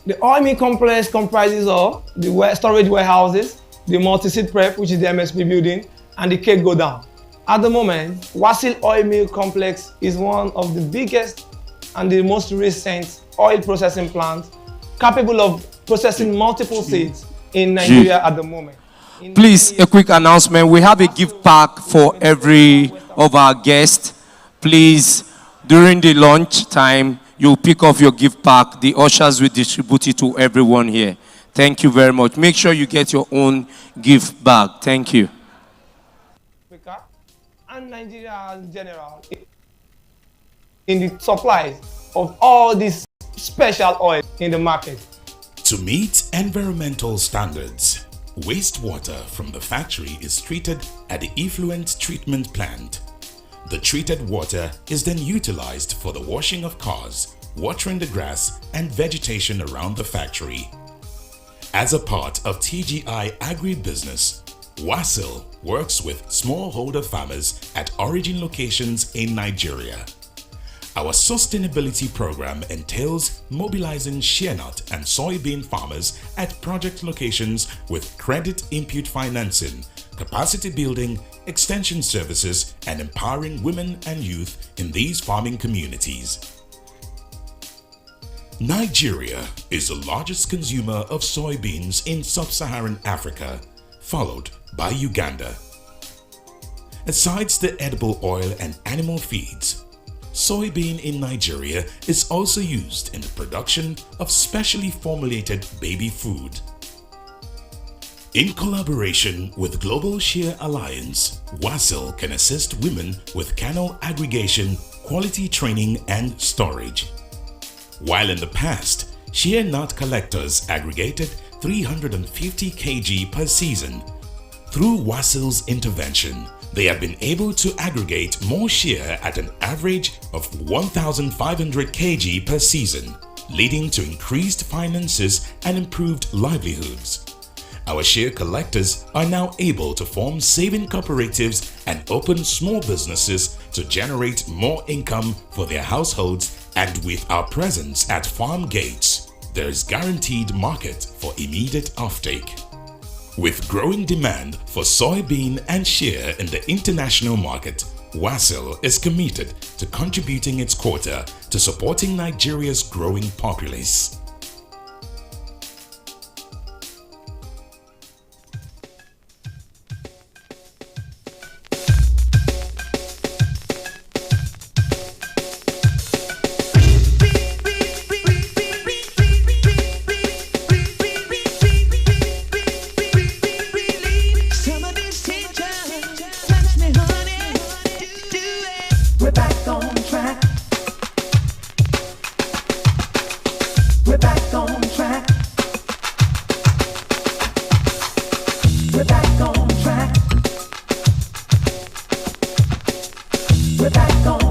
The Oil Mill Complex comprises of the storage warehouses, the multi-seed prep, which is the MSP building, and the cake go down. At the moment, Wasil Oil Mill Complex is one of the biggest and the most recent oil processing plants capable of processing multiple seeds in Nigeria at the moment.
Please, a quick announcement. We have a gift pack for every of our guests. Please, during the lunch time, you pick up your gift pack. The ushers will distribute it to everyone here. Thank you very much. Make sure you get your own gift bag. Thank you.
And Nigeria in general in the supply of all these special oil in the market.
To meet environmental standards, wastewater from the factory is treated at the effluent treatment plant. The treated water is then utilized for the washing of cars, watering the grass and vegetation around the factory. As a part of TGI Agribusiness, Wasil works with smallholder farmers at origin locations in Nigeria. Our sustainability program entails mobilizing shea nut and soybean farmers at project locations with credit input financing, capacity building, extension services, and empowering women and youth in these farming communities. Nigeria is the largest consumer of soybeans in sub-Saharan Africa, followed by Uganda. Aside the edible oil and animal feeds, soybean in Nigeria is also used in the production of specially formulated baby food. In collaboration with Global Shea Alliance, Wasil can assist women with kernel aggregation, quality training, and storage. While in the past, shea nut collectors aggregated 350 kg per season, through Wasil's intervention, they have been able to aggregate more shea at an average of 1,500 kg per season, leading to increased finances and improved livelihoods. Our shea collectors are now able to form saving cooperatives and open small businesses to generate more income for their households, and with our presence at farm gates, there is guaranteed market for immediate offtake. With growing demand for soybean and shea in the international market, Wasil is committed to contributing its quota to supporting Nigeria's growing populace.
We're back on